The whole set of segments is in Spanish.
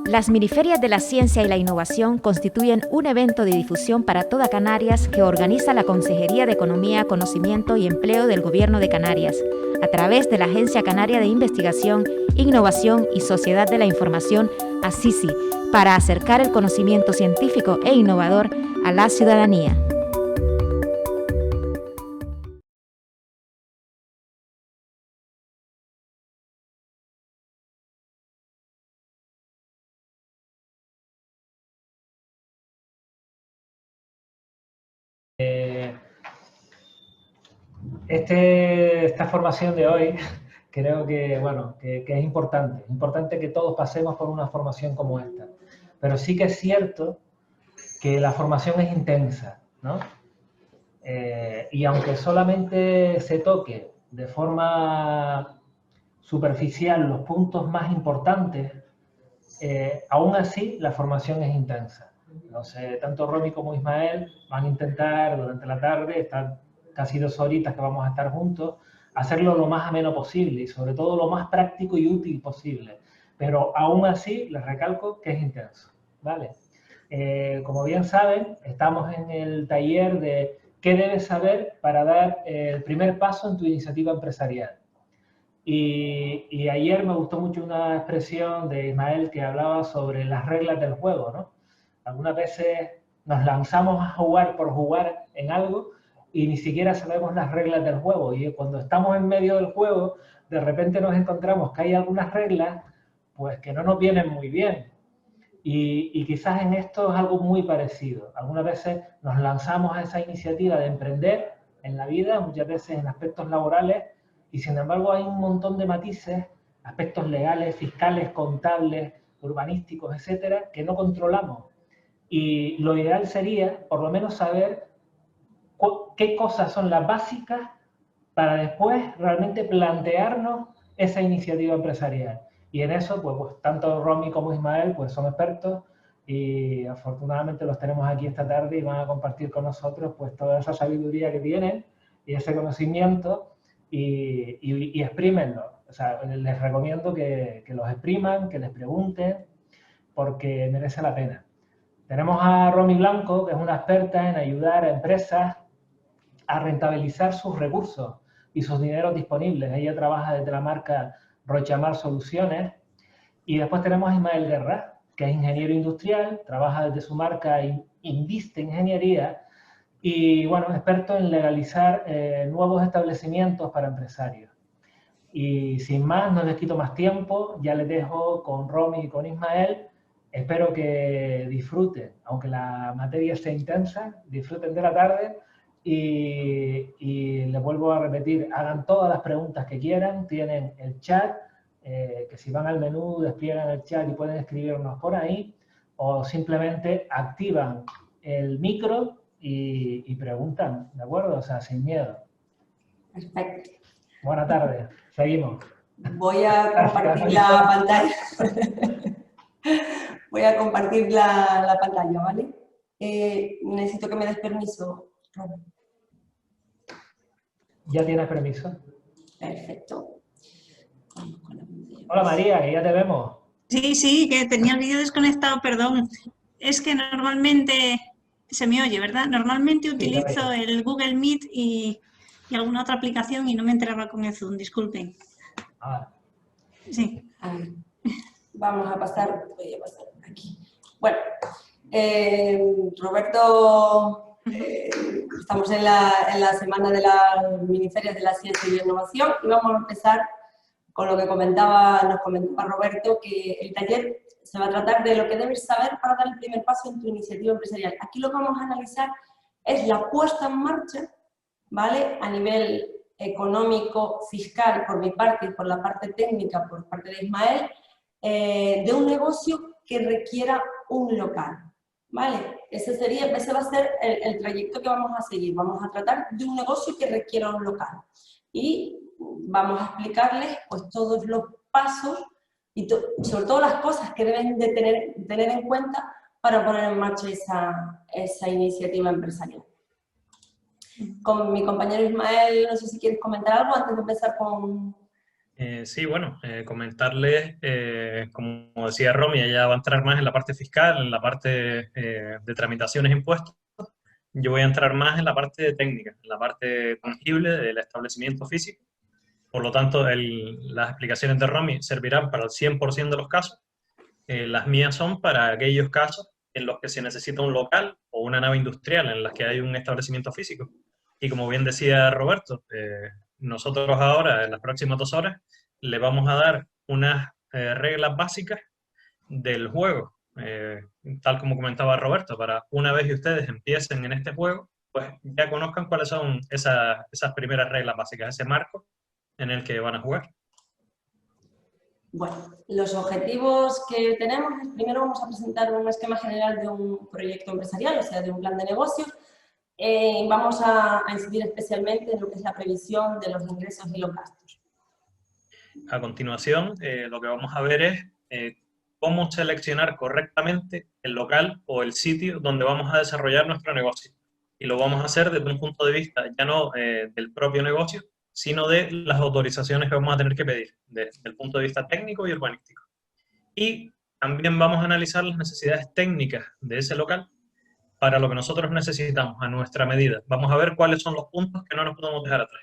Las Miniferias de la Ciencia y la Innovación constituyen un evento de difusión para toda Canarias que organiza la Consejería de Economía, Conocimiento y Empleo del Gobierno de Canarias, a través de la Agencia Canaria de Investigación, Innovación y Sociedad de la Información, ACICI, para acercar el conocimiento científico e innovador a la ciudadanía. Esta formación de hoy creo que es importante que todos pasemos por una formación como esta. Pero sí que es cierto que la formación es intensa, ¿no? Y aunque solamente se toque de forma superficial los puntos más importantes, aún así la formación es intensa. No sé, tanto Romy como Ismael van a intentar durante la tarde, estas casi 2 horitas que vamos a estar juntos, hacerlo lo más ameno posible y sobre todo lo más práctico y útil posible. Pero aún así les recalco que es intenso, ¿vale? Como bien saben, estamos en el taller de qué debes saber para dar el primer paso en tu iniciativa empresarial. Y ayer me gustó mucho una expresión de Ismael que hablaba sobre las reglas del juego, ¿no? Algunas veces nos lanzamos a jugar por jugar en algo y ni siquiera sabemos las reglas del juego. Y cuando estamos en medio del juego, de repente nos encontramos que hay algunas reglas pues que no nos vienen muy bien. Y quizás en esto es algo muy parecido. Algunas veces nos lanzamos a esa iniciativa de emprender en la vida, muchas veces en aspectos laborales, y sin embargo hay un montón de matices, aspectos legales, fiscales, contables, urbanísticos, etcétera, que no controlamos. Y lo ideal sería, por lo menos, saber qué cosas son las básicas para después realmente plantearnos esa iniciativa empresarial. Y en eso, pues tanto Romy como Ismael pues son expertos y afortunadamente los tenemos aquí esta tarde y van a compartir con nosotros pues toda esa sabiduría que tienen y ese conocimiento y exprímenlo. O sea, les recomiendo que los expriman, que les pregunten, porque merece la pena. Tenemos a Romy Blanco, que es una experta en ayudar a empresas a rentabilizar sus recursos y sus dineros disponibles. Ella trabaja desde la marca Rochamar Soluciones. Y después tenemos a Ismael Guerra, que es ingeniero industrial, trabaja desde su marca Inviste Ingeniería y, bueno, experto en legalizar nuevos establecimientos para empresarios. Y sin más, no les quito más tiempo, ya les dejo con Romy y con Ismael. Espero que disfruten, aunque la materia sea intensa, disfruten de la tarde y les vuelvo a repetir, hagan todas las preguntas que quieran, tienen el chat, que si van al menú despliegan el chat y pueden escribirnos por ahí, o simplemente activan el micro y preguntan, ¿de acuerdo? O sea, sin miedo. Perfecto. Buenas tardes, seguimos. Voy a compartir la pantalla. Voy a compartir la pantalla, ¿vale? Necesito que me des permiso, Robert. ¿Ya tienes permiso? Perfecto. Hola María, que ya te vemos. Sí, que tenía el vídeo desconectado, perdón. Es que normalmente se me oye, ¿verdad? Normalmente utilizo el Google Meet y alguna otra aplicación y no me enteraba con el Zoom, disculpen. Sí. A ver, vamos a pasar, voy a pasar aquí. Bueno, Roberto, estamos en la semana de las Miniferias de la Ciencia y la Innovación y vamos a empezar con lo que nos comentaba Roberto, que el taller se va a tratar de lo que debes saber para dar el primer paso en tu iniciativa empresarial. Aquí lo que vamos a analizar es la puesta en marcha, ¿vale? A nivel económico, fiscal, por mi parte, y por la parte técnica, por parte de Ismael, de un negocio que requiera un local, ¿vale? Ese va a ser el trayecto que vamos a seguir. Vamos a tratar de un negocio que requiera un local. Y vamos a explicarles pues todos los pasos y sobre todo las cosas que deben de tener en cuenta para poner en marcha esa iniciativa empresarial. Con mi compañero Ismael, no sé si quieres comentar algo antes de empezar con Sí, bueno, comentarles, como decía Romy, ella va a entrar más en la parte fiscal, en la parte de tramitaciones e impuestos. Yo voy a entrar más en la parte técnica, en la parte tangible del establecimiento físico. Por lo tanto, las explicaciones de Romy servirán para el 100% de los casos. Las mías son para aquellos casos en los que se necesita un local o una nave industrial en las que hay un establecimiento físico. Y como bien decía Roberto, nosotros ahora, en las próximas 2 horas, le vamos a dar unas reglas básicas del juego, tal como comentaba Roberto, para una vez que ustedes empiecen en este juego, pues ya conozcan cuáles son esas primeras reglas básicas, ese marco en el que van a jugar. Bueno, los objetivos que tenemos es, primero vamos a presentar un esquema general de un proyecto empresarial, o sea, de un plan de negocios. Vamos a incidir especialmente en lo que es la previsión de los ingresos y los gastos. A continuación, lo que vamos a ver es cómo seleccionar correctamente el local o el sitio donde vamos a desarrollar nuestro negocio. Y lo vamos a hacer desde un punto de vista ya no del propio negocio, sino de las autorizaciones que vamos a tener que pedir, desde el punto de vista técnico y urbanístico. Y también vamos a analizar las necesidades técnicas de ese local para lo que nosotros necesitamos a nuestra medida. Vamos a ver cuáles son los puntos que no nos podemos dejar atrás.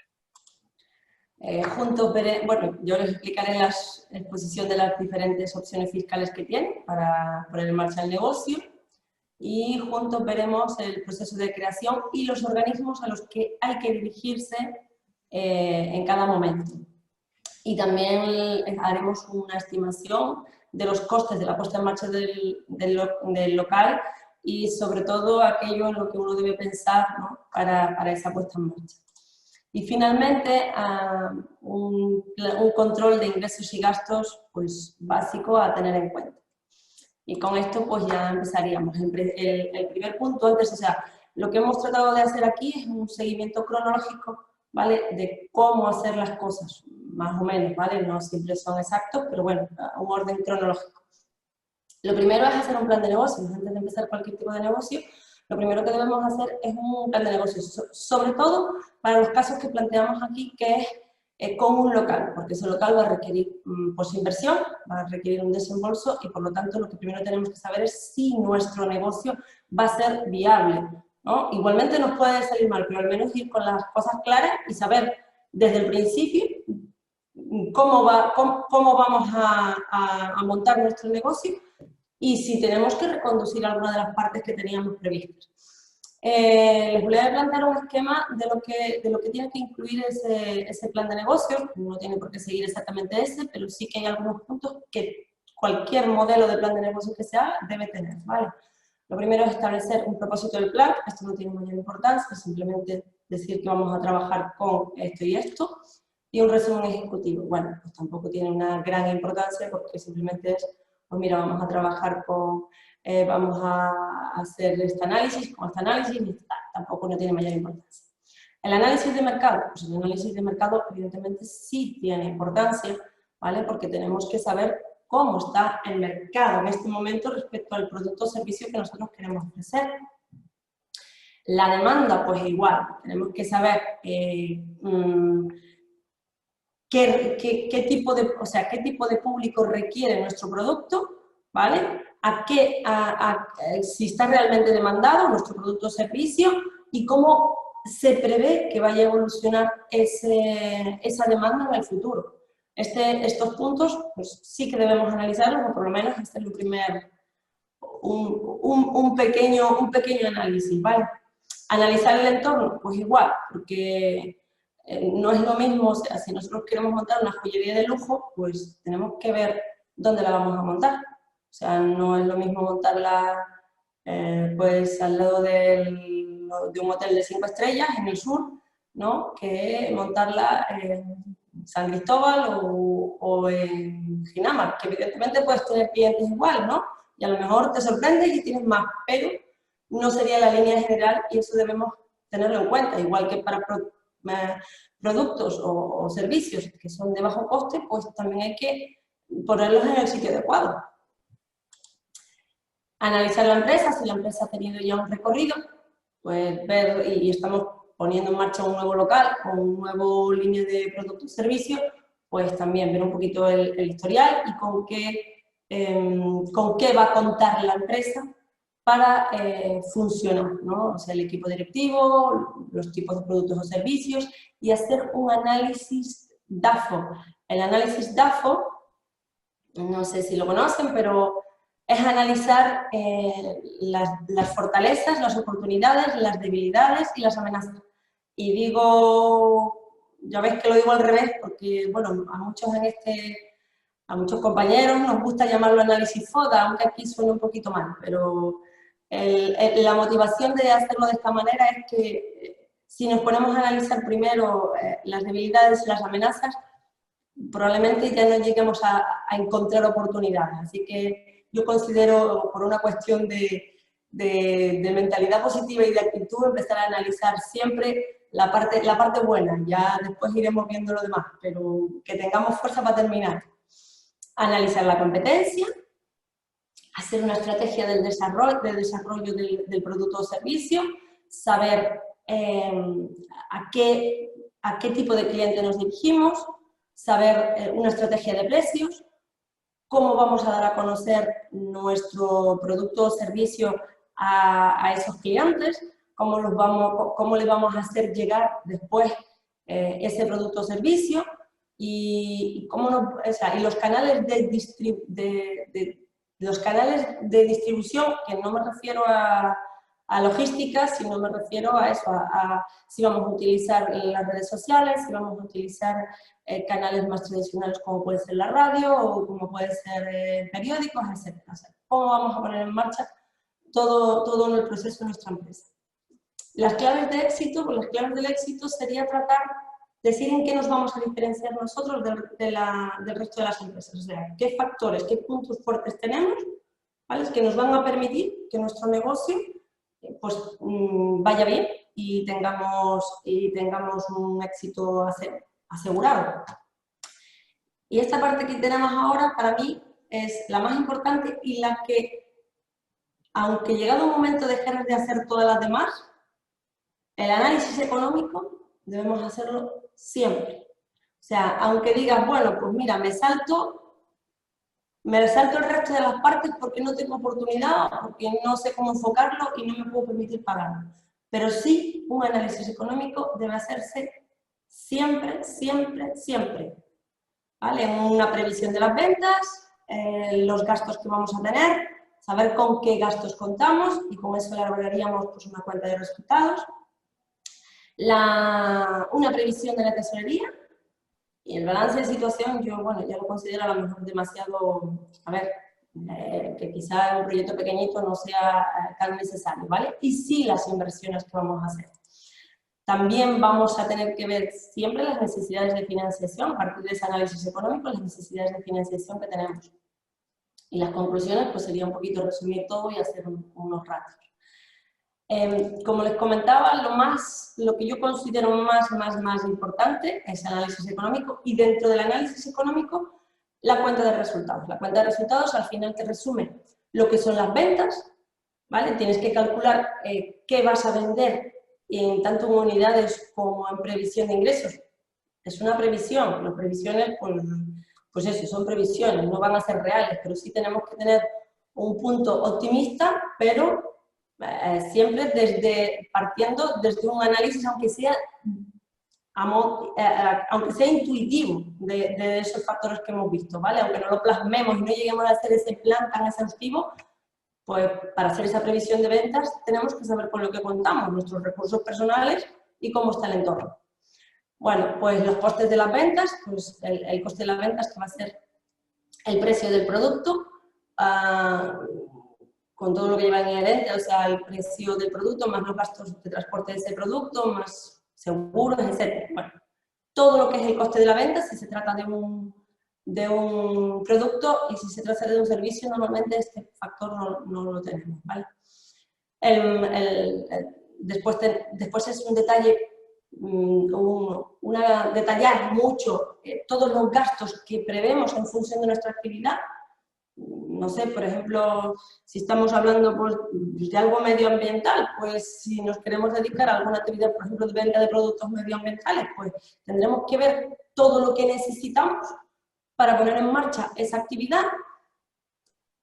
Bueno, yo les explicaré la exposición de las diferentes opciones fiscales que tienen para poner en marcha el negocio, y juntos veremos el proceso de creación y los organismos a los que hay que dirigirse en cada momento. Y también haremos una estimación de los costes de la puesta en marcha del local y sobre todo aquello en lo que uno debe pensar, ¿no?, para esa puesta en marcha. Y finalmente, un control de ingresos y gastos pues, básico a tener en cuenta. Y con esto pues ya empezaríamos. El primer punto antes, o sea, lo que hemos tratado de hacer aquí es un seguimiento cronológico, ¿vale?, de cómo hacer las cosas, más o menos, ¿vale? No siempre son exactos, pero bueno, un orden cronológico. Lo primero es hacer un plan de negocios. Antes de empezar cualquier tipo de negocio, lo primero que debemos hacer es un plan de negocios, sobre todo para los casos que planteamos aquí, que es con un local, porque ese local va a requerir pues, inversión, va a requerir un desembolso y por lo tanto lo que primero tenemos que saber es si nuestro negocio va a ser viable, ¿no? Igualmente nos puede salir mal, pero al menos ir con las cosas claras y saber desde el principio cómo vamos a montar nuestro negocio y si tenemos que reconducir alguna de las partes que teníamos previstas. Les voy a plantear un esquema de lo que tiene que incluir ese plan de negocios. No tiene por qué seguir exactamente ese, pero sí que hay algunos puntos que cualquier modelo de plan de negocios que se haga debe tener, ¿vale? Lo primero es establecer un propósito del plan. Esto no tiene mayor importancia, simplemente decir que vamos a trabajar con esto y esto. Y un resumen ejecutivo. Bueno, pues tampoco tiene una gran importancia porque simplemente es, pues mira, vamos a trabajar con, vamos a hacer este análisis, con este análisis, y tampoco no tiene mayor importancia. El análisis de mercado, pues el análisis de mercado evidentemente sí tiene importancia, ¿vale? Porque tenemos que saber cómo está el mercado en este momento respecto al producto o servicio que nosotros queremos ofrecer. La demanda, pues igual, tenemos que saber qué tipo de público requiere nuestro producto, ¿vale? Si está realmente demandado nuestro producto o servicio y cómo se prevé que vaya a evolucionar esa demanda en el futuro. Estos puntos pues, sí que debemos analizarlos, o por lo menos este es un pequeño análisis, ¿vale? Analizar el entorno, pues igual, porque no es lo mismo, o sea, si nosotros queremos montar una joyería de lujo, pues tenemos que ver dónde la vamos a montar. O sea, no es lo mismo montarla pues al lado de un hotel de 5 estrellas en el sur, ¿no?, que montarla en San Cristóbal o en Ginamar, que evidentemente puedes tener clientes igual, ¿no? Y a lo mejor te sorprendes y tienes más, pero no sería la línea general y eso debemos tenerlo en cuenta, igual que para productos o servicios que son de bajo coste, pues también hay que ponerlos en el sitio adecuado. Analizar la empresa, si la empresa ha tenido ya un recorrido, pues ver y estamos poniendo en marcha un nuevo local o una nueva línea de productos o servicios, pues también ver un poquito el historial y con qué va a contar la empresa para funcionar, ¿no? O sea, el equipo directivo, los tipos de productos o servicios y hacer un análisis DAFO. El análisis DAFO, no sé si lo conocen, pero es analizar las fortalezas, las oportunidades, las debilidades y las amenazas. Y digo, ya ves que lo digo al revés, porque bueno, a muchos compañeros nos gusta llamarlo análisis FODA, aunque aquí suena un poquito mal, pero la motivación de hacerlo de esta manera es que si nos ponemos a analizar primero las debilidades y las amenazas, probablemente ya no lleguemos a encontrar oportunidades. Así que yo considero, por una cuestión de mentalidad positiva y de actitud, empezar a analizar siempre la parte buena. Ya después iremos viendo lo demás, pero que tengamos fuerza para terminar. Analizar la competencia, hacer una estrategia del desarrollo del producto o servicio, saber a qué tipo de cliente nos dirigimos, saber una estrategia de precios, cómo vamos a dar a conocer nuestro producto o servicio a esos clientes, cómo le vamos a hacer llegar después ese producto o servicio y los canales de distribución, que no me refiero a logística, sino me refiero a eso, a si vamos a utilizar las redes sociales, si vamos a utilizar canales más tradicionales como puede ser la radio o como puede ser periódicos, etc. O sea, cómo vamos a poner en marcha todo en el proceso de nuestra empresa. Las claves de éxito, pues las claves del éxito sería tratar de decir en qué nos vamos a diferenciar nosotros del resto de las empresas. O sea, qué factores, qué puntos fuertes tenemos, ¿vale? Que nos van a permitir que nuestro negocio pues, vaya bien y tengamos un éxito asegurado. Y esta parte que tenemos ahora, para mí, es la más importante y la que, aunque llegado un momento dejemos de hacer todas las demás, el análisis económico debemos hacerlo siempre. O sea, aunque digas, bueno, pues mira, me salto el resto de las partes porque no tengo oportunidad, porque no sé cómo enfocarlo y no me puedo permitir pagarlo. Pero sí, un análisis económico debe hacerse siempre, siempre, siempre. ¿Vale? Una previsión de las ventas, los gastos que vamos a tener, saber con qué gastos contamos y con eso elaboraríamos pues, una cuenta de resultados. Una previsión de la tesorería y el balance de situación, yo bueno, ya lo considero a lo mejor demasiado, que quizá un proyecto pequeñito no sea tan necesario, ¿vale? Y sí las inversiones que vamos a hacer. También vamos a tener que ver siempre las necesidades de financiación, a partir de ese análisis económico, las necesidades de financiación que tenemos. Y las conclusiones pues sería un poquito resumir todo y hacer unos ratios. Como les comentaba, lo que yo considero más importante es el análisis económico y dentro del análisis económico la cuenta de resultados. La cuenta de resultados al final te resume lo que son las ventas, ¿vale? Tienes que calcular qué vas a vender en tanto en unidades como en previsión de ingresos. Es una previsión, las previsiones pues eso, son previsiones, no van a ser reales, pero sí tenemos que tener un punto optimista, pero siempre partiendo desde un análisis, aunque sea intuitivo de esos factores que hemos visto, ¿vale? Aunque no lo plasmemos y no lleguemos a hacer ese plan tan exhaustivo, pues para hacer esa previsión de ventas tenemos que saber con lo que contamos, nuestros recursos personales y cómo está el entorno. Bueno, pues los costes de las ventas, pues el coste de las ventas que va a ser el precio del producto, con todo lo que lleva inherente, o sea, el precio del producto, más los gastos de transporte de ese producto, más seguros, etc. Bueno, todo lo que es el coste de la venta, si se trata de un producto y si se trata de un servicio, normalmente este factor no lo tenemos, ¿vale? Después es un detalle, detallar mucho todos los gastos que prevemos en función de nuestra actividad. No sé, por ejemplo, si estamos hablando pues, de algo medioambiental, pues si nos queremos dedicar a alguna actividad, por ejemplo, de venta de productos medioambientales, pues tendremos que ver todo lo que necesitamos para poner en marcha esa actividad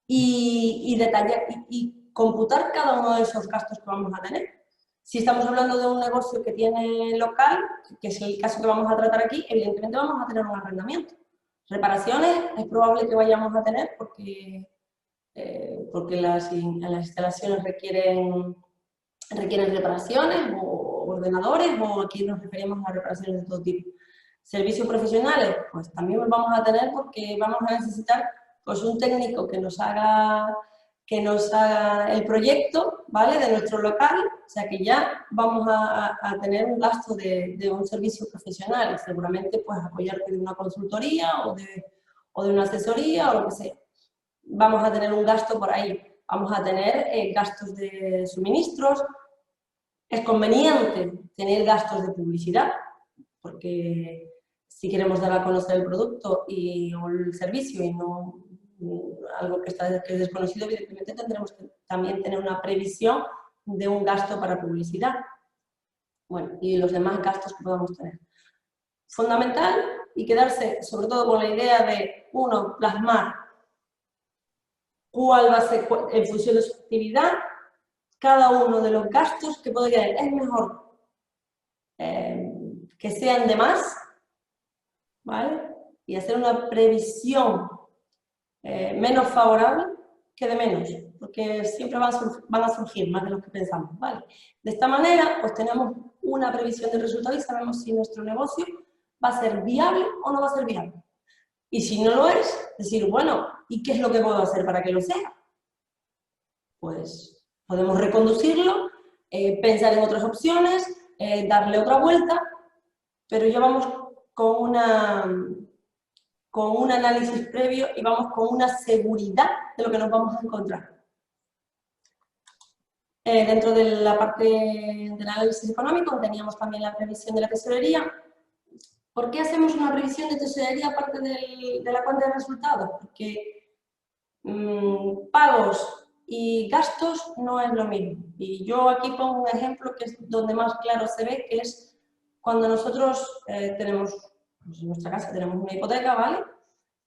y detallar y computar cada uno de esos gastos que vamos a tener. Si estamos hablando de un negocio que tiene local, que es el caso que vamos a tratar aquí, evidentemente vamos a tener un arrendamiento. Reparaciones es probable que vayamos a tener porque las instalaciones requieren reparaciones o ordenadores, o aquí nos referimos a reparaciones de todo tipo. Servicios profesionales, pues también los vamos a tener porque vamos a necesitar pues un técnico que nos haga el proyecto, ¿vale?, de nuestro local, o sea que ya vamos a tener un gasto de un servicio profesional, seguramente pues apoyarte de una consultoría o de una asesoría o lo que sea. Vamos a tener un gasto por ahí, vamos a tener gastos de suministros. Es conveniente tener gastos de publicidad, porque si queremos dar a conocer el producto o el servicio y no algo que es desconocido, evidentemente tendremos que también tener una previsión de un gasto para publicidad. Bueno, y los demás gastos que podamos tener. Fundamental y quedarse sobre todo con la idea de, uno, plasmar cuál va a ser, en función de su actividad, cada uno de los gastos que podría haber. Es mejor que sean de más, ¿vale? Y hacer una previsión menos favorable que de menos, porque siempre van a surgir más de lo que pensamos, ¿vale? De esta manera, pues tenemos una previsión de resultados y sabemos si nuestro negocio va a ser viable o no va a ser viable. Y si no lo es, decir, bueno, ¿y qué es lo que puedo hacer para que lo sea? Pues podemos reconducirlo, pensar en otras opciones, darle otra vuelta, pero ya vamos con un análisis previo y vamos con una seguridad de lo que nos vamos a encontrar. Dentro de la parte del análisis económico teníamos también la previsión de la tesorería. ¿Por qué hacemos una revisión de tesorería aparte de la cuenta de resultados? Porque pagos y gastos no es lo mismo. Y yo aquí pongo un ejemplo que es donde más claro se ve, que es cuando nosotros tenemos, pues en nuestra casa tenemos una hipoteca, ¿vale?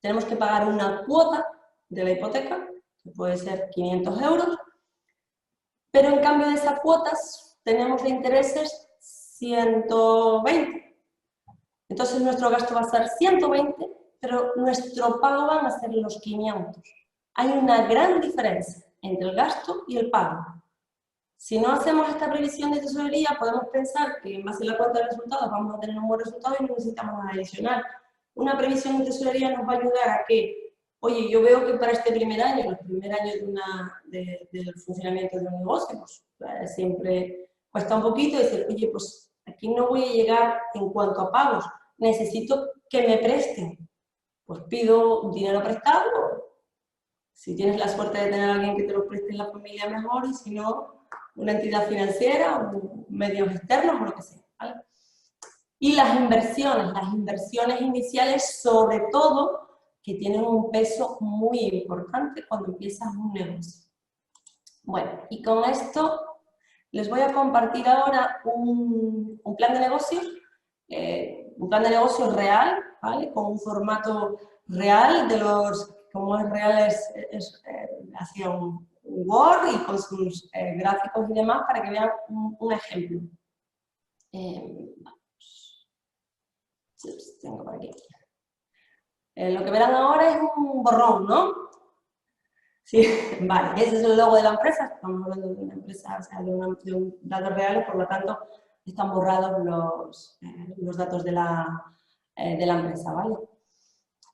Tenemos que pagar una cuota de la hipoteca, que puede ser 500 euros, pero en cambio de esas cuotas tenemos de intereses 120. Entonces nuestro gasto va a ser 120, pero nuestro pago van a ser los 500. Hay una gran diferencia entre el gasto y el pago. Si no hacemos esta previsión de tesorería, podemos pensar que en base a la cuenta de resultados vamos a tener un buen resultado y no necesitamos nada adicional. Una previsión de tesorería nos va a ayudar a que, oye, yo veo que para este primer año, el primer año del funcionamiento de un negocio, pues siempre cuesta un poquito decir, oye, pues aquí no voy a llegar en cuanto a pagos, necesito que me presten. Pues pido dinero prestado, si tienes la suerte de tener a alguien que te lo preste en la familia mejor, y si no, una entidad financiera o medios externos o lo que sea, ¿vale? Y las inversiones iniciales sobre todo, que tienen un peso muy importante cuando empiezas un negocio. Bueno, y con esto les voy a compartir ahora un plan de negocios, real, ¿vale? Con un formato real de los, como es real, hacia un Word y con sus gráficos y demás para que vean un ejemplo. Tengo por aquí. Lo que verán ahora es un borrón, ¿no? Sí, vale, ese es el logo de la empresa, estamos hablando de una empresa, o sea, de un datos reales, por lo tanto, están borrados los datos de la empresa, ¿vale?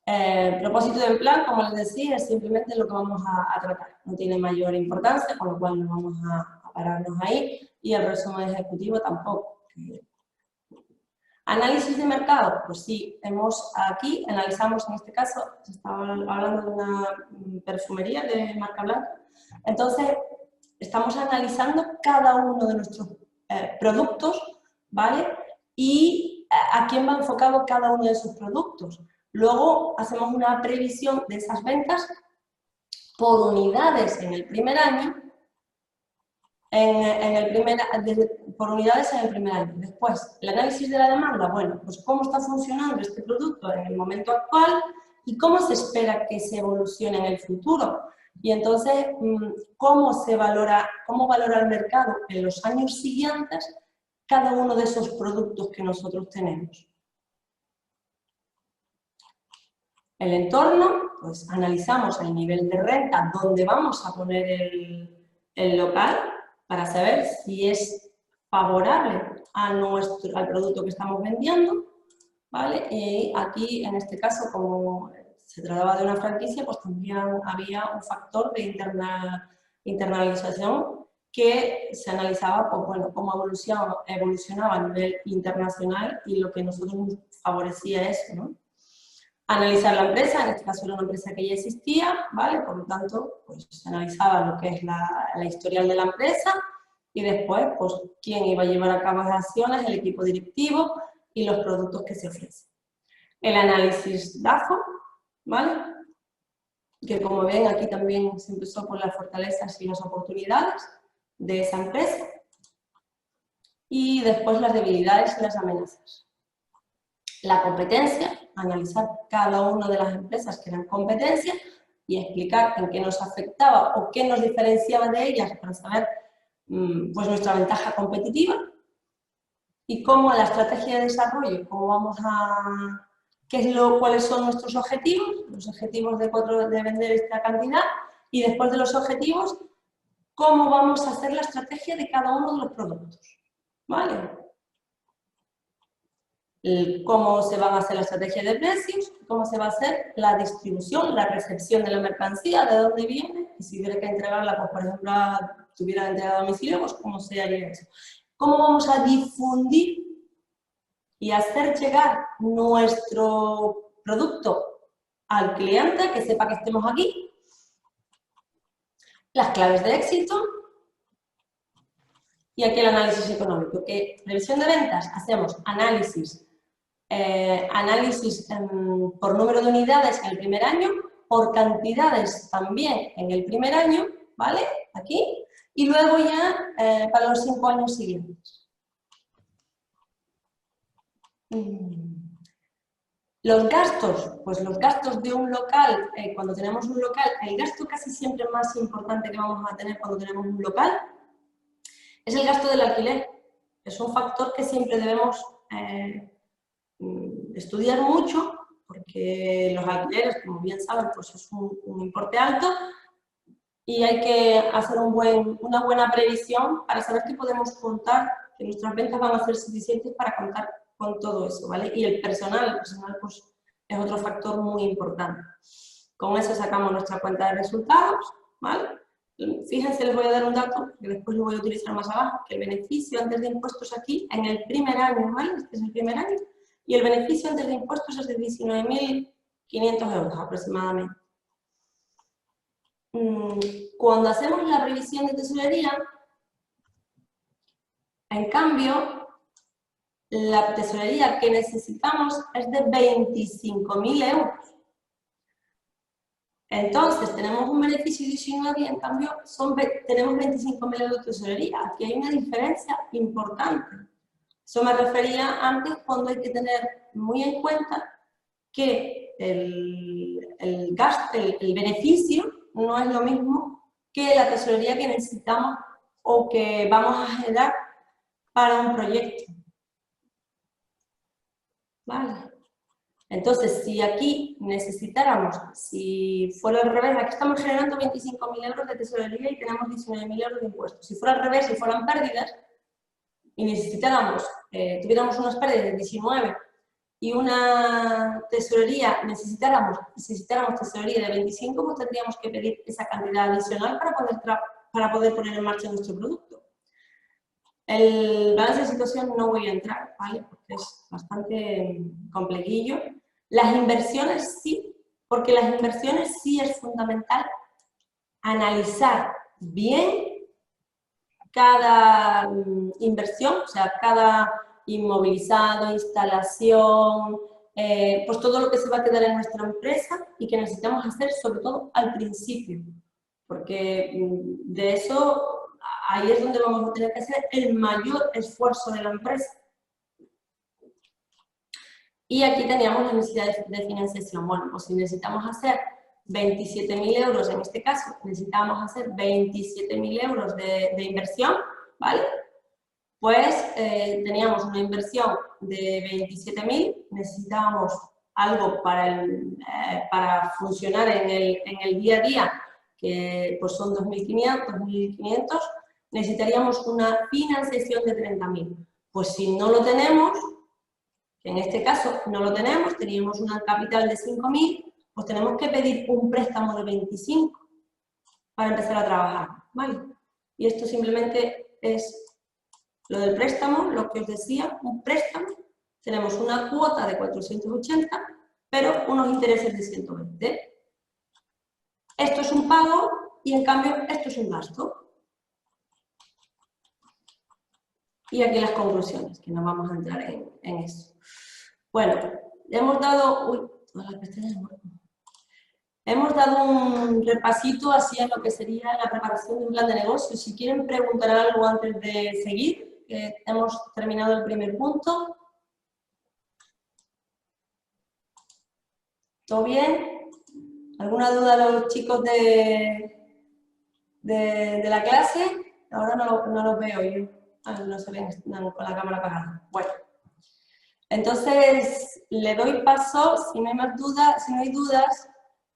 El propósito del plan, como les decía, es simplemente lo que vamos a tratar. No tiene mayor importancia, con lo cual no vamos a pararnos ahí, y el resumen ejecutivo tampoco. Análisis de mercado, pues sí, aquí analizamos, en este caso, estaba hablando de una perfumería de marca blanca, entonces estamos analizando cada uno de nuestros productos, ¿vale? Y a quién va enfocado cada uno de esos productos. Luego hacemos una previsión de esas ventas por unidades en el primer año por unidades en el primer año. Después, el análisis de la demanda, bueno, pues cómo está funcionando este producto en el momento actual y cómo se espera que se evolucione en el futuro. Y entonces, cómo valora el mercado en los años siguientes cada uno de esos productos que nosotros tenemos. El entorno, pues analizamos el nivel de renta donde vamos a poner el local para saber si es favorable al producto que estamos vendiendo, ¿vale? Y aquí, en este caso, como se trataba de una franquicia, pues también había un factor de internalización que se analizaba, pues bueno, cómo evolucionaba a nivel internacional y lo que nosotros nos favorecía eso, ¿no? Analizar la empresa, en este caso era una empresa que ya existía, ¿vale? Por lo tanto, pues se analizaba lo que es la historial de la empresa y después, pues, quién iba a llevar a cabo las acciones, el equipo directivo y los productos que se ofrecen. El análisis DAFO, ¿vale? Que como ven aquí también se empezó por las fortalezas y las oportunidades de esa empresa y después las debilidades y las amenazas. La competencia, analizar cada una de las empresas que eran competencia y explicar en qué nos afectaba o qué nos diferenciaba de ellas para saber pues nuestra ventaja competitiva y cómo la estrategia de desarrollo, cuáles son nuestros objetivos, los objetivos de vender esta cantidad y después de los objetivos, cómo vamos a hacer la estrategia de cada uno de los productos, ¿vale? Cómo se va a hacer la estrategia de precios, cómo se va a hacer la distribución, la recepción de la mercancía, de dónde viene, y si hubiera que entregarla, pues por ejemplo, tuviera entrega a domicilio, pues cómo se haría eso. Cómo vamos a difundir y hacer llegar nuestro producto al cliente, que sepa que estemos aquí. Las claves de éxito. Y aquí el análisis económico, que previsión de ventas, hacemos análisis por número de unidades en el primer año, por cantidades también en el primer año, ¿vale? Aquí, y luego ya para los 5 años siguientes. Los gastos, pues los gastos de un local, cuando tenemos un local, el gasto casi siempre más importante que vamos a tener cuando tenemos un local es el gasto del alquiler. Es un factor que siempre debemos estudiar mucho, porque los alquileres, como bien saben, pues es un importe alto y hay que hacer una buena previsión para saber que podemos contar, que nuestras ventas van a ser suficientes para contar con todo eso, ¿vale? Y el personal pues es otro factor muy importante. Con eso sacamos nuestra cuenta de resultados, ¿vale? Fíjense, les voy a dar un dato que después lo voy a utilizar más abajo, que el beneficio antes de impuestos aquí, en el primer año, ¿vale? Este es el primer año, y el beneficio antes de impuestos es de 19.500 euros aproximadamente. Cuando hacemos la revisión de tesorería, en cambio, la tesorería que necesitamos es de 25.000 euros. Entonces, tenemos un beneficio de 19 y en cambio tenemos 25.000 euros de tesorería. Aquí hay una diferencia importante. Eso me refería antes cuando hay que tener muy en cuenta que el beneficio no es lo mismo que la tesorería que necesitamos o que vamos a generar para un proyecto. ¿Vale? Entonces, si aquí necesitáramos, si fuera al revés, aquí estamos generando 25.000 euros de tesorería y tenemos 19.000 euros de impuestos. Si fuera al revés, si fueran pérdidas y necesitáramos, tuviéramos unas pérdidas de 19 y una tesorería, necesitáramos tesorería de 25, pues tendríamos que pedir esa cantidad adicional para poder poner en marcha nuestro producto. El balance de situación no voy a entrar, ¿vale? Porque es bastante complejillo. Las inversiones sí, porque las inversiones sí es fundamental analizar bien cada inversión, o sea, cada inmovilizado, instalación, pues todo lo que se va a quedar en nuestra empresa y que necesitamos hacer sobre todo al principio, porque de eso ahí es donde vamos a tener que hacer el mayor esfuerzo de la empresa. Y aquí teníamos la necesidad de financiación. Bueno, pues si necesitamos hacer 27.000 euros, en este caso, necesitamos hacer 27.000 euros de inversión, ¿vale? Pues teníamos una inversión de 27.000, necesitábamos algo para funcionar en el día a día, que pues son 2.500, necesitaríamos una financiación de 30.000. Pues si no lo tenemos, que en este caso no lo tenemos, teníamos una capital de 5.000, pues tenemos que pedir un préstamo de 25 para empezar a trabajar, ¿vale? Y esto simplemente es lo del préstamo, lo que os decía, un préstamo, tenemos una cuota de 480, pero unos intereses de 120. Esto es un pago y en cambio esto es un gasto. Y aquí las conclusiones, que no vamos a entrar en eso. Bueno, hemos dado... todas las pestañas. Hemos dado un repasito así en lo que sería la preparación de un plan de negocio. Si quieren preguntar algo antes de seguir, hemos terminado el primer punto. ¿Todo bien? ¿Alguna duda a los chicos de la clase? Ahora no los veo yo. No se ven con la cámara apagada. Bueno, entonces le doy paso, si no hay más dudas, si no hay dudas,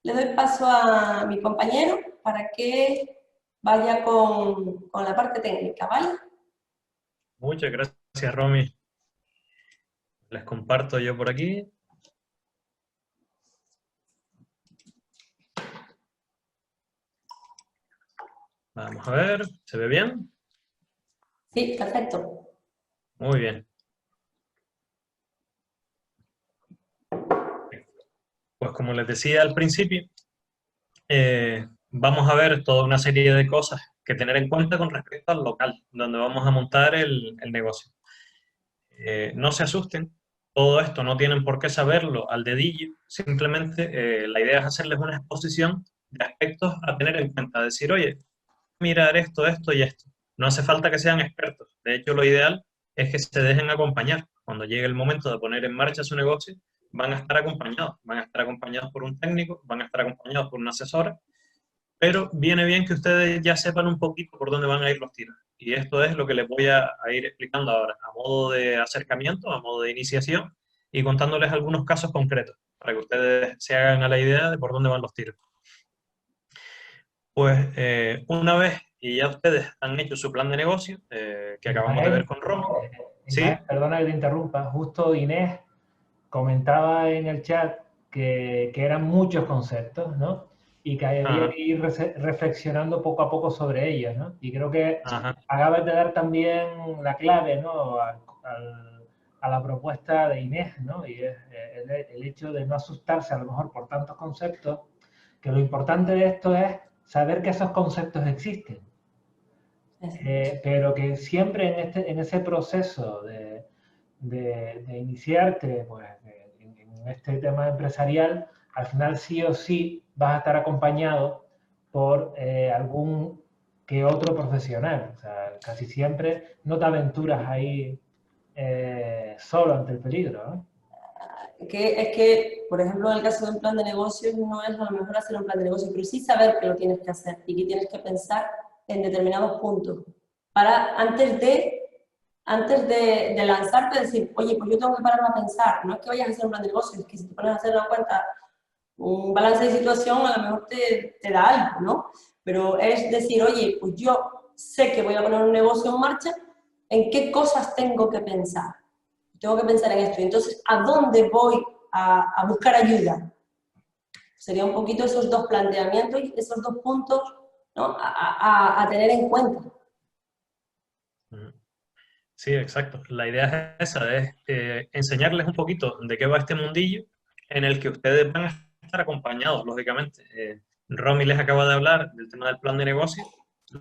le doy paso a mi compañero para que vaya con la parte técnica, ¿vale? Muchas gracias, Romy. Les comparto yo por aquí. Vamos a ver, ¿se ve bien? Sí, perfecto. Muy bien. Pues como les decía al principio, vamos a ver toda una serie de cosas que tener en cuenta con respecto al local, donde vamos a montar el negocio. No se asusten, todo esto no tienen por qué saberlo al dedillo, simplemente la idea es hacerles una exposición de aspectos a tener en cuenta, decir, oye, mirar esto, esto y esto. No hace falta que sean expertos, de hecho lo ideal es que se dejen acompañar. Cuando llegue el momento de poner en marcha su negocio, van a estar acompañados por un técnico, van a estar acompañados por una asesora, pero viene bien que ustedes ya sepan un poquito por dónde van a ir los tiros. Y esto es lo que les voy a ir explicando ahora, a modo de acercamiento, a modo de iniciación, y contándoles algunos casos concretos, para que ustedes se hagan a la idea de por dónde van los tiros. Pues una vez y ya ustedes han hecho su plan de negocio, que acabamos de ver con Romy. ¿Sí? Perdona que te interrumpa, justo Inés comentaba en el chat que eran muchos conceptos, ¿no? Y que había que ir reflexionando poco a poco sobre ellos, ¿no? Y creo que acabas de dar también la clave, ¿no? A la propuesta de Inés, ¿no? Y es el hecho de no asustarse a lo mejor por tantos conceptos, que lo importante de esto es saber que esos conceptos existen. Pero que siempre en ese proceso de iniciarte pues, en este tema empresarial, al final sí o sí vas a estar acompañado por algún que otro profesional. O sea, casi siempre no te aventuras ahí solo ante el peligro, ¿no? Es que, por ejemplo, en el caso de un plan de negocios, no es a lo mejor hacer un plan de negocio, pero sí saber que lo tienes que hacer y que tienes que pensar en determinados puntos. Antes de lanzarte, decir, oye, pues yo tengo que pararme a pensar. No es que vayas a hacer un plan de negocios, es que si te pones a hacer una cuenta, un balance de situación, a lo mejor te da algo, ¿no? Pero es decir, oye, pues yo sé que voy a poner un negocio en marcha, ¿en qué cosas tengo que pensar? Tengo que pensar en esto. Entonces, ¿a dónde voy a buscar ayuda? Sería un poquito esos dos planteamientos y esos dos puntos, ¿no? a tener en cuenta. Sí, exacto. La idea es esa, es enseñarles un poquito de qué va este mundillo en el que ustedes van a estar acompañados, lógicamente. Romy les acaba de hablar del tema del plan de negocio.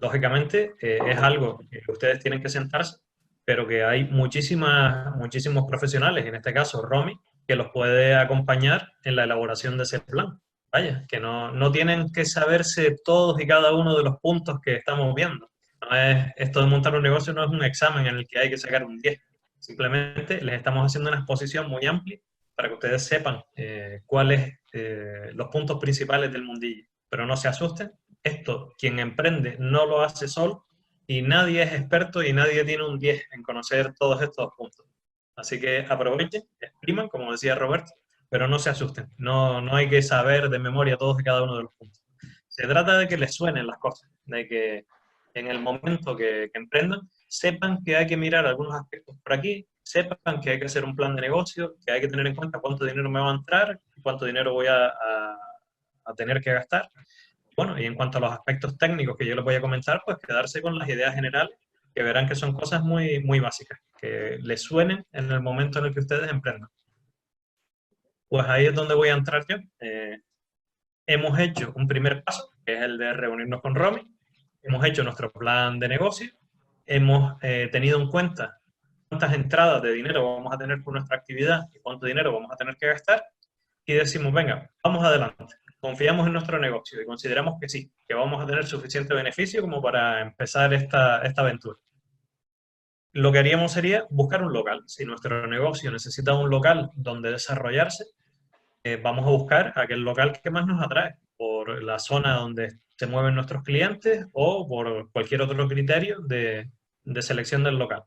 Lógicamente, es algo que ustedes tienen que sentarse, pero que hay muchísimos profesionales, en este caso Romy, que los puede acompañar en la elaboración de ese plan. Vaya, que no tienen que saberse todos y cada uno de los puntos que estamos viendo. Esto de montar un negocio no es un examen en el que hay que sacar un 10. Simplemente les estamos haciendo una exposición muy amplia para que ustedes sepan cuáles los puntos principales del mundillo. Pero no se asusten, esto quien emprende no lo hace solo y nadie es experto y nadie tiene un 10 en conocer todos estos puntos. Así que aprovechen, expriman, como decía Roberto, pero no se asusten. No hay que saber de memoria todos y cada uno de los puntos. Se trata de que les suenen las cosas, de que en el momento que emprendan, sepan que hay que mirar algunos aspectos por aquí, sepan que hay que hacer un plan de negocio, que hay que tener en cuenta cuánto dinero me va a entrar, cuánto dinero voy a tener que gastar. Bueno, y en cuanto a los aspectos técnicos que yo les voy a comentar, pues quedarse con las ideas generales, que verán que son cosas muy, muy básicas, que les suenen en el momento en el que ustedes emprendan. Pues ahí es donde voy a entrar yo. Hemos hecho un primer paso, que es el de reunirnos con Romy. Hemos hecho nuestro plan de negocio. Hemos tenido en cuenta cuántas entradas de dinero vamos a tener por nuestra actividad y cuánto dinero vamos a tener que gastar. Y decimos, venga, vamos adelante. Confiamos en nuestro negocio y consideramos que sí, que vamos a tener suficiente beneficio como para empezar esta aventura. Lo que haríamos sería buscar un local. Si nuestro negocio necesita un local donde desarrollarse, vamos a buscar aquel local que más nos atrae, por la zona donde se mueven nuestros clientes o por cualquier otro criterio de selección del local.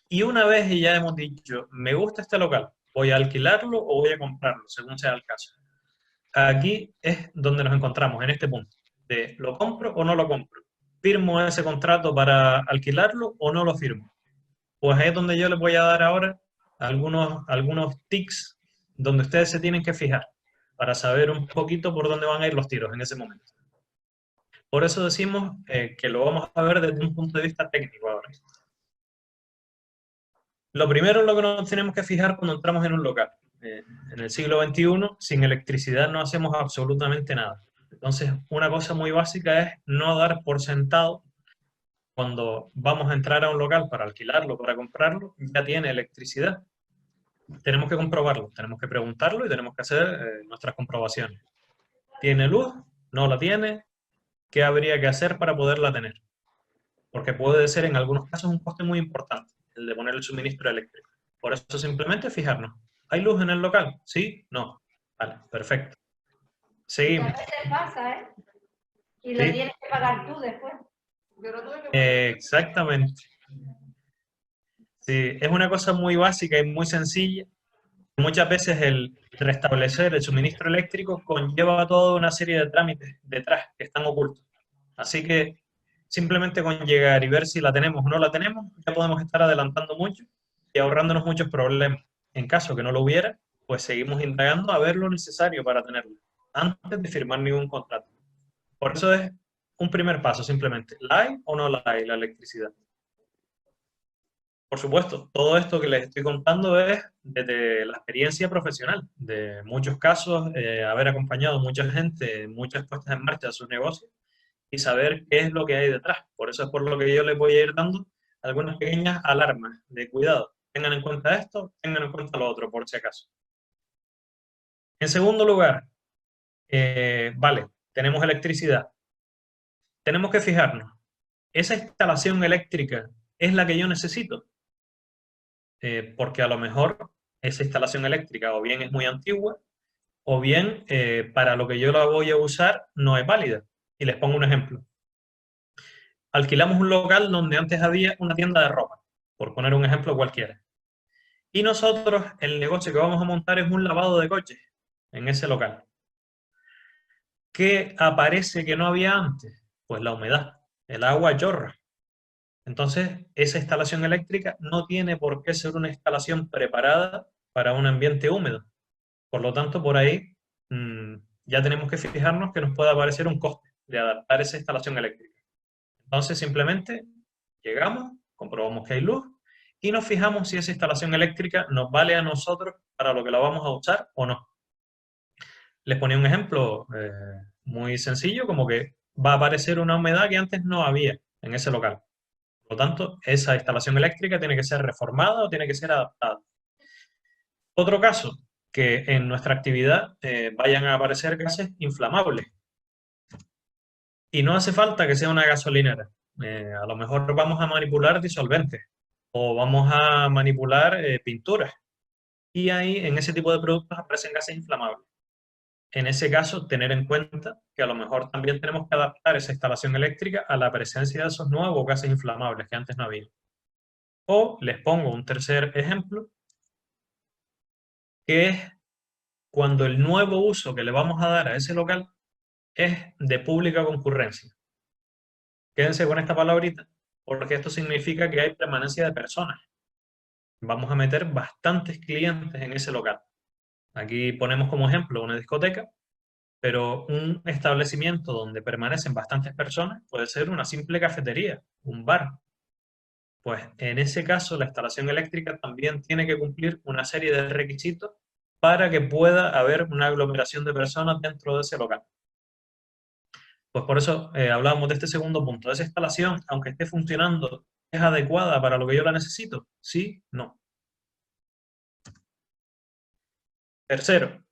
Y una vez ya hemos dicho, me gusta este local, voy a alquilarlo o voy a comprarlo, según sea el caso. Aquí es donde nos encontramos, en este punto, de lo compro o no lo compro. ¿Firmo ese contrato para alquilarlo o no lo firmo? Pues ahí es donde yo les voy a dar ahora algunos tics donde ustedes se tienen que fijar para saber un poquito por dónde van a ir los tiros en ese momento. Por eso decimos que lo vamos a ver desde un punto de vista técnico ahora. Lo primero en lo que nos tenemos que fijar cuando entramos en un local. En el siglo XXI, sin electricidad no hacemos absolutamente nada. Entonces, una cosa muy básica es no dar por sentado cuando vamos a entrar a un local para alquilarlo, para comprarlo, ya tiene electricidad. Tenemos que comprobarlo, tenemos que preguntarlo y tenemos que hacer nuestras comprobaciones. ¿Tiene luz? ¿No la tiene? ¿Qué habría que hacer para poderla tener? Porque puede ser en algunos casos un coste muy importante, el de poner el suministro eléctrico. Por eso simplemente fijarnos. ¿Hay luz en el local? ¿Sí? ¿No? Vale, perfecto. Seguimos. A veces pasa, ¿eh? Y lo Sí. tienes que pagar tú después. Exactamente. Sí, es una cosa muy básica y muy sencilla. Muchas veces el restablecer el suministro eléctrico conlleva toda una serie de trámites detrás que están ocultos. Así que simplemente con llegar y ver si la tenemos o no la tenemos, ya podemos estar adelantando mucho y ahorrándonos muchos problemas. En caso que no lo hubiera, pues seguimos indagando a ver lo necesario para tenerlo, antes de firmar ningún contrato. Por eso es un primer paso, simplemente. ¿La hay o no la hay la electricidad? Por supuesto, todo esto que les estoy contando es desde la experiencia profesional, de muchos casos, haber acompañado a mucha gente, muchas puestas en marcha de sus negocios y saber qué es lo que hay detrás. Por eso es por lo que yo les voy a ir dando algunas pequeñas alarmas de cuidado. Tengan en cuenta esto, tengan en cuenta lo otro, por si acaso. En segundo lugar, vale, tenemos electricidad. Tenemos que fijarnos, ¿esa instalación eléctrica es la que yo necesito? Porque a lo mejor esa instalación eléctrica o bien es muy antigua o bien para lo que yo la voy a usar no es válida. Y les pongo un ejemplo. Alquilamos un local donde antes había una tienda de ropa, por poner un ejemplo cualquiera. Y nosotros, el negocio que vamos a montar es un lavado de coches en ese local. ¿Qué aparece que no había antes? Pues la humedad, el agua chorra. Entonces, esa instalación eléctrica no tiene por qué ser una instalación preparada para un ambiente húmedo. Por lo tanto, por ahí ya tenemos que fijarnos que nos puede aparecer un coste de adaptar esa instalación eléctrica. Entonces, simplemente llegamos, comprobamos que hay luz y nos fijamos si esa instalación eléctrica nos vale a nosotros para lo que la vamos a usar o no. Les ponía un ejemplo muy sencillo, como que va a aparecer una humedad que antes no había en ese local. Por lo tanto, esa instalación eléctrica tiene que ser reformada o tiene que ser adaptada. Otro caso, que en nuestra actividad vayan a aparecer gases inflamables. Y no hace falta que sea una gasolinera. A lo mejor vamos a manipular disolventes o vamos a manipular pinturas. Y ahí, en ese tipo de productos, aparecen gases inflamables. En ese caso, tener en cuenta que a lo mejor también tenemos que adaptar esa instalación eléctrica a la presencia de esos nuevos gases inflamables que antes no había. O les pongo un tercer ejemplo, que es cuando el nuevo uso que le vamos a dar a ese local es de pública concurrencia. Quédense con esta palabrita, porque esto significa que hay permanencia de personas. Vamos a meter bastantes clientes en ese local. Aquí ponemos como ejemplo una discoteca, pero un establecimiento donde permanecen bastantes personas puede ser una simple cafetería, un bar. Pues en ese caso la instalación eléctrica también tiene que cumplir una serie de requisitos para que pueda haber una aglomeración de personas dentro de ese local. Pues por eso hablábamos de este segundo punto. ¿Esa instalación, aunque esté funcionando, es adecuada para lo que yo la necesito? Sí, no. Tercero,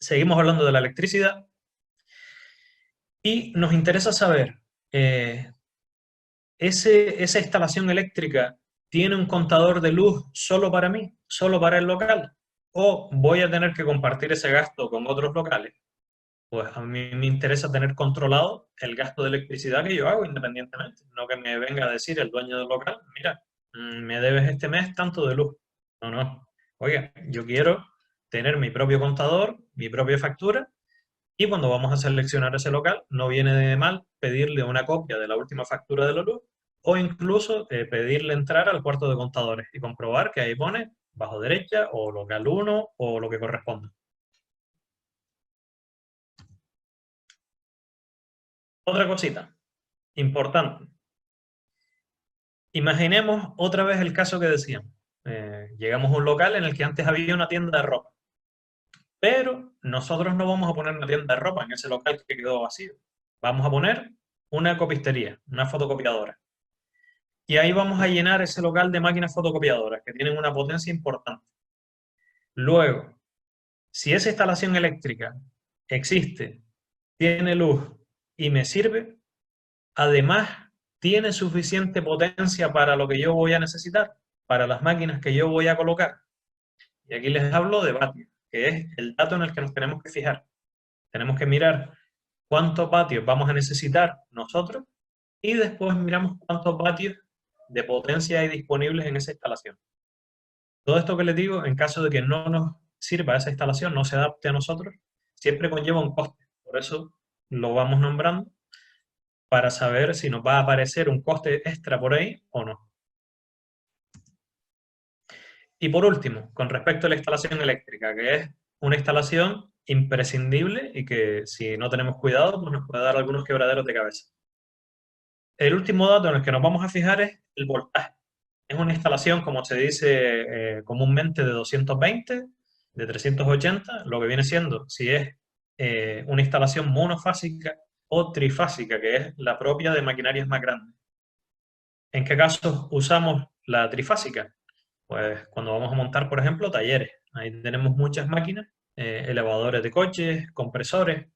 seguimos hablando de la electricidad y nos interesa saber, ¿esa instalación eléctrica tiene un contador de luz solo para mí, solo para el local? ¿O voy a tener que compartir ese gasto con otros locales? Pues a mí me interesa tener controlado el gasto de electricidad que yo hago independientemente. No que me venga a decir el dueño del local, mira, me debes este mes tanto de luz. No, no. Oiga, yo quiero tener mi propio contador, mi propia factura, y cuando vamos a seleccionar ese local, no viene de mal pedirle una copia de la última factura de la luz o incluso pedirle entrar al cuarto de contadores y comprobar que ahí pone bajo derecha o local 1 o lo que corresponda. Otra cosita importante. Imaginemos otra vez el caso que decíamos. Llegamos a un local en el que antes había una tienda de ropa. Pero nosotros no vamos a poner una tienda de ropa en ese local que quedó vacío. Vamos a poner una copistería, una fotocopiadora. Y ahí vamos a llenar ese local de máquinas fotocopiadoras que tienen una potencia importante. Luego, si esa instalación eléctrica existe, tiene luz y me sirve, además tiene suficiente potencia para lo que yo voy a necesitar, para las máquinas que yo voy a colocar. Y aquí les hablo de vatios, que es el dato en el que nos tenemos que fijar. Tenemos que mirar cuántos vatios vamos a necesitar nosotros y después miramos cuántos vatios de potencia hay disponibles en esa instalación. Todo esto que les digo, en caso de que no nos sirva esa instalación, no se adapte a nosotros, siempre conlleva un coste. Por eso lo vamos nombrando para saber si nos va a aparecer un coste extra por ahí o no. Y por último, con respecto a la instalación eléctrica, que es una instalación imprescindible y que si no tenemos cuidado, pues nos puede dar algunos quebraderos de cabeza. El último dato en el que nos vamos a fijar es el voltaje. Es una instalación, como se dice comúnmente, de 220, de 380, lo que viene siendo, si es una instalación monofásica o trifásica, que es la propia de maquinarias más grandes. ¿En qué casos usamos la trifásica? Pues cuando vamos a montar, por ejemplo, talleres. Ahí tenemos muchas máquinas, elevadores de coches, compresores.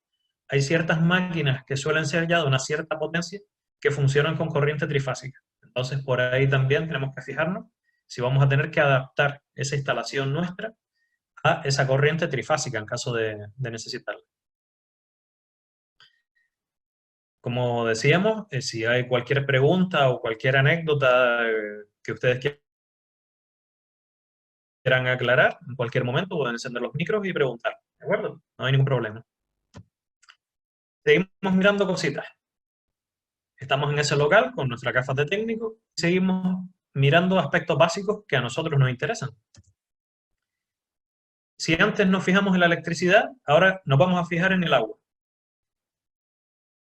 Hay ciertas máquinas que suelen ser ya de una cierta potencia que funcionan con corriente trifásica. Entonces, por ahí también tenemos que fijarnos si vamos a tener que adaptar esa instalación nuestra a esa corriente trifásica en caso de necesitarla. Como decíamos, si hay cualquier pregunta o cualquier anécdota que ustedes quieran aclarar, en cualquier momento pueden encender los micros y preguntar, ¿de acuerdo? No hay ningún problema. Seguimos mirando cositas. Estamos en ese local con nuestras gafas de técnico y seguimos mirando aspectos básicos que a nosotros nos interesan. Si antes nos fijamos en la electricidad, ahora nos vamos a fijar en el agua.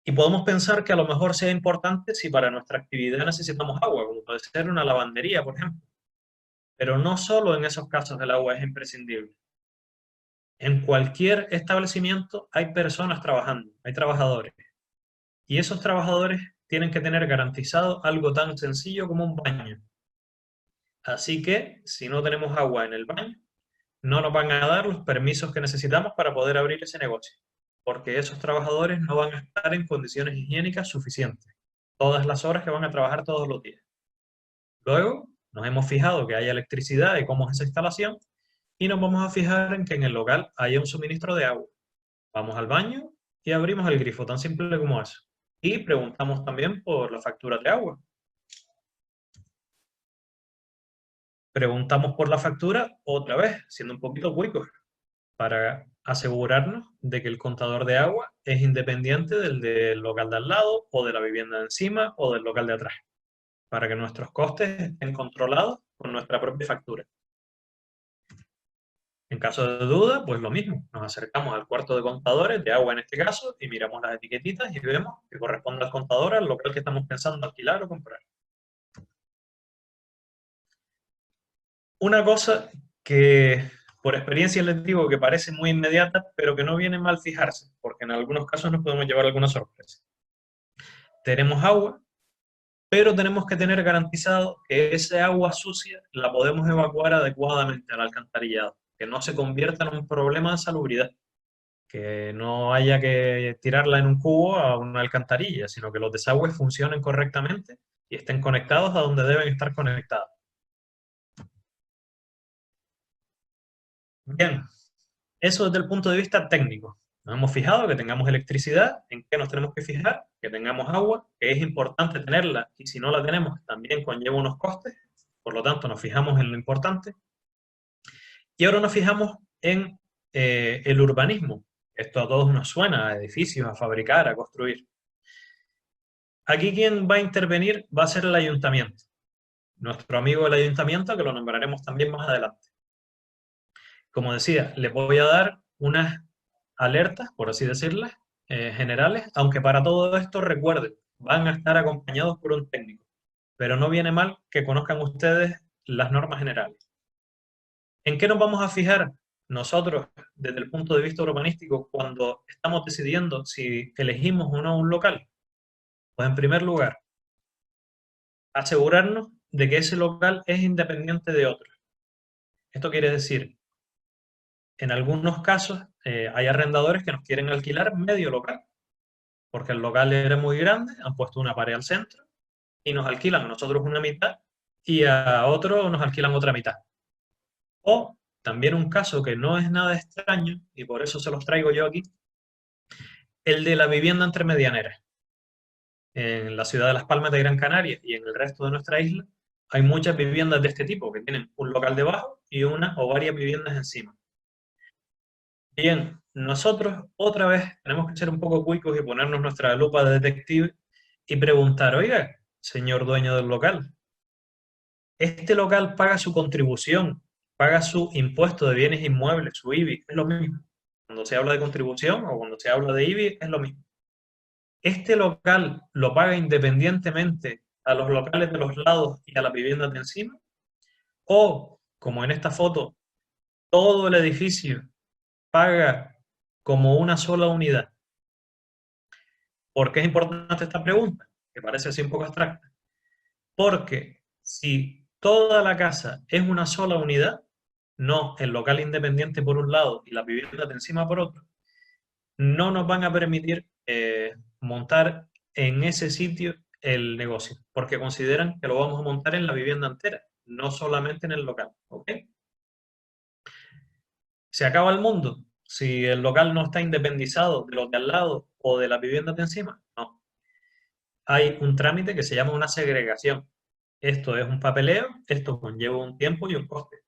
Y podemos pensar que a lo mejor sea importante si para nuestra actividad necesitamos agua, como puede ser una lavandería, por ejemplo. Pero no solo en esos casos el agua es imprescindible. En cualquier establecimiento hay personas trabajando, hay trabajadores. Y esos trabajadores tienen que tener garantizado algo tan sencillo como un baño. Así que, si no tenemos agua en el baño, no nos van a dar los permisos que necesitamos para poder abrir ese negocio, porque esos trabajadores no van a estar en condiciones higiénicas suficientes. todas las horas que van a trabajar todos los días. Luego nos hemos fijado que haya electricidad y cómo es esa instalación, y nos vamos a fijar en que en el local haya un suministro de agua. Vamos al baño y abrimos el grifo, tan simple como eso. Y preguntamos también por la factura de agua. Preguntamos por la factura otra vez, siendo un poquito cuicos, para asegurarnos de que el contador de agua es independiente del local de al lado, o de la vivienda de encima, o del local de atrás, para que nuestros costes estén controlados con nuestra propia factura. En caso de duda, pues lo mismo, nos acercamos al cuarto de contadores, de agua en este caso, y miramos las etiquetitas y vemos que corresponde al contador al local que estamos pensando alquilar o comprar. Una cosa que por experiencia les digo que parece muy inmediata, pero que no viene mal fijarse, porque en algunos casos nos podemos llevar alguna sorpresa. Tenemos agua, pero tenemos que tener garantizado que ese agua sucia la podemos evacuar adecuadamente al alcantarillado, que no se convierta en un problema de salubridad, que no haya que tirarla en un cubo a una alcantarilla, sino que los desagües funcionen correctamente y estén conectados a donde deben estar conectados. Bien, eso desde el punto de vista técnico. Nos hemos fijado que tengamos electricidad. ¿En qué nos tenemos que fijar? Que tengamos agua, que es importante tenerla, y si no la tenemos también conlleva unos costes, por lo tanto nos fijamos en lo importante. Y ahora nos fijamos en el urbanismo. Esto a todos nos suena, a edificios, a fabricar, a construir. Aquí quien va a intervenir va a ser el ayuntamiento. Nuestro amigo el ayuntamiento, que lo nombraremos también más adelante. Como decía, les voy a dar unas alertas, por así decirlas, generales, aunque para todo esto recuerden, van a estar acompañados por un técnico, pero no viene mal que conozcan ustedes las normas generales. ¿En qué nos vamos a fijar nosotros desde el punto de vista urbanístico cuando estamos decidiendo si elegimos o no un local? Pues en primer lugar, asegurarnos de que ese local es independiente de otros. Esto quiere decir, en algunos casos hay arrendadores que nos quieren alquilar medio local, porque el local era muy grande, han puesto una pared al centro y nos alquilan a nosotros una mitad y a otro nos alquilan otra mitad. O también un caso que no es nada extraño, y por eso se los traigo yo aquí, el de la vivienda intermedianera. En la ciudad de Las Palmas de Gran Canaria y en el resto de nuestra isla hay muchas viviendas de este tipo, que tienen un local debajo y una o varias viviendas encima. Bien, nosotros otra vez tenemos que ser un poco cuicos y ponernos nuestra lupa de detective y preguntar, oiga, señor dueño del local, ¿este local paga su contribución, paga su impuesto de bienes inmuebles, su IBI? Es lo mismo. Cuando se habla de contribución o cuando se habla de IBI es lo mismo. ¿Este local lo paga independientemente a los locales de los lados y a las viviendas de encima? O, como en esta foto, todo el edificio paga como una sola unidad. ¿Por qué es importante esta pregunta? Que parece así un poco abstracta. Porque si toda la casa es una sola unidad, no el local independiente por un lado y la vivienda de encima por otro, no nos van a permitir montar en ese sitio el negocio, porque consideran que lo vamos a montar en la vivienda entera, no solamente en el local. ¿Ok? ¿Se acaba el mundo si el local no está independizado de los de al lado o de las viviendas de encima? No. Hay un trámite que se llama una segregación. Esto es un papeleo, esto conlleva un tiempo y un coste.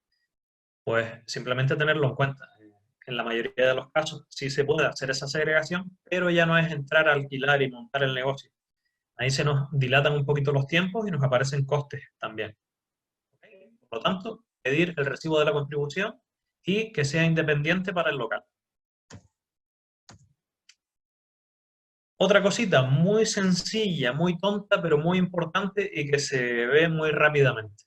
Pues simplemente tenerlo en cuenta. En la mayoría de los casos sí se puede hacer esa segregación, pero ya no es entrar a alquilar y montar el negocio. Ahí se nos dilatan un poquito los tiempos y nos aparecen costes también. Por lo tanto, pedir el recibo de la contribución y que sea independiente para el local. Otra cosita muy sencilla, muy tonta, pero muy importante y que se ve muy rápidamente.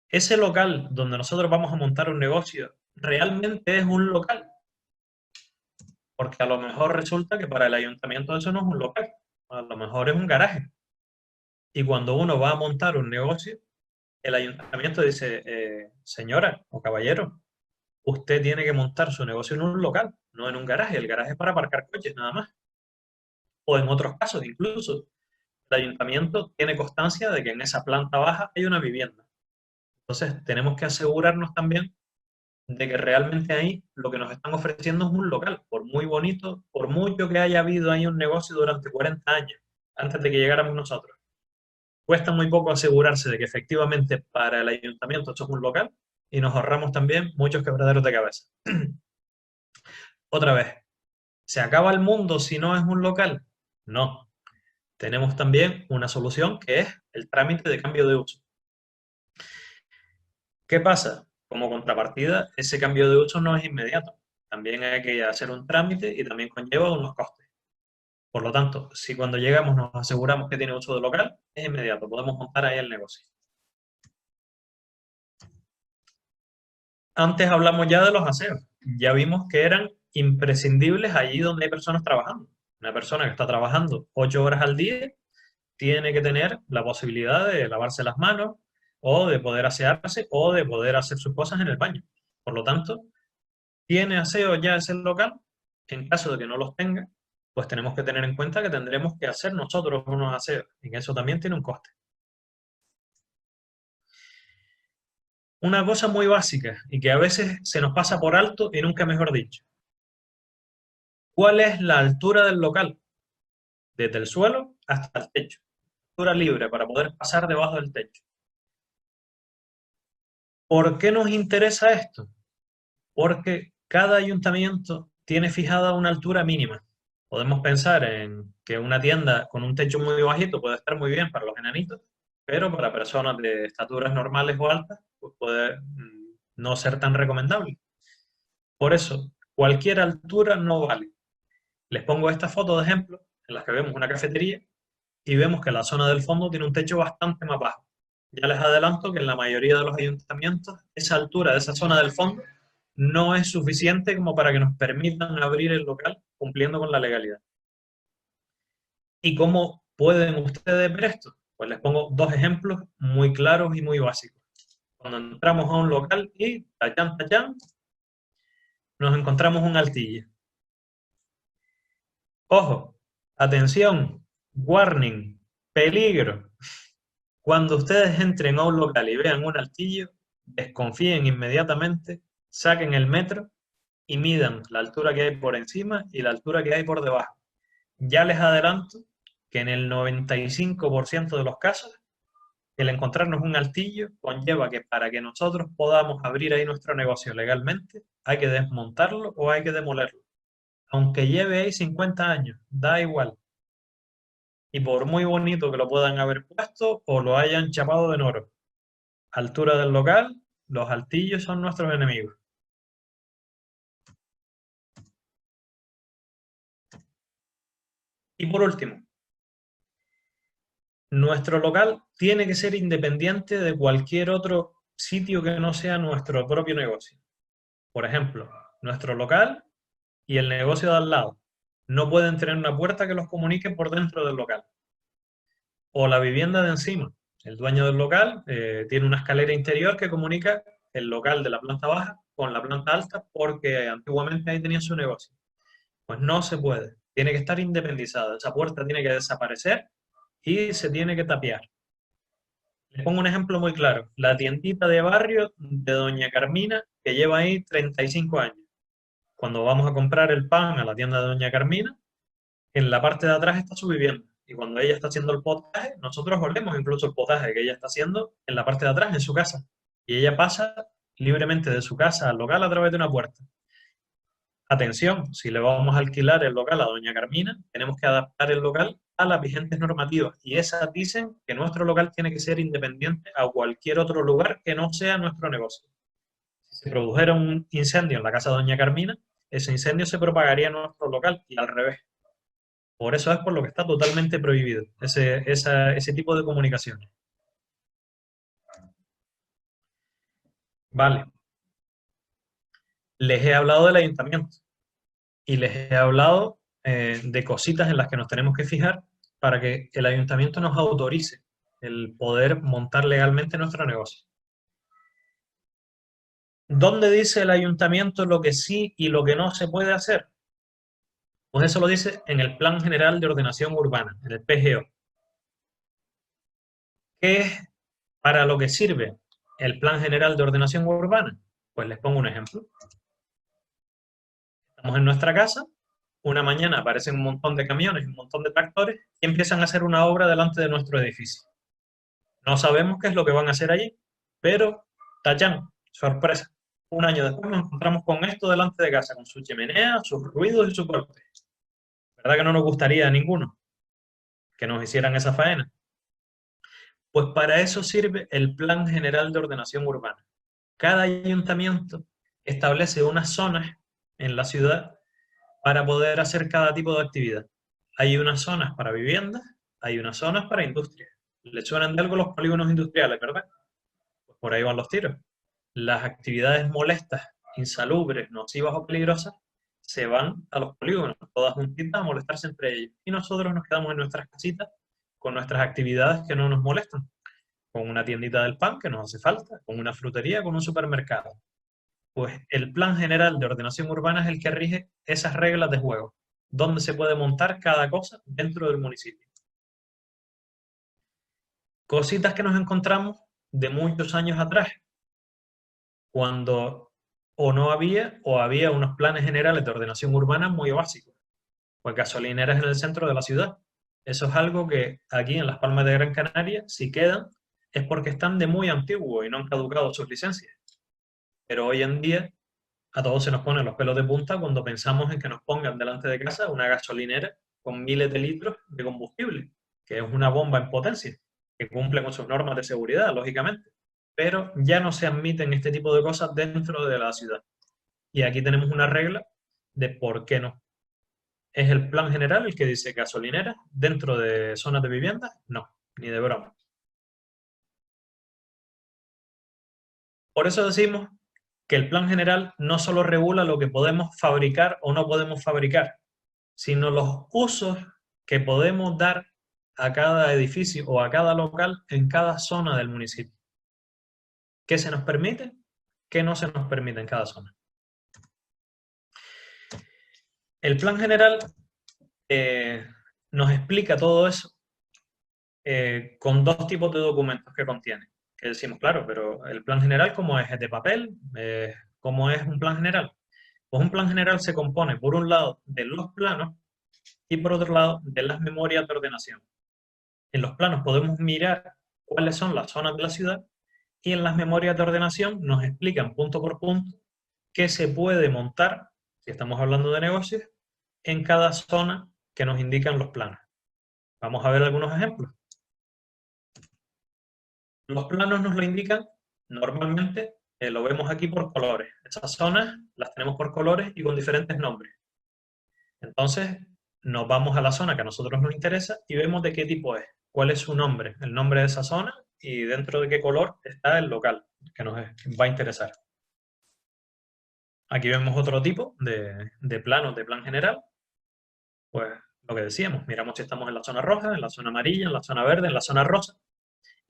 Ese local donde nosotros vamos a montar un negocio, ¿realmente es un local? Porque a lo mejor resulta que para el ayuntamiento eso no es un local, a lo mejor es un garaje. Y cuando uno va a montar un negocio, el ayuntamiento dice, señora o caballero, usted tiene que montar su negocio en un local, no en un garaje. El garaje es para aparcar coches nada más. O en otros casos incluso, el ayuntamiento tiene constancia de que en esa planta baja hay una vivienda. Entonces tenemos que asegurarnos también de que realmente ahí lo que nos están ofreciendo es un local, por muy bonito, por mucho que haya habido ahí un negocio durante 40 años, antes de que llegáramos nosotros. Cuesta muy poco asegurarse de que efectivamente para el ayuntamiento esto es un local y nos ahorramos también muchos quebraderos de cabeza. Otra vez, ¿se acaba el mundo si no es un local? No. Tenemos también una solución que es el trámite de cambio de uso. ¿Qué pasa? Como contrapartida, ese cambio de uso no es inmediato. También hay que hacer un trámite y también conlleva unos costes. Por lo tanto, si cuando llegamos nos aseguramos que tiene uso de local, es inmediato, podemos montar ahí el negocio. Antes hablamos ya de los aseos. Ya vimos que eran imprescindibles allí donde hay personas trabajando. Una persona que está trabajando 8 horas al día tiene que tener la posibilidad de lavarse las manos o de poder asearse o de poder hacer sus cosas en el baño. Por lo tanto, ¿tiene aseo ya ese local? En caso de que no los tenga, pues tenemos que tener en cuenta que tendremos que hacer nosotros unos aseos. Y eso también tiene un coste. Una cosa muy básica y que a veces se nos pasa por alto y nunca mejor dicho. ¿Cuál es la altura del local? Desde el suelo hasta el techo. Altura libre para poder pasar debajo del techo. ¿Por qué nos interesa esto? Porque cada ayuntamiento tiene fijada una altura mínima. Podemos pensar en que una tienda con un techo muy bajito puede estar muy bien para los enanitos, pero para personas de estaturas normales o altas pues puede no ser tan recomendable. Por eso, cualquier altura no vale. Les pongo esta foto de ejemplo en la que vemos una cafetería y vemos que la zona del fondo tiene un techo bastante más bajo. Ya les adelanto que en la mayoría de los ayuntamientos esa altura de esa zona del fondo no es suficiente como para que nos permitan abrir el local cumpliendo con la legalidad. ¿Y cómo pueden ustedes ver esto? Pues les pongo dos ejemplos muy claros y muy básicos. Cuando entramos a un local y tachán, tachán, nos encontramos un altillo. Ojo, atención, warning, peligro. Cuando ustedes entren a un local y vean un altillo, desconfíen inmediatamente, saquen el metro y midan la altura que hay por encima y la altura que hay por debajo. Ya les adelanto que en el 95% de los casos, el encontrarnos un altillo conlleva que para que nosotros podamos abrir ahí nuestro negocio legalmente, hay que desmontarlo o hay que demolerlo. Aunque lleve ahí 50 años, da igual. Y por muy bonito que lo puedan haber puesto o lo hayan chapado de oro. Altura del local, los altillos son nuestros enemigos. Y por último, nuestro local tiene que ser independiente de cualquier otro sitio que no sea nuestro propio negocio. Por ejemplo, nuestro local y el negocio de al lado no pueden tener una puerta que los comunique por dentro del local. O la vivienda de encima. El dueño del local tiene una escalera interior que comunica el local de la planta baja con la planta alta porque antiguamente ahí tenía su negocio. Pues no se puede. Tiene que estar independizada. Esa puerta tiene que desaparecer y se tiene que tapiar. Les pongo un ejemplo muy claro. La tiendita de barrio de doña Carmina, que lleva ahí 35 años. Cuando vamos a comprar el pan a la tienda de doña Carmina, en la parte de atrás está su vivienda. Y cuando ella está haciendo el potaje, nosotros olemos incluso el potaje que ella está haciendo en la parte de atrás, en su casa. Y ella pasa libremente de su casa al local a través de una puerta. Atención, si le vamos a alquilar el local a doña Carmina, tenemos que adaptar el local a las vigentes normativas. Y esas dicen que nuestro local tiene que ser independiente a cualquier otro lugar que no sea nuestro negocio. Si se produjera un incendio en la casa de doña Carmina, ese incendio se propagaría en nuestro local y al revés. Por eso es por lo que está totalmente prohibido ese tipo de comunicaciones. Vale. Les he hablado del ayuntamiento y les he hablado de cositas en las que nos tenemos que fijar para que el ayuntamiento nos autorice el poder montar legalmente nuestro negocio. ¿Dónde dice el ayuntamiento lo que sí y lo que no se puede hacer? Pues eso lo dice en el Plan General de Ordenación Urbana, en el PGO. ¿Qué es para lo que sirve el Plan General de Ordenación Urbana? Pues les pongo un ejemplo. Estamos en nuestra casa, una mañana aparecen un montón de camiones, un montón de tractores y empiezan a hacer una obra delante de nuestro edificio. No sabemos qué es lo que van a hacer allí, pero tachán, sorpresa. Un año después nos encontramos con esto delante de casa, con su chimenea, sus ruidos y su golpe. ¿Verdad que no nos gustaría a ninguno que nos hicieran esa faena? Pues para eso sirve el Plan General de Ordenación Urbana. Cada ayuntamiento establece unas zonas en la ciudad para poder hacer cada tipo de actividad. Hay unas zonas para viviendas, hay unas zonas para industria. ¿Le suenan de algo los polígonos industriales, verdad? Pues por ahí van los tiros. Las actividades molestas, insalubres, nocivas o peligrosas se van a los polígonos, todas juntitas a molestarse entre ellos. Y nosotros nos quedamos en nuestras casitas con nuestras actividades que no nos molestan. Con una tiendita del pan que nos hace falta, con una frutería, con un supermercado. Pues el Plan General de Ordenación Urbana es el que rige esas reglas de juego, donde se puede montar cada cosa dentro del municipio. Cositas que nos encontramos de muchos años atrás, cuando o no había o había unos planes generales de ordenación urbana muy básicos, pues gasolineras en el centro de la ciudad. Eso es algo que aquí en Las Palmas de Gran Canaria, si quedan, es porque están de muy antiguo y no han caducado sus licencias. Pero hoy en día a todos se nos ponen los pelos de punta cuando pensamos en que nos pongan delante de casa una gasolinera con miles de litros de combustible, que es una bomba en potencia, que cumple con sus normas de seguridad, lógicamente. Pero ya no se admiten este tipo de cosas dentro de la ciudad. Y aquí tenemos una regla de por qué no. ¿Es el plan general el que dice gasolineras dentro de zonas de vivienda? No, ni de broma. Por eso decimos que el plan general no solo regula lo que podemos fabricar o no podemos fabricar, sino los usos que podemos dar a cada edificio o a cada local en cada zona del municipio. ¿Qué se nos permite? ¿Qué no se nos permite en cada zona? El plan general nos explica todo eso con dos tipos de documentos que contiene. Que decimos, claro, pero el plan general, ¿cómo es? ¿Es de papel? ¿Cómo es un plan general? Pues un plan general se compone, por un lado, de los planos y por otro lado, de las memorias de ordenación. En los planos podemos mirar cuáles son las zonas de la ciudad y en las memorias de ordenación nos explican punto por punto qué se puede montar, si estamos hablando de negocios, en cada zona que nos indican los planos. Vamos a ver algunos ejemplos. Los planos nos lo indican normalmente, lo vemos aquí por colores. Esas zonas las tenemos por colores y con diferentes nombres. Entonces, nos vamos a la zona que a nosotros nos interesa y vemos de qué tipo es, cuál es su nombre, el nombre de esa zona y dentro de qué color está el local que nos va a interesar. Aquí vemos otro tipo de planos, de plan general. Pues lo que decíamos, miramos si estamos en la zona roja, en la zona amarilla, en la zona verde, en la zona rosa.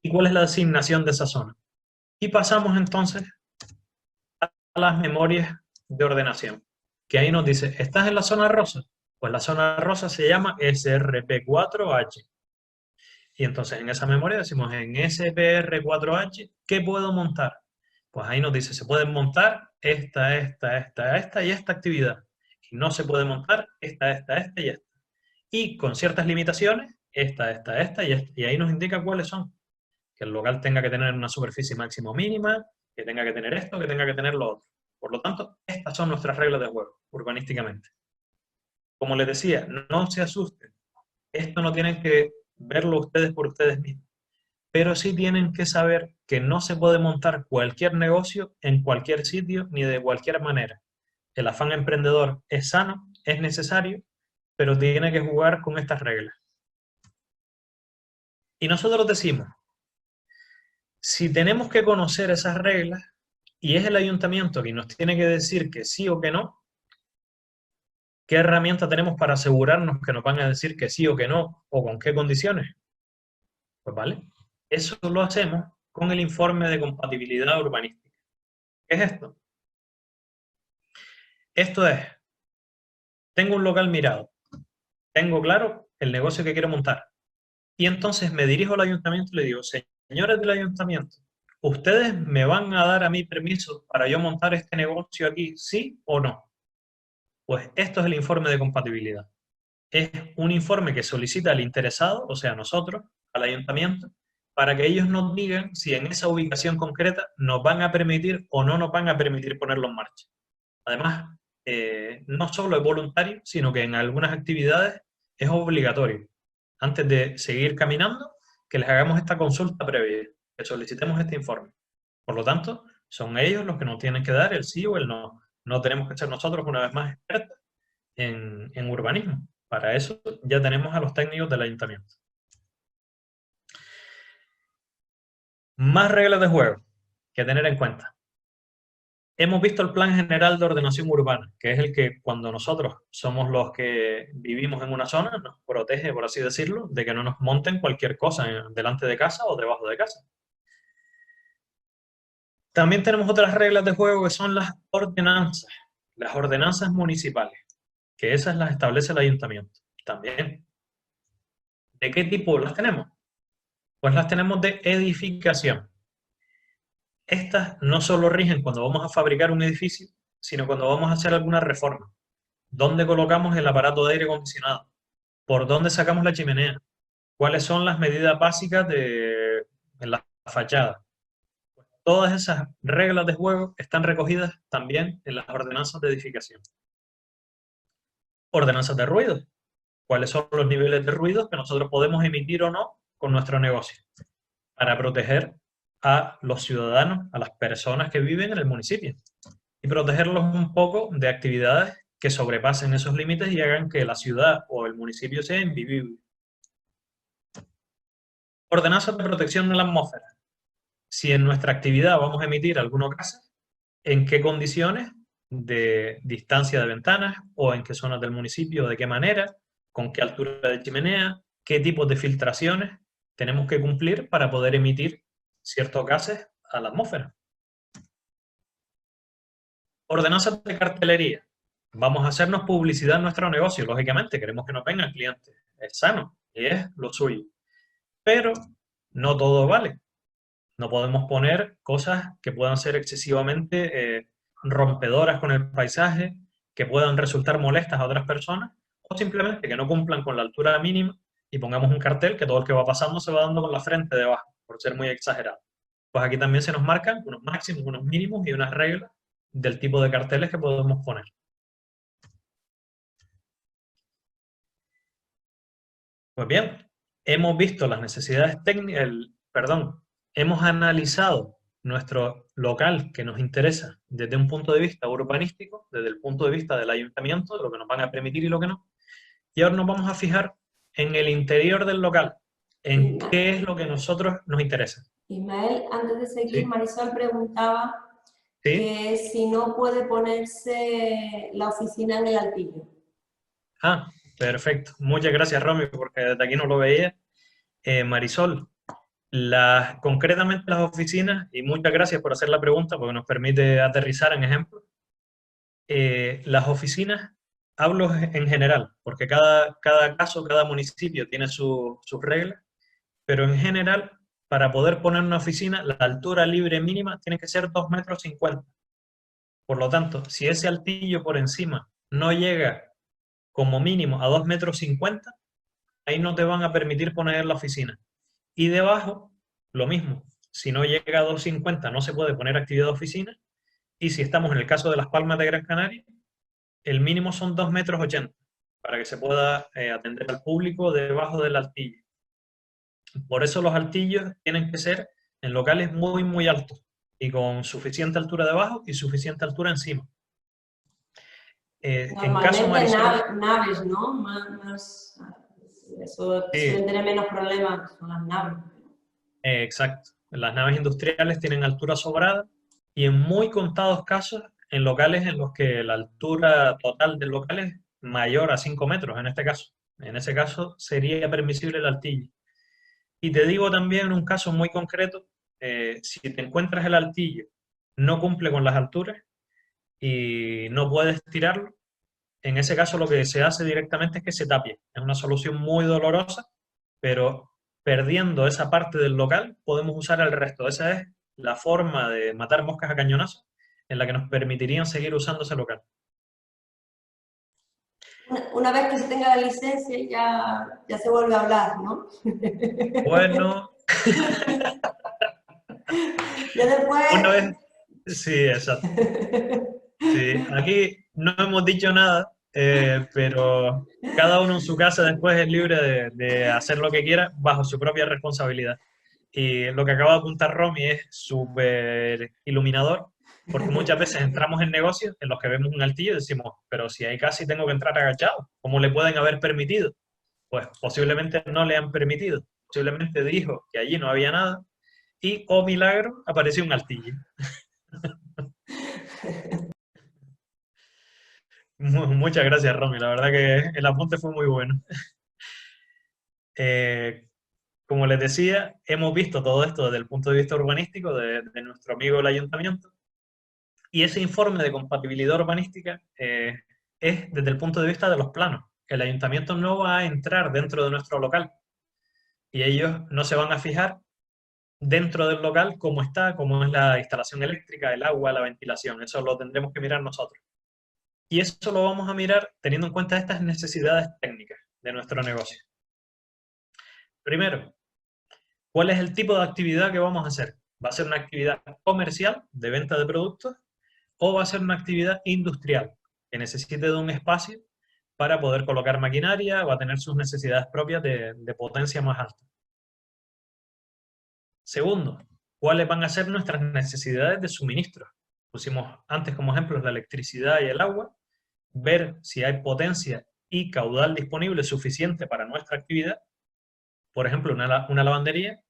¿Y cuál es la asignación de esa zona? Y pasamos entonces a las memorias de ordenación, que ahí nos dice, ¿estás en la zona rosa? Pues la zona rosa se llama SRP4H. Y entonces en esa memoria decimos, en SPR4H, ¿qué puedo montar? Pues ahí nos dice, se pueden montar esta y esta actividad. Y no se puede montar esta y esta. Y con ciertas limitaciones, esta y esta. Y ahí nos indica cuáles son. Que el local tenga que tener una superficie máxima o mínima, que tenga que tener esto, que tenga que tener lo otro. Por lo tanto, estas son nuestras reglas de juego, urbanísticamente. Como les decía, no se asusten. Esto no tienen que verlo ustedes por ustedes mismos. Pero sí tienen que saber que no se puede montar cualquier negocio en cualquier sitio ni de cualquier manera. El afán emprendedor es sano, es necesario, pero tiene que jugar con estas reglas. Y nosotros decimos, si tenemos que conocer esas reglas y es el ayuntamiento que nos tiene que decir que sí o que no, ¿qué herramienta tenemos para asegurarnos que nos van a decir que sí o que no o con qué condiciones? Pues vale, eso lo hacemos con el informe de compatibilidad urbanística. ¿Qué es esto? Esto es, tengo un local mirado, tengo claro el negocio que quiero montar y entonces me dirijo al ayuntamiento y le digo, señores del ayuntamiento, ¿ustedes me van a dar a mí permiso para yo montar este negocio aquí, sí o no? Pues esto es el informe de compatibilidad. Es un informe que solicita al interesado, o sea, nosotros, al ayuntamiento, para que ellos nos digan si en esa ubicación concreta nos van a permitir o no nos van a permitir ponerlo en marcha. Además, no solo es voluntario, sino que en algunas actividades es obligatorio. Antes de seguir caminando, que les hagamos esta consulta previa, que solicitemos este informe. Por lo tanto, son ellos los que nos tienen que dar el sí o el no. No tenemos que ser nosotros, una vez más, expertos en urbanismo. Para eso ya tenemos a los técnicos del ayuntamiento. Más reglas de juego que tener en cuenta. Hemos visto el Plan General de Ordenación Urbana, que es el que cuando nosotros somos los que vivimos en una zona, nos protege, por así decirlo, de que no nos monten cualquier cosa delante de casa o debajo de casa. También tenemos otras reglas de juego que son las ordenanzas municipales, que esas las establece el ayuntamiento también. ¿De qué tipo las tenemos? Pues las tenemos de edificación. Estas no solo rigen cuando vamos a fabricar un edificio, sino cuando vamos a hacer alguna reforma. ¿Dónde colocamos el aparato de aire acondicionado? ¿Por dónde sacamos la chimenea? ¿Cuáles son las medidas básicas en la fachada? Todas esas reglas de juego están recogidas también en las ordenanzas de edificación. Ordenanzas de ruido. ¿Cuáles son los niveles de ruido que nosotros podemos emitir o no con nuestro negocio? Para proteger a los ciudadanos, a las personas que viven en el municipio. Y protegerlos un poco de actividades que sobrepasen esos límites y hagan que la ciudad o el municipio sea invivible. Ordenanzas de protección de la atmósfera. Si en nuestra actividad vamos a emitir algunos gases, ¿en qué condiciones de distancia de ventanas o en qué zonas del municipio, de qué manera, con qué altura de chimenea, qué tipos de filtraciones tenemos que cumplir para poder emitir ciertos gases a la atmósfera? Ordenanzas de cartelería. Vamos a hacernos publicidad en nuestro negocio, lógicamente, queremos que nos vengan clientes. Es sano y es lo suyo. Pero no todo vale. No podemos poner cosas que puedan ser excesivamente rompedoras con el paisaje, que puedan resultar molestas a otras personas, o simplemente que no cumplan con la altura mínima y pongamos un cartel que todo el que va pasando se va dando con la frente debajo, por ser muy exagerado. Pues aquí también se nos marcan unos máximos, unos mínimos y unas reglas del tipo de carteles que podemos poner. Pues bien, hemos visto las necesidades técnicas, hemos analizado nuestro local que nos interesa desde un punto de vista urbanístico, desde el punto de vista del ayuntamiento, de lo que nos van a permitir y lo que no. Y ahora nos vamos a fijar en el interior del local, en qué es lo que a nosotros nos interesa. Ismael, antes de seguir, Sí. Marisol preguntaba ¿Sí? que si no puede ponerse la oficina en el altillo. Ah, perfecto. Muchas gracias, Romy, porque desde aquí no lo veía. Marisol, concretamente las oficinas, y muchas gracias por hacer la pregunta porque nos permite aterrizar en ejemplos. Las oficinas, hablo en general, porque cada caso, cada municipio tiene sus reglas, pero en general, para poder poner una oficina, la altura libre mínima tiene que ser 2,50 m. Por lo tanto, si ese altillo por encima no llega como mínimo a 2,50 m, ahí no te van a permitir poner la oficina. Y debajo, lo mismo. Si no llega a 2,50 m no se puede poner actividad de oficina. Y si estamos en el caso de Las Palmas de Gran Canaria, el mínimo son 2,80 m para que se pueda atender al público debajo del altillo. Por eso los altillos tienen que ser en locales muy, muy altos y con suficiente altura debajo y suficiente altura encima. En caso Normalmente Marisol, naves, ¿no? Eso sí. suelen tener menos problemas, son las naves. Exacto. Las naves industriales tienen altura sobrada y en muy contados casos en locales en los que la altura total del local es mayor a 5 metros en este caso. En ese caso sería permisible el altillo. Y te digo también en un caso muy concreto, si te encuentras el altillo, no cumple con las alturas y no puedes tirarlo, en ese caso lo que se hace directamente es que se tapie. Es una solución muy dolorosa, pero perdiendo esa parte del local, podemos usar el resto. Esa es la forma de matar moscas a cañonazos en la que nos permitirían seguir usando ese local. Una vez que se tenga la licencia ya se vuelve a hablar, ¿no? Bueno, Ya después... una vez, sí, exacto. Sí, aquí no hemos dicho nada, pero cada uno en su casa después es libre de hacer lo que quiera bajo su propia responsabilidad. Y lo que acaba de apuntar Romy es súper iluminador, porque muchas veces entramos en negocios en los que vemos un altillo y decimos, pero si ahí casi tengo que entrar agachado, ¿cómo le pueden haber permitido? Pues posiblemente no le han permitido, posiblemente dijo que allí no había nada y, oh milagro, apareció un altillo. Muchas gracias, Romy, la verdad que el apunte fue muy bueno. Como les decía, hemos visto todo esto desde el punto de vista urbanístico de nuestro amigo el ayuntamiento, y ese informe de compatibilidad urbanística es desde el punto de vista de los planos. El ayuntamiento no va a entrar dentro de nuestro local y ellos no se van a fijar dentro del local cómo está, cómo es la instalación eléctrica, el agua, la ventilación. Eso lo tendremos que mirar nosotros. Y eso lo vamos a mirar teniendo en cuenta estas necesidades técnicas de nuestro negocio. Primero, ¿cuál es el tipo de actividad que vamos a hacer? ¿Va a ser una actividad comercial de venta de productos o va a ser una actividad industrial que necesite de un espacio para poder colocar maquinaria, va a tener sus necesidades propias de potencia más alta? Segundo, ¿cuáles van a ser nuestras necesidades de suministro? Pusimos antes como ejemplos la electricidad y el agua, ver si hay potencia y caudal disponible suficiente para nuestra actividad. Por ejemplo, una lavandería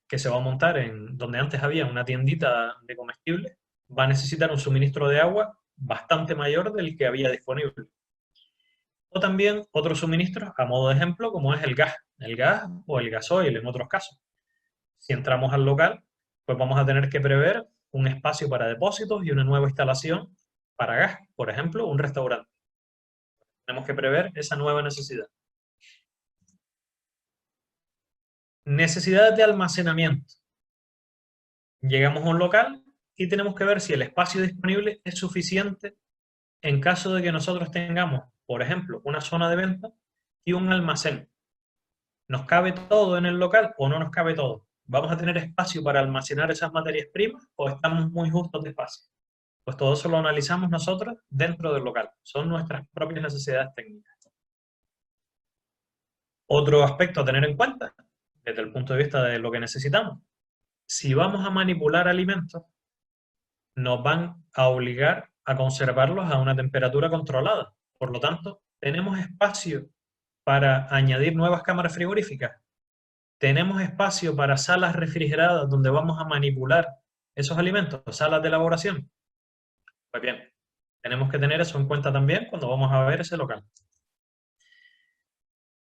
que se va a montar en donde antes había una tiendita de comestibles, va a necesitar un suministro de agua bastante mayor del que había disponible. O también otros suministros, a modo de ejemplo, como es el gas o el gasoil en otros casos. Si entramos al local, pues vamos a tener que prever un espacio para depósitos y una nueva instalación para gas, por ejemplo, un restaurante. Tenemos que prever esa nueva necesidad. Necesidades de almacenamiento. Llegamos a un local y tenemos que ver si el espacio disponible es suficiente en caso de que nosotros tengamos, por ejemplo, una zona de venta y un almacén. ¿Nos cabe todo en el local o no nos cabe todo? ¿Vamos a tener espacio para almacenar esas materias primas o estamos muy justos de espacio? Pues todo eso lo analizamos nosotros dentro del local. Son nuestras propias necesidades técnicas. Otro aspecto a tener en cuenta, desde el punto de vista de lo que necesitamos. Si vamos a manipular alimentos, nos van a obligar a conservarlos a una temperatura controlada. Por lo tanto, ¿tenemos espacio para añadir nuevas cámaras frigoríficas? ¿Tenemos espacio para salas refrigeradas donde vamos a manipular esos alimentos, salas de elaboración? Pues bien, tenemos que tener eso en cuenta también cuando vamos a ver ese local.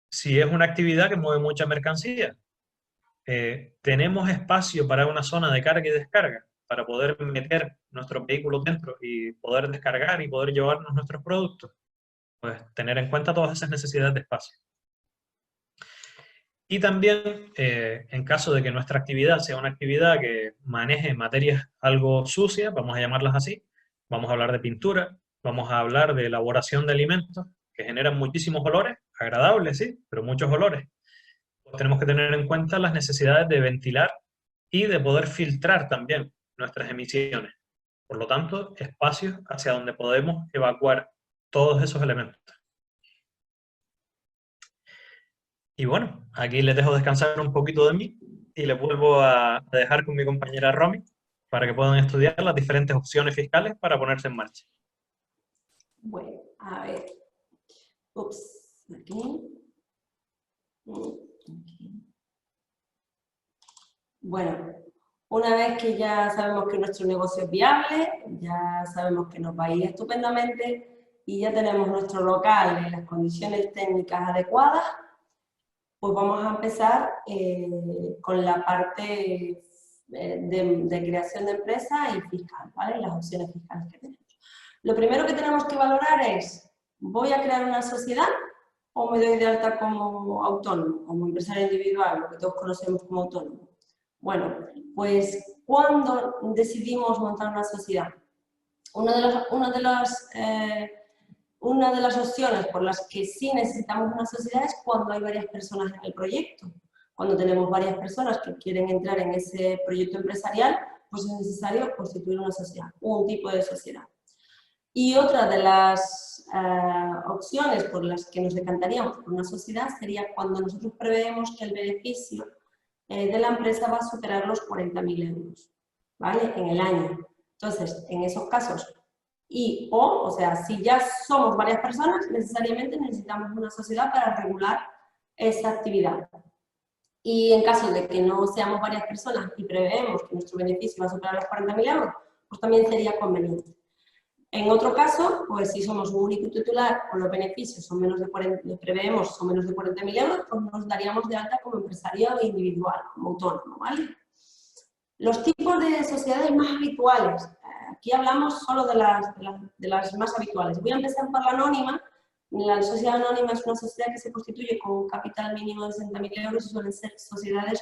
Si es una actividad que mueve mucha mercancía, ¿tenemos espacio para una zona de carga y descarga para poder meter nuestros vehículos dentro y poder descargar y poder llevarnos nuestros productos? Pues tener en cuenta todas esas necesidades de espacio. Y también, en caso de que nuestra actividad sea una actividad que maneje materias algo sucias, vamos a llamarlas así, vamos a hablar de pintura, vamos a hablar de elaboración de alimentos que generan muchísimos olores, agradables, sí, pero muchos olores. Pues tenemos que tener en cuenta las necesidades de ventilar y de poder filtrar también nuestras emisiones. Por lo tanto, espacios hacia donde podemos evacuar todos esos elementos. Y bueno, aquí les dejo descansar un poquito de mí y les vuelvo a dejar con mi compañera Romy para que puedan estudiar las diferentes opciones fiscales para ponerse en marcha. Bueno, a ver. Ups, aquí. Bueno, una vez que ya sabemos que nuestro negocio es viable, ya sabemos que nos va a ir estupendamente y ya tenemos nuestro local en las condiciones técnicas adecuadas, pues vamos a empezar con la parte de creación de empresa y fiscal, ¿vale? Las opciones fiscales que tenemos. Lo primero que tenemos que valorar es, ¿voy a crear una sociedad o me doy de alta como autónomo, como empresario individual, lo que todos conocemos como autónomo. Bueno, pues ¿cuándo decidimos montar una sociedad? Una de las opciones por las que sí necesitamos una sociedad es cuando hay varias personas en el proyecto. Cuando tenemos varias personas que quieren entrar en ese proyecto empresarial, pues es necesario constituir una sociedad, un tipo de sociedad. Y otra de las opciones por las que nos decantaríamos por una sociedad sería cuando nosotros preveemos que el beneficio de la empresa va a superar los 40.000 euros, ¿vale? En el año. Entonces, en esos casos, o sea, si ya somos varias personas, necesariamente necesitamos una sociedad para regular esa actividad. Y en caso de que no seamos varias personas y preveemos que nuestro beneficio va a superar los 40.000 euros, pues también sería conveniente. En otro caso, pues si somos un único titular o los beneficios son menos de 40.000 euros, pues nos daríamos de alta como empresario individual, como autónomo, ¿vale? Los tipos de sociedades más habituales. Aquí hablamos solo de las más habituales. Voy a empezar por la anónima. La sociedad anónima es una sociedad que se constituye con un capital mínimo de 60.000 euros y suelen ser sociedades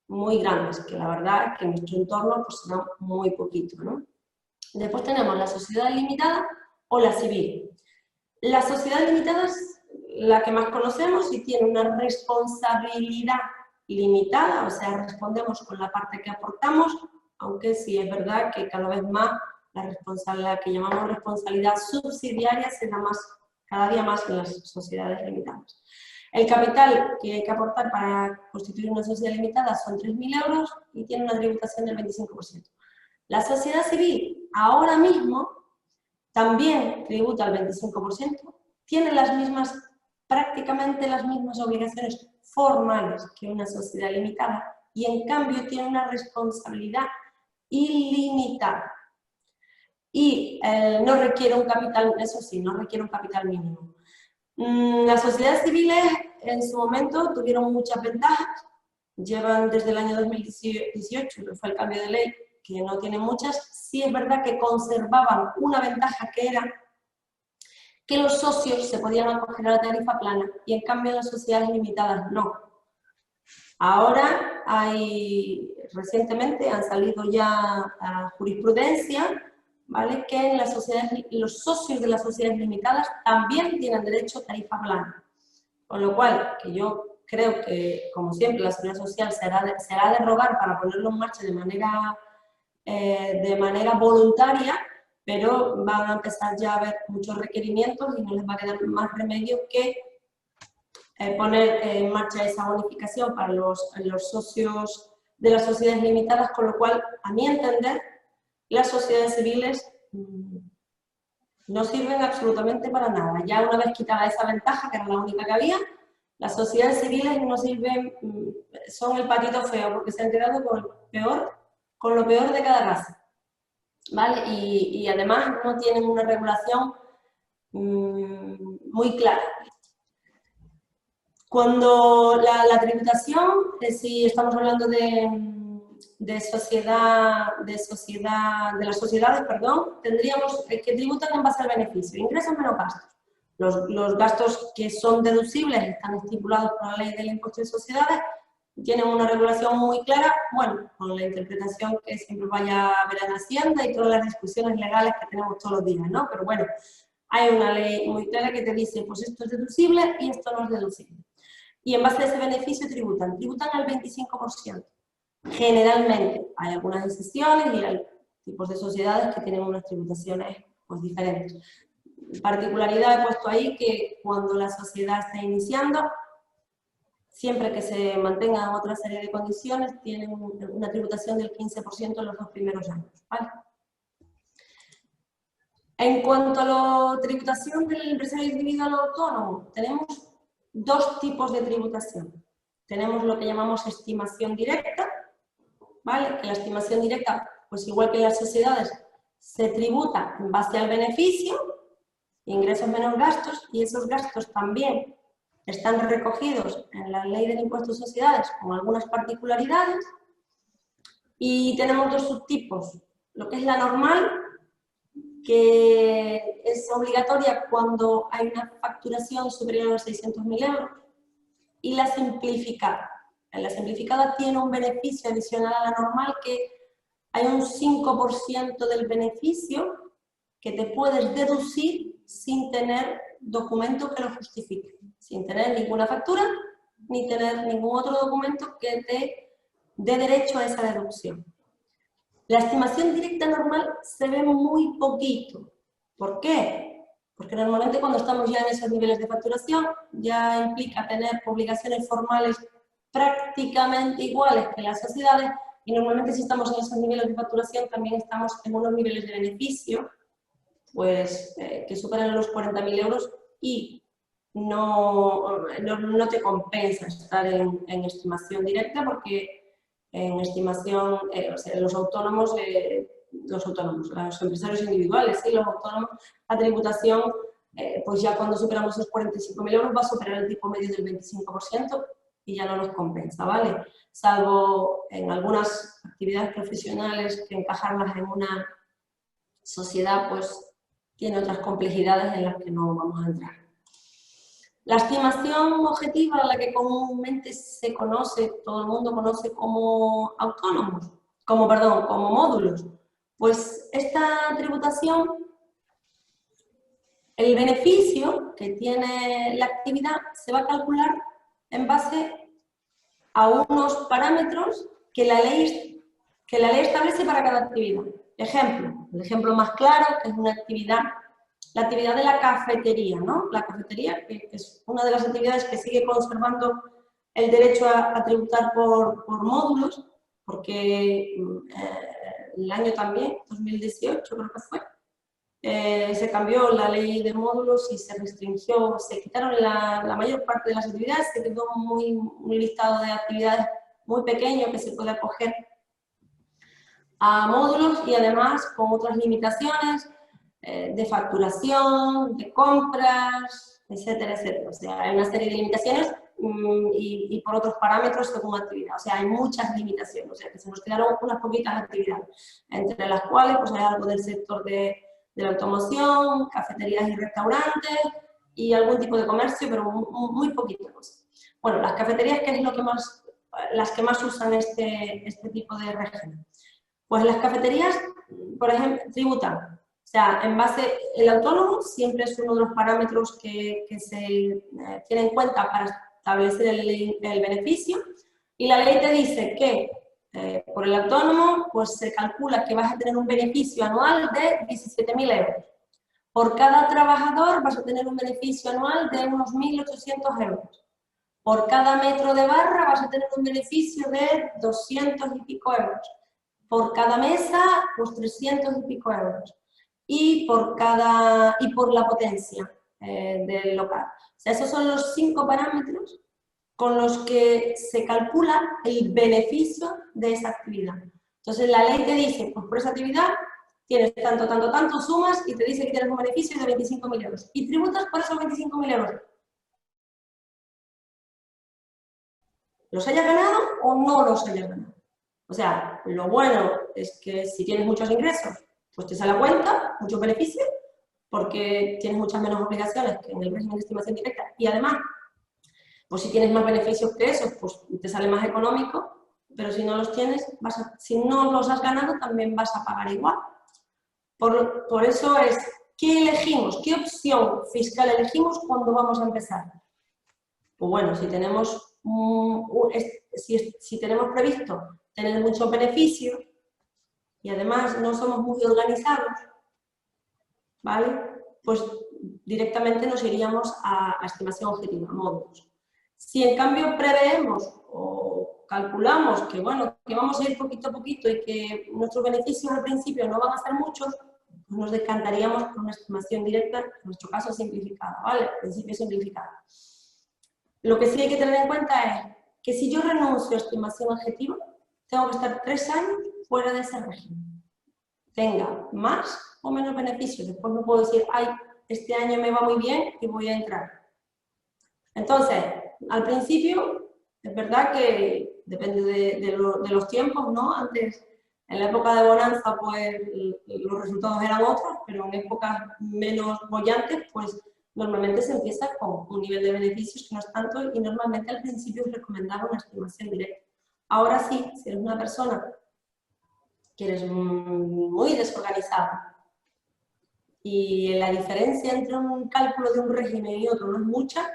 muy grandes, que la verdad es que en nuestro entorno pues se dan muy poquito, ¿no? Después tenemos la sociedad limitada o la civil. La sociedad limitada es la que más conocemos y tiene una responsabilidad limitada, o sea, respondemos con la parte que aportamos, aunque sí es verdad que cada vez más la que llamamos responsabilidad subsidiaria se da cada día más en las sociedades limitadas. El capital que hay que aportar para constituir una sociedad limitada son 3.000 euros y tiene una tributación del 25%. La sociedad civil ahora mismo también tributa al 25%, tiene prácticamente las mismas obligaciones formales que una sociedad limitada y en cambio tiene una responsabilidad ilimitada. Y no requiere un capital, eso sí, no requiere un capital mínimo. Las sociedades civiles en su momento tuvieron muchas ventajas, llevan desde el año 2018, que fue el cambio de ley, que no tienen muchas. Sí es verdad que conservaban una ventaja que era que los socios se podían acoger a la tarifa plana y en cambio las sociedades limitadas no. Ahora recientemente han salido ya jurisprudencia, ¿vale? Que los socios de las sociedades limitadas también tienen derecho a tarifa plana. Con lo cual, que yo creo que, como siempre, la seguridad social será de rogar para ponerlo en marcha de manera voluntaria, pero van a empezar ya a haber muchos requerimientos y no les va a quedar más remedio que poner en marcha esa bonificación para los socios de las sociedades limitadas, con lo cual, a mi entender, las sociedades civiles no sirven absolutamente para nada. Ya una vez quitada esa ventaja, que era la única que había, las sociedades civiles no sirven, son el patito feo, porque se han quedado con lo peor de cada raza, ¿vale? Y además no tienen una regulación muy clara. Cuando la tributación, si estamos hablando de las sociedades, tendríamos que tributar en base al beneficio, ingresos menos gastos. Los gastos que son deducibles están estipulados por la ley del impuesto de sociedades, tienen una regulación muy clara, bueno, con la interpretación que siempre vaya a haber en Hacienda y todas las discusiones legales que tenemos todos los días, ¿no? Pero bueno, hay una ley muy clara que te dice, pues esto es deducible y esto no es deducible. Y en base a ese beneficio tributan al 25%. Generalmente, hay algunas excepciones y hay tipos de sociedades que tienen unas tributaciones pues, diferentes. En particularidad he puesto ahí que cuando la sociedad está iniciando, siempre que se mantengan otra serie de condiciones, tienen una tributación del 15% en los 2 primeros años, ¿vale? En cuanto a la tributación del empresario individual autónomo, tenemos 2 tipos de tributación. Tenemos lo que llamamos estimación directa, ¿vale? Que la estimación directa, pues igual que en las sociedades, se tributa en base al beneficio, ingresos menos gastos, y esos gastos también están recogidos en la ley del impuesto de sociedades con algunas particularidades. Y tenemos 2 subtipos, lo que es la normal que es obligatoria cuando hay una facturación superior a los 600.000 euros, y la simplificada. En la simplificada tiene un beneficio adicional a la normal, que hay un 5% del beneficio que te puedes deducir sin tener documento que lo justifique, sin tener ninguna factura ni tener ningún otro documento que te dé derecho a esa deducción. La estimación directa normal se ve muy poquito. ¿Por qué? Porque normalmente cuando estamos ya en esos niveles de facturación ya implica tener obligaciones formales prácticamente iguales que las sociedades, y normalmente si estamos en esos niveles de facturación también estamos en unos niveles de beneficio pues, que superan los 40.000 euros y no te compensa estar en estimación directa, porque en estimación, o sea, los autónomos, los empresarios individuales, ¿sí? Los autónomos, la tributación, pues ya cuando superamos los 45.000 euros va a superar el tipo medio del 25% y ya no nos compensa, ¿vale? Salvo en algunas actividades profesionales que encajarlas en una sociedad, pues tiene otras complejidades en las que no vamos a entrar. La estimación objetiva, la que comúnmente se conoce, todo el mundo conoce como autónomos, como módulos, pues esta tributación, el beneficio que tiene la actividad se va a calcular en base a unos parámetros que la ley establece para cada actividad. Ejemplo, el ejemplo más claro, que es una actividad, la actividad de la cafetería, ¿no? La cafetería, que es una de las actividades que sigue conservando el derecho a tributar por módulos, porque el año también, 2018 creo que fue, se cambió la ley de módulos y se restringió, se quitaron la mayor parte de las actividades, se quedó un listado de actividades muy pequeño que se puede acoger a módulos, y además con otras limitaciones de facturación, de compras, etcétera, etcétera. O sea, hay una serie de limitaciones y por otros parámetros según actividad. O sea, hay muchas limitaciones, o sea, que se nos quedaron unas poquitas actividades, entre las cuales pues, hay algo del sector de la automoción, cafeterías y restaurantes y algún tipo de comercio, pero muy poquito cosas. Bueno, las cafeterías, ¿qué es lo que las que más usan este tipo de régimen? Pues las cafeterías, por ejemplo, tributan. O sea, en base, el autónomo siempre es uno de los parámetros que se tiene en cuenta para establecer el beneficio, y la ley te dice que por el autónomo pues se calcula que vas a tener un beneficio anual de 17.000 euros. Por cada trabajador vas a tener un beneficio anual de unos 1.800 euros. Por cada metro de barra vas a tener un beneficio de 200 y pico euros. Por cada mesa, pues 300 y pico euros. Y por la potencia del local. O sea, esos son los 5 parámetros con los que se calcula el beneficio de esa actividad. Entonces la ley te dice, pues por esa actividad tienes tanto, sumas y te dice que tienes un beneficio de 25.000 euros. Y tributas por esos 25.000 euros. ¿Los hayas ganado o no los hayas ganado? O sea, lo bueno es que si tienes muchos ingresos, pues te sale a cuenta, muchos beneficios, porque tienes muchas menos obligaciones que en el régimen de estimación directa. Y además, pues si tienes más beneficios que esos, pues te sale más económico, pero si no los tienes, si no los has ganado, también vas a pagar igual. Por eso es, ¿qué elegimos? ¿Qué opción fiscal elegimos cuando vamos a empezar? Pues bueno, si tenemos previsto tener muchos beneficios y además no somos muy organizados, ¿vale? Pues directamente nos iríamos a estimación objetiva, módulos. Si en cambio preveemos o calculamos que, bueno, que vamos a ir poquito a poquito y que nuestros beneficios al principio no van a ser muchos, pues nos decantaríamos por una estimación directa, en nuestro caso simplificada, ¿vale? Principio simplificada. Lo que sí hay que tener en cuenta es que si yo renuncio a estimación objetiva, tengo que estar 3 años fuera de ese régimen. Tenga más o menos beneficios. Después no puedo decir, ay, este año me va muy bien y voy a entrar. Entonces, al principio, es verdad que depende de los tiempos, ¿no? Antes En la época de bonanza, pues los resultados eran otros, pero en épocas menos bollantes, pues normalmente se empieza con un nivel de beneficios que no es tanto y normalmente al principio es recomendable una estimación directa. Ahora sí, si eres una persona que eres muy desorganizada y la diferencia entre un cálculo de un régimen y otro no es mucha,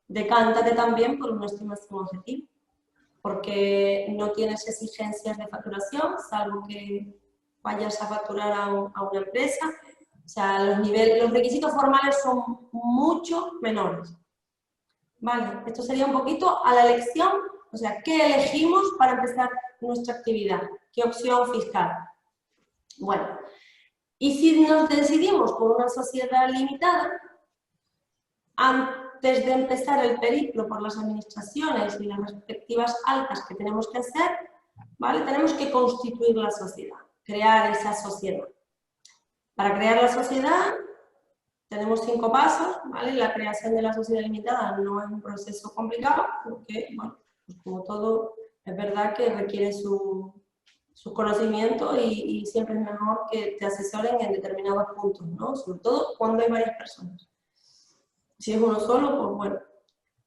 decántate también por una estimación objetiva, porque no tienes exigencias de facturación, salvo que vayas a facturar a una empresa. O sea, los requisitos formales son mucho menores. Vale, esto sería un poquito a la elección, o sea, ¿qué elegimos para empezar nuestra actividad? ¿Qué opción fiscal? Bueno, y si nos decidimos por una sociedad limitada, antes de empezar el periplo por las administraciones y las respectivas altas que tenemos que hacer, ¿vale? Tenemos que constituir la sociedad, crear esa sociedad. Para crear la sociedad tenemos 5 pasos, ¿vale? La creación de la sociedad limitada no es un proceso complicado, porque, bueno, pues como todo, es verdad que requiere su conocimiento y siempre es mejor que te asesoren en determinados puntos, ¿no? Sobre todo cuando hay varias personas. Si es uno solo, pues bueno.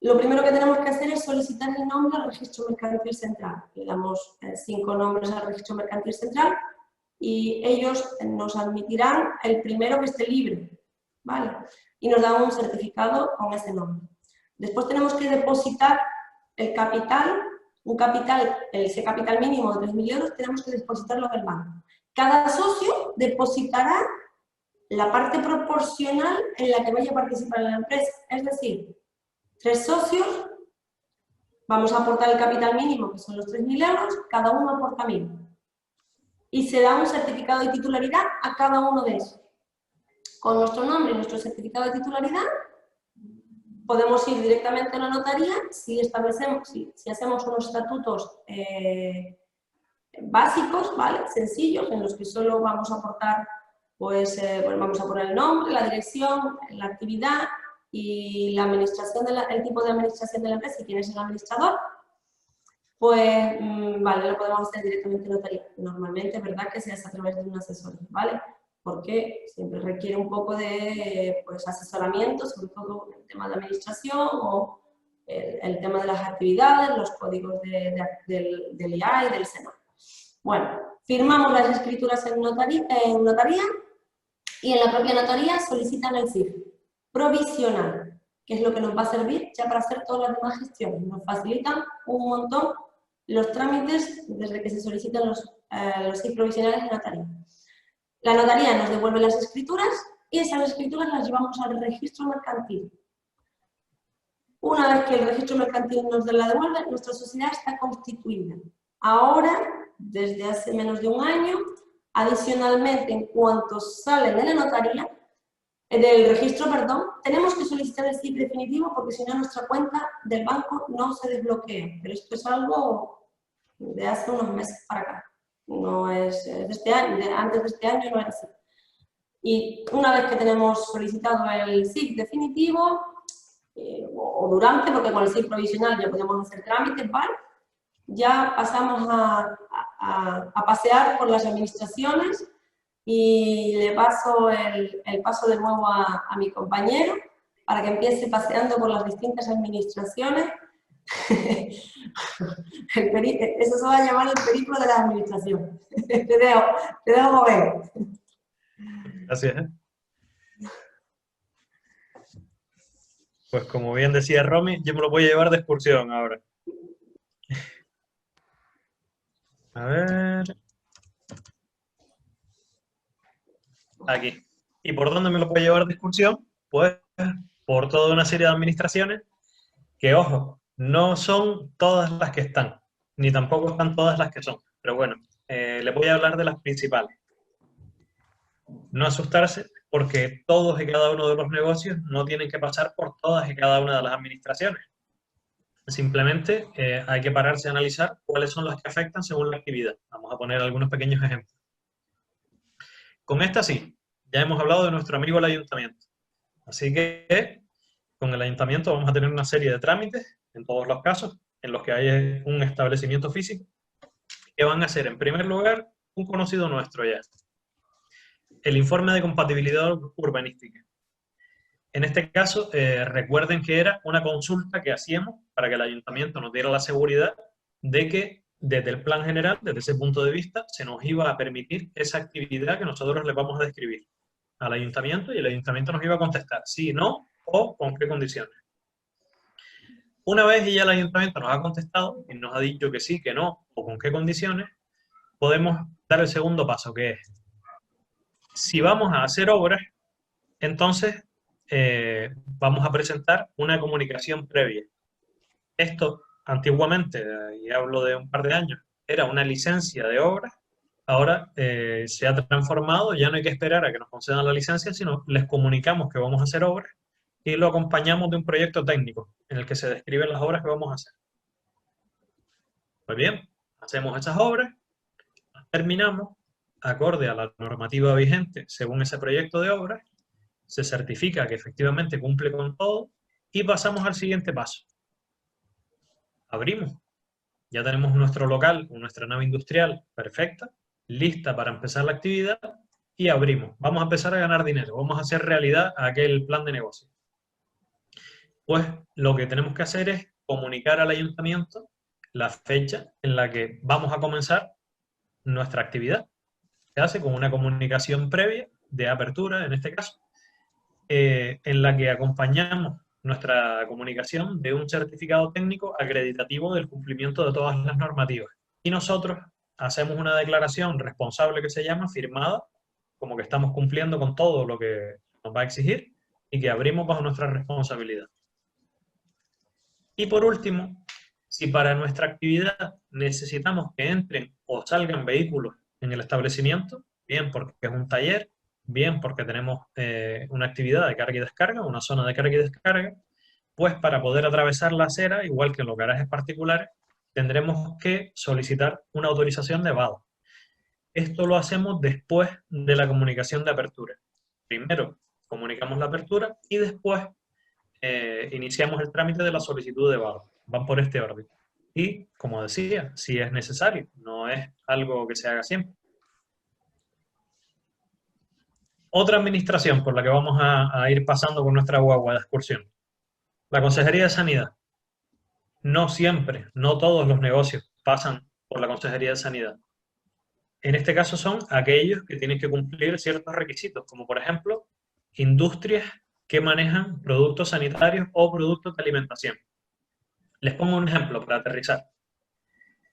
Lo primero que tenemos que hacer es solicitar el nombre al Registro Mercantil Central. Le damos 5 nombres al Registro Mercantil Central y ellos nos admitirán el primero que esté libre, ¿vale? Y nos dan un certificado con ese nombre. Después tenemos que depositar el capital, ese capital mínimo de 3.000 euros, tenemos que depositarlo en el banco. Cada socio depositará la parte proporcional en la que vaya a participar en la empresa. Es decir, 3 socios, vamos a aportar el capital mínimo, que son los 3.000 euros, cada uno aporta 1.000. Y se da un certificado de titularidad a cada uno de esos. Con nuestro nombre y nuestro certificado de titularidad, podemos ir directamente a la notaría si hacemos unos estatutos básicos, ¿vale? Sencillos, en los que solo vamos a aportar, pues vamos a poner el nombre, la dirección, la actividad y la administración el tipo de administración de la empresa y quién es el administrador, pues vale, lo podemos hacer directamente en notaría. Normalmente es verdad que se hace a través de un asesor, ¿vale? Porque siempre requiere un poco de pues, asesoramiento, sobre todo el tema de administración o el tema de las actividades, los códigos del IA y del SENA. Bueno, firmamos las escrituras en notaría y en la propia notaría solicitan el CIF provisional, que es lo que nos va a servir ya para hacer todas las demás gestiones. Nos facilitan un montón los trámites desde que se solicitan los CIF provisionales en notaría. La notaría nos devuelve las escrituras y esas escrituras las llevamos al registro mercantil. Una vez que el registro mercantil nos la devuelve, nuestra sociedad está constituida. Ahora, desde hace menos de un año, adicionalmente, en cuanto sale de la notaría, del registro, perdón, tenemos que solicitar el CIF definitivo porque si no nuestra cuenta del banco no se desbloquea. Pero esto es algo de hace unos meses para acá. No es de este año, antes de este año no era así. Y una vez que tenemos solicitado el CIF definitivo, o durante, porque con el CIF provisional ya podemos hacer trámites, ¿vale? Ya pasamos a pasear por las administraciones y le paso el paso de nuevo a mi compañero para que empiece paseando por las distintas administraciones. Eso se va a llamar el periplo de la administración. Te dejo mover. Gracias. Pues como bien decía Romy, yo me lo voy a llevar de excursión ahora. A ver... Aquí. ¿Y por dónde me lo voy a llevar de excursión? Pues por toda una serie de administraciones que, ojo, no son todas las que están, ni tampoco están todas las que son. Pero bueno, les voy a hablar de las principales. No asustarse, porque todos y cada uno de los negocios no tienen que pasar por todas y cada una de las administraciones. Simplemente hay que pararse a analizar cuáles son las que afectan según la actividad. Vamos a poner algunos pequeños ejemplos. Con esta sí, ya hemos hablado de nuestro amigo el ayuntamiento. Así que con el ayuntamiento vamos a tener una serie de trámites, en todos los casos, en los que hay un establecimiento físico, que van a ser, en primer lugar, un conocido nuestro ya. El informe de compatibilidad urbanística. En este caso, recuerden que era una consulta que hacíamos para que el ayuntamiento nos diera la seguridad de que desde el plan general, desde ese punto de vista, se nos iba a permitir esa actividad que nosotros le vamos a describir al ayuntamiento, y el ayuntamiento nos iba a contestar sí, no o con qué condiciones. Una vez ya el ayuntamiento nos ha contestado y nos ha dicho que sí, que no o con qué condiciones, podemos dar el segundo paso, que es, si vamos a hacer obras, entonces vamos a presentar una comunicación previa. Esto antiguamente, y hablo de un par de años, era una licencia de obras. Ahora se ha transformado, ya no hay que esperar a que nos concedan la licencia, sino les comunicamos que vamos a hacer obras y lo acompañamos de un proyecto técnico en el que se describen las obras que vamos a hacer. Pues bien, hacemos esas obras, las terminamos, acorde a la normativa vigente según ese proyecto de obras, se certifica que efectivamente cumple con todo y pasamos al siguiente paso. Abrimos. Ya tenemos nuestro local o nuestra nave industrial perfecta, lista para empezar la actividad, y abrimos. Vamos a empezar a ganar dinero, vamos a hacer realidad aquel plan de negocio. Pues lo que tenemos que hacer es comunicar al ayuntamiento la fecha en la que vamos a comenzar nuestra actividad. Se hace con una comunicación previa de apertura, en este caso, en la que acompañamos nuestra comunicación de un certificado técnico acreditativo del cumplimiento de todas las normativas. Y nosotros hacemos una declaración responsable que se llama, firmada, como que estamos cumpliendo con todo lo que nos va a exigir y que abrimos bajo nuestra responsabilidad. Y por último, si para nuestra actividad necesitamos que entren o salgan vehículos en el establecimiento, bien porque es un taller, bien porque tenemos una actividad de carga y descarga, una zona de carga y descarga, pues para poder atravesar la acera, igual que en los garajes particulares, tendremos que solicitar una autorización de vado. Esto lo hacemos después de la comunicación de apertura. Primero comunicamos la apertura y después iniciamos el trámite de la solicitud de vado. Van por este orden. Y, como decía, si es necesario, no es algo que se haga siempre. Otra administración por la que vamos a ir pasando con nuestra guagua de excursión. La Consejería de Sanidad. No siempre, no todos los negocios pasan por la Consejería de Sanidad. En este caso son aquellos que tienen que cumplir ciertos requisitos, como por ejemplo, industrias que manejan productos sanitarios o productos de alimentación. Les pongo un ejemplo para aterrizar.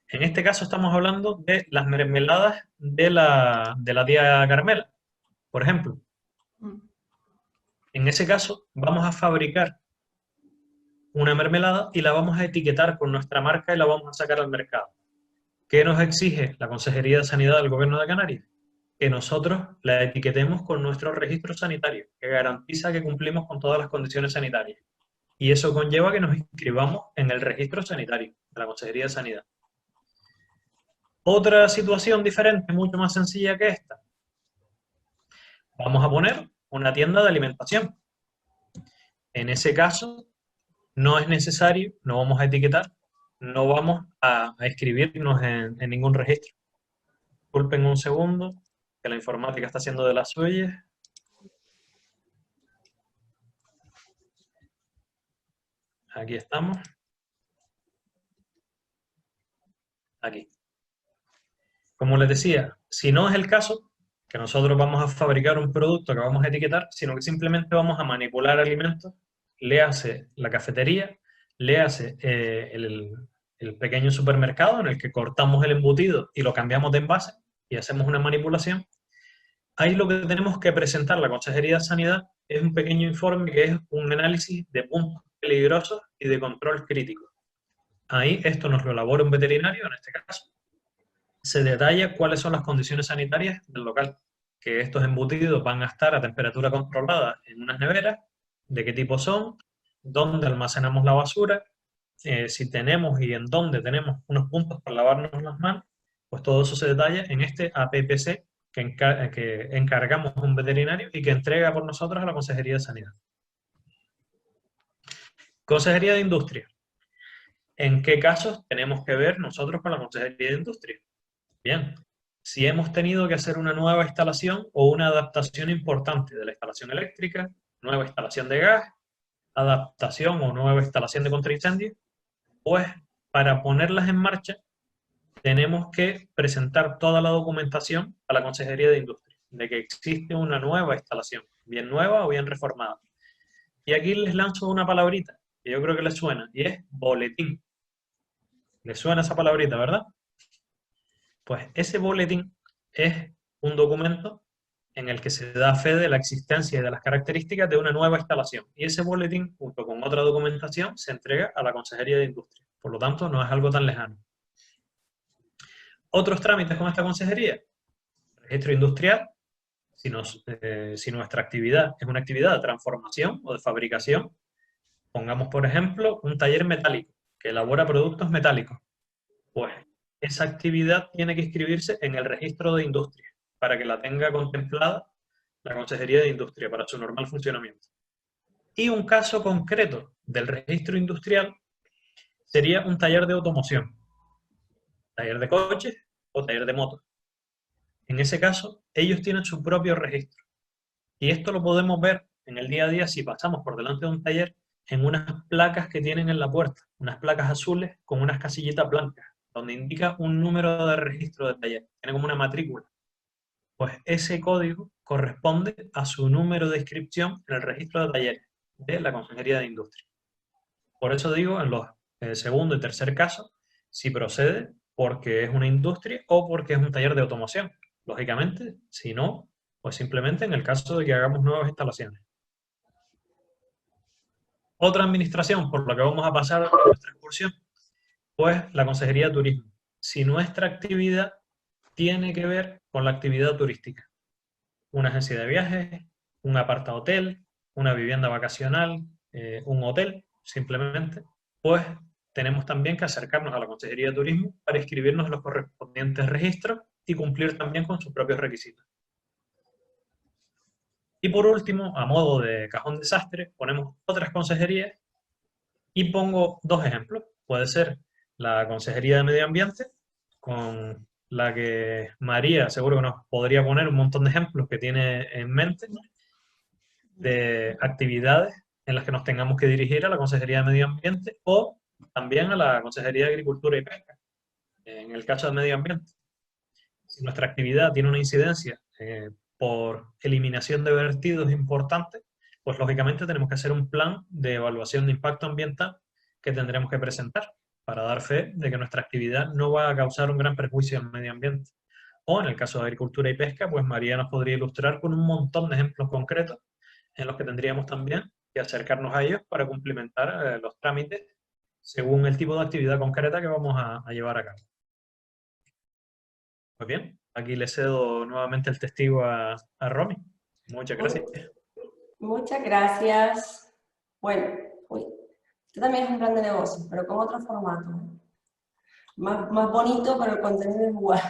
En este caso estamos hablando de las mermeladas de la tía Carmela, por ejemplo. En ese caso vamos a fabricar una mermelada y la vamos a etiquetar con nuestra marca y la vamos a sacar al mercado. ¿Qué nos exige la Consejería de Sanidad del Gobierno de Canarias? Que nosotros la etiquetemos con nuestro registro sanitario, que garantiza que cumplimos con todas las condiciones sanitarias. Y eso conlleva que nos inscribamos en el registro sanitario de la Consejería de Sanidad. Otra situación diferente, mucho más sencilla que esta. Vamos a poner una tienda de alimentación. En ese caso, no es necesario, no vamos a etiquetar, no vamos a inscribirnos en ningún registro. Disculpen un segundo, que la informática está haciendo de las suyas. Aquí estamos. Aquí. Como les decía, si no es el caso, que nosotros vamos a fabricar un producto que vamos a etiquetar, sino que simplemente vamos a manipular alimentos, léase la cafetería, léase el pequeño supermercado en el que cortamos el embutido y lo cambiamos de envase y hacemos una manipulación. Ahí lo que tenemos que presentar la Consejería de Sanidad es un pequeño informe que es un análisis de puntos peligrosos y de control crítico. Ahí esto nos lo elabora un veterinario, en este caso. Se detalla cuáles son las condiciones sanitarias del local, que estos embutidos van a estar a temperatura controlada en unas neveras, de qué tipo son, dónde almacenamos la basura, si tenemos y en dónde tenemos unos puntos para lavarnos las manos, pues todo eso se detalla en este APPC que encargamos a un veterinario y que entrega por nosotros a la Consejería de Sanidad. Consejería de Industria. ¿En qué casos tenemos que ver nosotros con la Consejería de Industria? Bien, si hemos tenido que hacer una nueva instalación o una adaptación importante de la instalación eléctrica, nueva instalación de gas, adaptación o nueva instalación de contraincendio, pues para ponerlas en marcha tenemos que presentar toda la documentación a la Consejería de Industria, de que existe una nueva instalación, bien nueva o bien reformada. Y aquí les lanzo una palabrita, que yo creo que les suena, y es boletín. ¿Les suena esa palabrita, verdad? Pues ese boletín es un documento en el que se da fe de la existencia y de las características de una nueva instalación. Y ese boletín, junto con otra documentación, se entrega a la Consejería de Industria. Por lo tanto, no es algo tan lejano. Otros trámites con esta consejería. Registro industrial. Si nuestra actividad es una actividad de transformación o de fabricación, pongamos, por ejemplo, un taller metálico que elabora productos metálicos. Pues esa actividad tiene que inscribirse en el registro de industria para que la tenga contemplada la Consejería de Industria para su normal funcionamiento. Y un caso concreto del registro industrial sería un taller de automoción, taller de coches o taller de motos. En ese caso, ellos tienen su propio registro. Y esto lo podemos ver en el día a día si pasamos por delante de un taller en unas placas que tienen en la puerta, unas placas azules con unas casillitas blancas, donde indica un número de registro de taller, tiene como una matrícula. Pues ese código corresponde a su número de inscripción en el registro de talleres de la Consejería de Industria. Por eso digo, en los segundo y tercer caso, si procede porque es una industria o porque es un taller de automoción. Lógicamente, si no, pues simplemente en el caso de que hagamos nuevas instalaciones. Otra administración por la que vamos a pasar a nuestra excursión, pues la Consejería de Turismo. Si nuestra actividad tiene que ver con la actividad turística. Una agencia de viajes, un apartahotel, una vivienda vacacional, un hotel, simplemente, pues tenemos también que acercarnos a la Consejería de Turismo para inscribirnos en los correspondientes registros y cumplir también con sus propios requisitos. Y por último, a modo de cajón desastre, ponemos otras consejerías y pongo dos ejemplos. Puede ser la Consejería de Medio Ambiente, con la que María seguro que nos podría poner un montón de ejemplos que tiene en mente de actividades en las que nos tengamos que dirigir a la Consejería de Medio Ambiente o también a la Consejería de Agricultura y Pesca, en el caso de Medio Ambiente. Si nuestra actividad tiene una incidencia por eliminación de vertidos importantes, pues lógicamente tenemos que hacer un plan de evaluación de impacto ambiental que tendremos que presentar para dar fe de que nuestra actividad no va a causar un gran perjuicio al medio ambiente. O en el caso de agricultura y pesca, pues María nos podría ilustrar con un montón de ejemplos concretos en los que tendríamos también que acercarnos a ellos para cumplimentar los trámites según el tipo de actividad concreta que vamos a llevar a cabo. Muy bien, aquí le cedo nuevamente el testigo a Romy. Muchas gracias. Muchas gracias. Bueno, este también es un plan de negocio, pero con otro formato. Más bonito, pero el contenido es igual.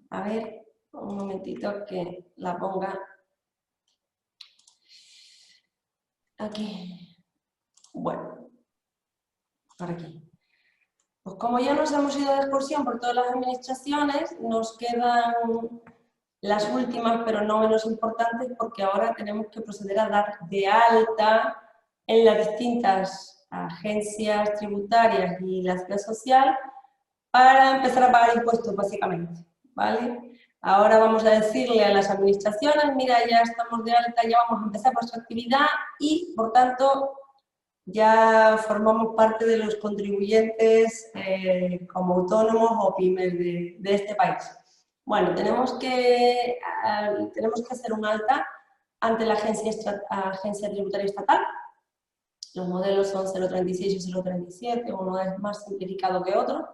A ver, un momentito que la ponga aquí. Bueno, por aquí. Pues como ya nos hemos ido de excursión por todas las administraciones, nos quedan las últimas, pero no menos importantes, porque ahora tenemos que proceder a dar de alta en las distintas agencias tributarias y la seguridad social para empezar a pagar impuestos, básicamente, ¿vale? Ahora vamos a decirle a las administraciones, mira, ya estamos de alta, ya vamos a empezar nuestra actividad y, por tanto, ya formamos parte de los contribuyentes como autónomos o pymes de este país. Bueno, tenemos que hacer un alta ante la agencia tributaria estatal. Los modelos son 036 y 037, uno es más simplificado que otro.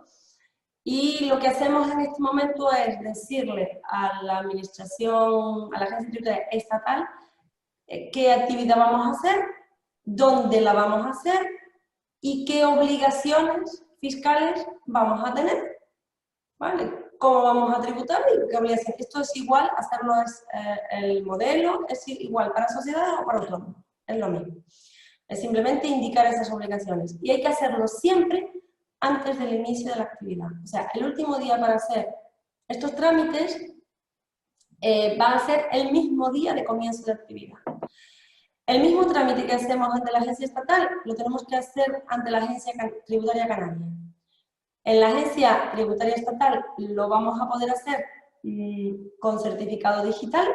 Y lo que hacemos en este momento es decirle a la administración, a la agencia tributaria estatal, qué actividad vamos a hacer, dónde la vamos a hacer y qué obligaciones fiscales vamos a tener, ¿vale? Cómo vamos a tributar y qué obligaciones. Esto es igual, hacerlo el modelo, es igual para sociedades o para autónomos, es lo mismo. Es simplemente indicar esas obligaciones y hay que hacerlo siempre antes del inicio de la actividad. O sea, el último día para hacer estos trámites van a ser el mismo día de comienzo de actividad. El mismo trámite que hacemos ante la agencia estatal lo tenemos que hacer ante la agencia tributaria canaria. En la agencia tributaria estatal lo vamos a poder hacer con certificado digital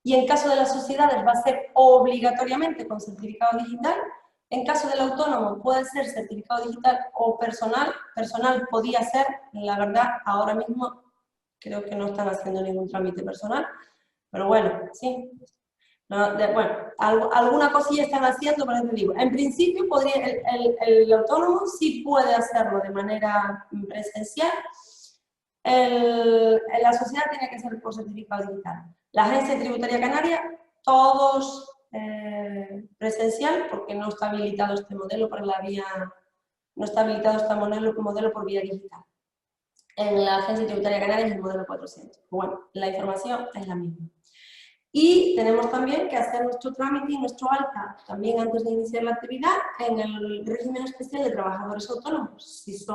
y en caso de las sociedades va a ser obligatoriamente con certificado digital. En caso del autónomo puede ser certificado digital o personal. Personal podía ser, la verdad, ahora mismo creo que no están haciendo ningún trámite personal, pero bueno, sí. No, bueno, alguna cosilla están haciendo, pero te digo, en principio podría, el autónomo sí puede hacerlo de manera presencial. La sociedad tiene que ser por certificado digital. La agencia tributaria canaria, todos presencial, porque no está habilitado este modelo por la vía, no está habilitado este modelo por vía digital. En la agencia tributaria canaria es el modelo 400. Bueno, la información es la misma. Y tenemos también que hacer nuestro trámite y nuestro alta, también antes de iniciar la actividad, en el régimen especial de trabajadores autónomos, si nos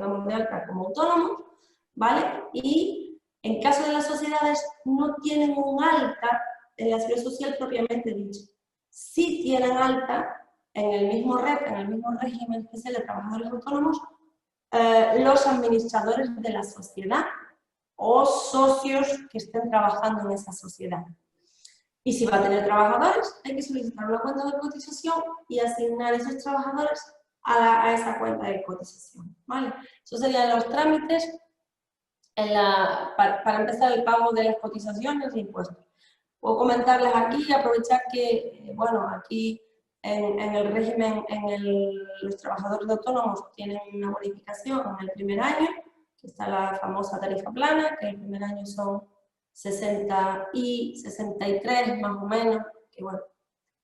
damos de alta como autónomos, ¿vale? Y en caso de las sociedades no tienen un alta en la seguridad social propiamente dicho. Sí tienen alta en el mismo régimen especial de trabajadores autónomos los administradores de la sociedad o socios que estén trabajando en esa sociedad. Y si va a tener trabajadores, hay que solicitar una cuenta de cotización y asignar esos trabajadores a esa cuenta de cotización, ¿vale? Esos serían los trámites para empezar el pago de las cotizaciones e impuestos. Puedo comentarles aquí, aprovechar que, bueno, aquí en el régimen, los trabajadores autónomos tienen una bonificación en el primer año, que está la famosa tarifa plana, que el primer año son 60 y 63 más o menos, que bueno,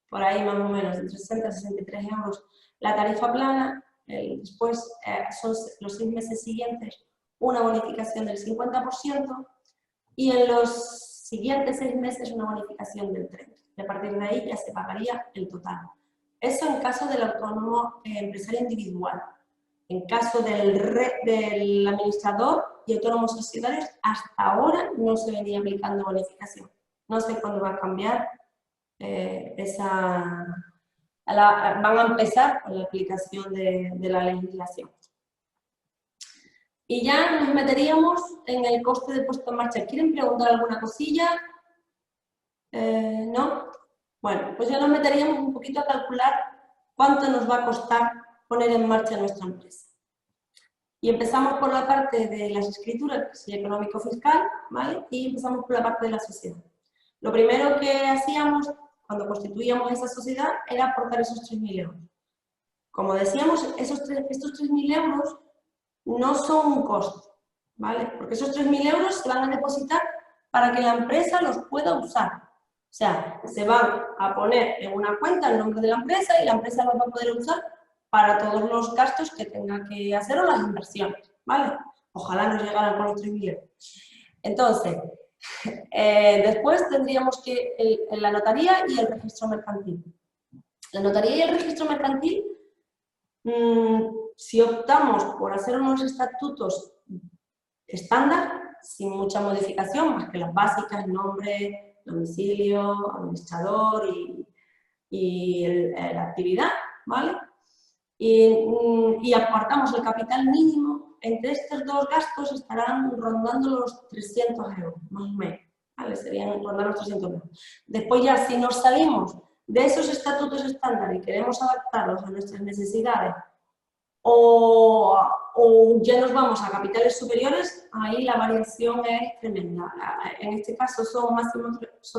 por ahí más o menos, entre 60 y 63 euros la tarifa plana, después son los 6 meses siguientes una bonificación del 50% y en los siguientes 6 meses una bonificación del 30%. Y a partir de ahí ya se pagaría el total. Eso en caso del autónomo empresario individual. En caso del administrador y autónomos societarios, hasta ahora no se venía aplicando bonificación. No sé cuándo va a cambiar van a empezar con la aplicación de la legislación. Y ya nos meteríamos en el coste de puesta en marcha. ¿Quieren preguntar alguna cosilla? ¿No? Bueno, pues ya nos meteríamos un poquito a calcular cuánto nos va a costar poner en marcha nuestra empresa. Y empezamos por la parte de las escrituras, que sería económico-fiscal, ¿vale? Y empezamos por la parte de la sociedad. Lo primero que hacíamos cuando constituíamos esa sociedad era aportar esos 3.000 euros. Como decíamos, estos 3.000 euros no son un costo, ¿vale? Porque esos 3.000 euros se van a depositar para que la empresa los pueda usar. O sea, se van a poner en una cuenta el nombre de la empresa y la empresa los va a poder usar para todos los gastos que tenga que hacer o las inversiones, ¿vale? Ojalá nos llegaran con los 3.000 euros. Entonces, después tendríamos que la notaría y el registro mercantil. La notaría y el registro mercantil, si optamos por hacer unos estatutos estándar, sin mucha modificación, más que las básicas, nombre, domicilio, administrador y la actividad, ¿vale? Y apartamos el capital mínimo, entre estos dos gastos estarán rondando los 300 euros, más o menos, ¿vale? Serían rondar los 300 euros. Después ya, si nos salimos de esos estatutos estándar y queremos adaptarlos a nuestras necesidades o ya nos vamos a capitales superiores, ahí la variación es tremenda. En este caso son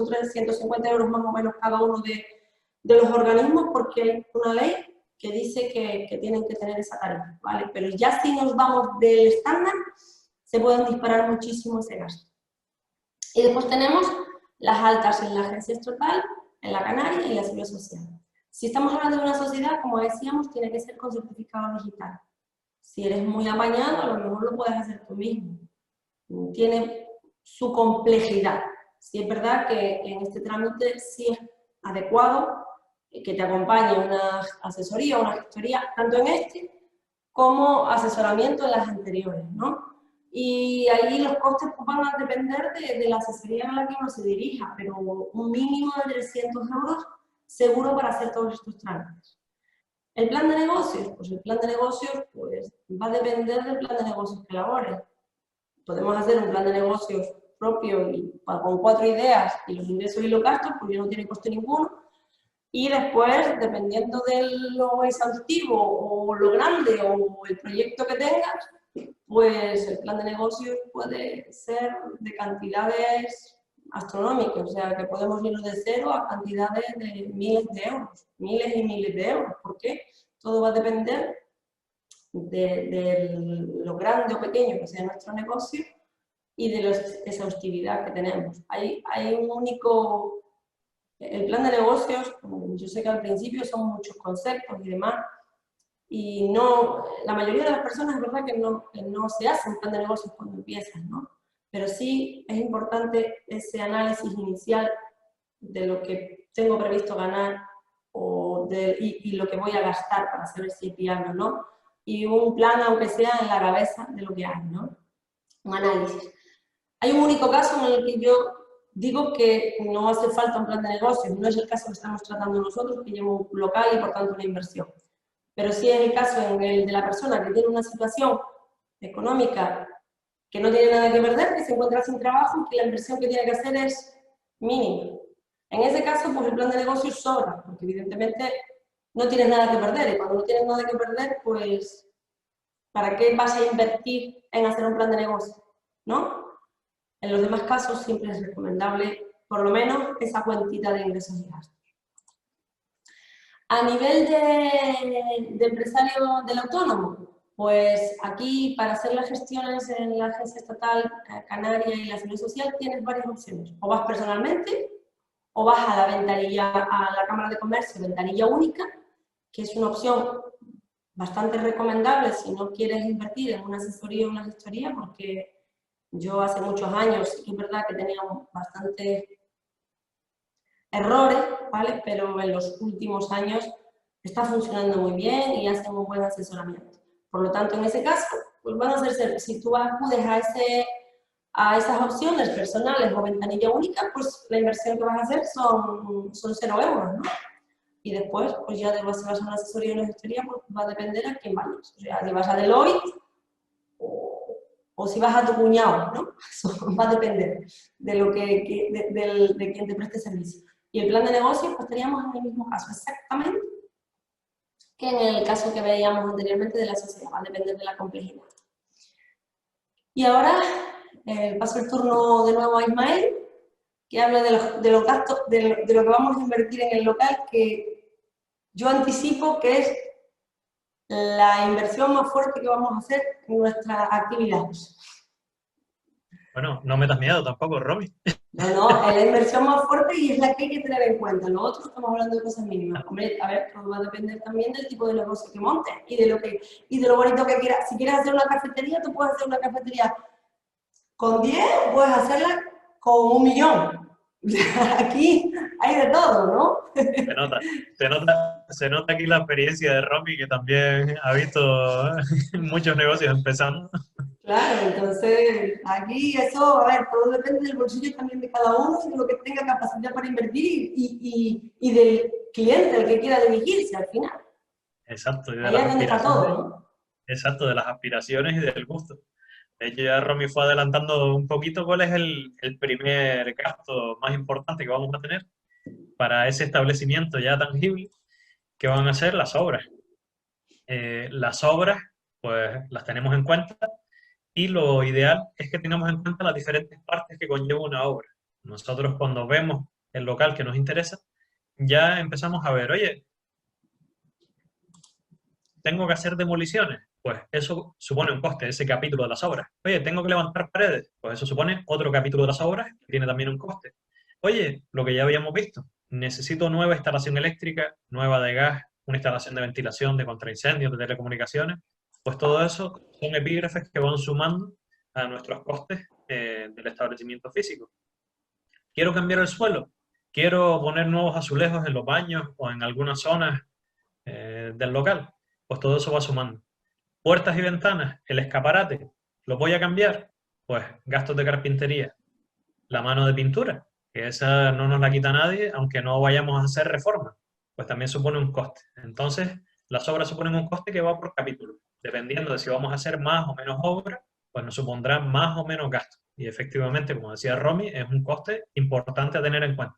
350 euros más o menos cada uno de los organismos porque hay una ley que dice que tienen que tener esa tarifa, ¿vale? Pero ya si nos vamos del estándar, se pueden disparar muchísimo ese gasto. Y después tenemos las altas en la agencia estatal, en la canaria y en la seguridad social. Si estamos hablando de una sociedad, como decíamos, tiene que ser con certificado digital. Si eres muy apañado, a lo mejor lo puedes hacer tú mismo. Tiene su complejidad. Sí es verdad que en este trámite sí es adecuado que te acompañe una asesoría o una gestoría, tanto en este como asesoramiento en las anteriores, ¿no? Y ahí los costes pues, van a depender de la asesoría a la que uno se dirija, pero un mínimo de 300 euros seguro para hacer todos estos trámites. El plan de negocios, pues el plan de negocios pues, va a depender del plan de negocios que elabores. Podemos hacer un plan de negocios propio y con 4 ideas y los ingresos y los gastos, porque no tiene coste ninguno. Y después, dependiendo de lo exhaustivo o lo grande o el proyecto que tengas, pues el plan de negocios puede ser de cantidades astronómicas, o sea, que podemos irnos de cero a cantidades de miles de euros, miles y miles de euros. ¿Por qué? Todo va a depender de lo grande o pequeño que sea nuestro negocio y de la exhaustividad que tenemos. Hay un único... El plan de negocios, yo sé que al principio son muchos conceptos y demás, y no, la mayoría de las personas es verdad que no se hace un plan de negocios cuando empiezan, ¿no? Pero sí es importante ese análisis inicial de lo que tengo previsto ganar y lo que voy a gastar para saber si es viable o no, y un plan, aunque sea en la cabeza, de lo que hay, ¿no? Un análisis. Hay un único caso en el que yo digo que no hace falta un plan de negocios, no es el caso que estamos tratando nosotros, que llevo un local y por tanto una inversión. Pero sí es el caso en el de la persona que tiene una situación económica que no tiene nada que perder, que se encuentra sin trabajo y que la inversión que tiene que hacer es mínima. En ese caso, pues el plan de negocios sobra, porque evidentemente no tienes nada que perder, y cuando no tienes nada que perder, pues ¿para qué vas a invertir en hacer un plan de negocio? ¿No? En los demás casos siempre es recomendable, por lo menos, esa cuantita de ingresos y gastos. A nivel de empresario del autónomo, pues aquí para hacer las gestiones en la Agencia Estatal Canaria y la Seguridad Social tienes varias opciones. O vas personalmente, o vas a la ventanilla, a la Cámara de Comercio, ventanilla única, que es una opción bastante recomendable si no quieres invertir en una asesoría o una gestoría, porque yo hace muchos años, es verdad que tenía bastantes errores, ¿vale? Pero en los últimos años está funcionando muy bien y hacen un buen asesoramiento. Por lo tanto, en ese caso, pues van a ser, si tú acudes a esas opciones personales o ventanilla única, pues la inversión que vas a hacer son 0 euros, ¿no? Y después, pues ya si vas a una asesoría o una gestoría, pues va a depender a quién vayas. O sea, si vas a Deloitte o si vas a tu cuñado, ¿no? Eso va a depender de quien te preste servicio. Y el plan de negocios, pues estaríamos en el mismo caso, exactamente, que en el caso que veíamos anteriormente de la sociedad, va a depender de la complejidad. Y ahora paso el turno de nuevo a Ismael, que hable de los gastos, de lo que vamos a invertir en el local, que yo anticipo que es la inversión más fuerte que vamos a hacer en nuestras actividades. Bueno, no metas miedo tampoco, Romy. No, es la inversión más fuerte y es la que hay que tener en cuenta. Lo otro estamos hablando de cosas mínimas. Hombre, a ver, todo va a depender también del tipo de negocio que montes y de lo bonito que quieras. Si quieres hacer una cafetería, tú puedes hacer una cafetería con 10, puedes hacerla con 1 millón. Aquí hay de todo, ¿no? Se nota aquí la experiencia de Romy, que también ha visto muchos negocios empezando. Claro, entonces aquí eso, a ver, todo depende del bolsillo también de cada uno y de lo que tenga capacidad para invertir y del cliente al que quiera dirigirse al final. Exacto. Y de ahí es donde está todo, ¿no? Exacto, de las aspiraciones y del gusto. De hecho, ya Romy fue adelantando un poquito cuál es el primer gasto más importante que vamos a tener para ese establecimiento ya tangible, que van a ser las obras. Las obras, pues las tenemos en cuenta y lo ideal es que tengamos en cuenta las diferentes partes que conlleva una obra. Nosotros cuando vemos el local que nos interesa, ya empezamos a ver, oye, ¿tengo que hacer demoliciones? Pues eso supone un coste, ese capítulo de las obras. Oye, ¿tengo que levantar paredes? Pues eso supone otro capítulo de las obras que tiene también un coste. Oye, lo que ya habíamos visto, necesito nueva instalación eléctrica, nueva de gas, una instalación de ventilación, de contraincendios, de telecomunicaciones. Pues todo eso son epígrafes que van sumando a nuestros costes del establecimiento físico. ¿Quiero cambiar el suelo? ¿Quiero poner nuevos azulejos en los baños o en algunas zonas del local? Pues todo eso va sumando. Puertas y ventanas, el escaparate, ¿Lo voy a cambiar? Pues gastos de carpintería. La mano de pintura, que esa no nos la quita nadie, aunque no vayamos a hacer reforma, pues también supone un coste. Entonces, las obras suponen un coste que va por capítulo. Dependiendo de si vamos a hacer más o menos obras, pues nos supondrá más o menos gastos. Y efectivamente, como decía Romy, es un coste importante a tener en cuenta.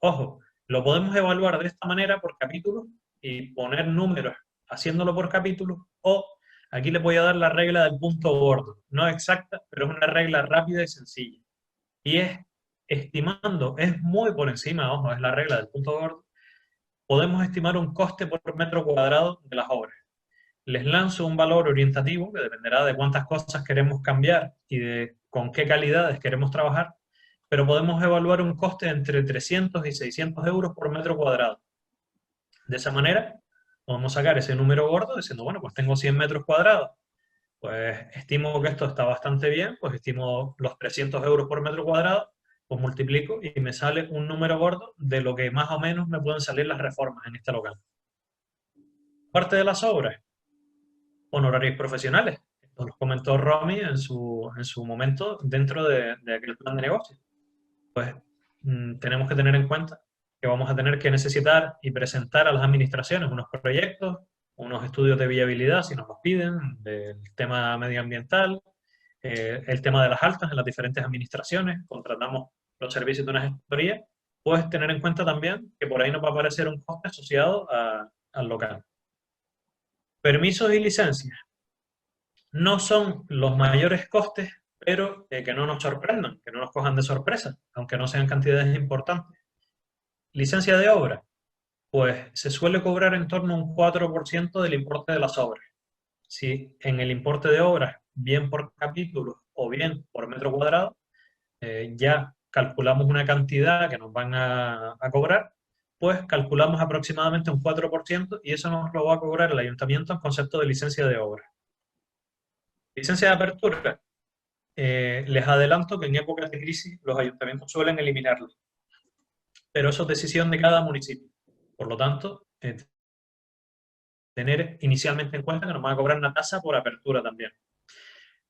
Ojo, lo podemos evaluar de esta manera por capítulo y poner números haciéndolo por capítulo, o aquí les voy a dar la regla del punto gordo. No exacta, pero es una regla rápida y sencilla. Y es estimando, es muy por encima, ojo, es la regla del punto gordo, podemos estimar un coste por metro cuadrado de las obras. Les lanzo un valor orientativo que dependerá de cuántas cosas queremos cambiar y de con qué calidades queremos trabajar, pero podemos evaluar un coste entre 300 y 600 euros por metro cuadrado. De esa manera, podemos sacar ese número gordo diciendo, bueno, pues tengo 100 metros cuadrados, pues estimo que esto está bastante bien, pues estimo los 300 euros por metro cuadrado, pues multiplico y me sale un número gordo de lo que más o menos me pueden salir las reformas en este local. Parte de las obras, honorarios profesionales. Esto los comentó Romy en su momento dentro de aquel plan de negocio. Pues tenemos que tener en cuenta que vamos a tener que necesitar y presentar a las administraciones unos proyectos, unos estudios de viabilidad, si nos los piden, del tema medioambiental, el tema de las altas en las diferentes administraciones, contratamos los servicios de una gestoría, puedes tener en cuenta también que por ahí nos va a aparecer un coste asociado al local. Permisos y licencias no son los mayores costes, pero que no nos sorprendan, que no nos cojan de sorpresa, aunque no sean cantidades importantes. Licencia de obra, pues se suele cobrar en torno a un 4% del importe de las obras. Si en el importe de obras, bien por capítulo o bien por metro cuadrado, ya calculamos una cantidad que nos van a cobrar, pues calculamos aproximadamente un 4% y eso nos lo va a cobrar el ayuntamiento en concepto de licencia de obra. Licencia de apertura. Les adelanto que en épocas de crisis los ayuntamientos suelen eliminarlo, pero eso es decisión de cada municipio. Por lo tanto, tener inicialmente en cuenta que nos van a cobrar una tasa por apertura también.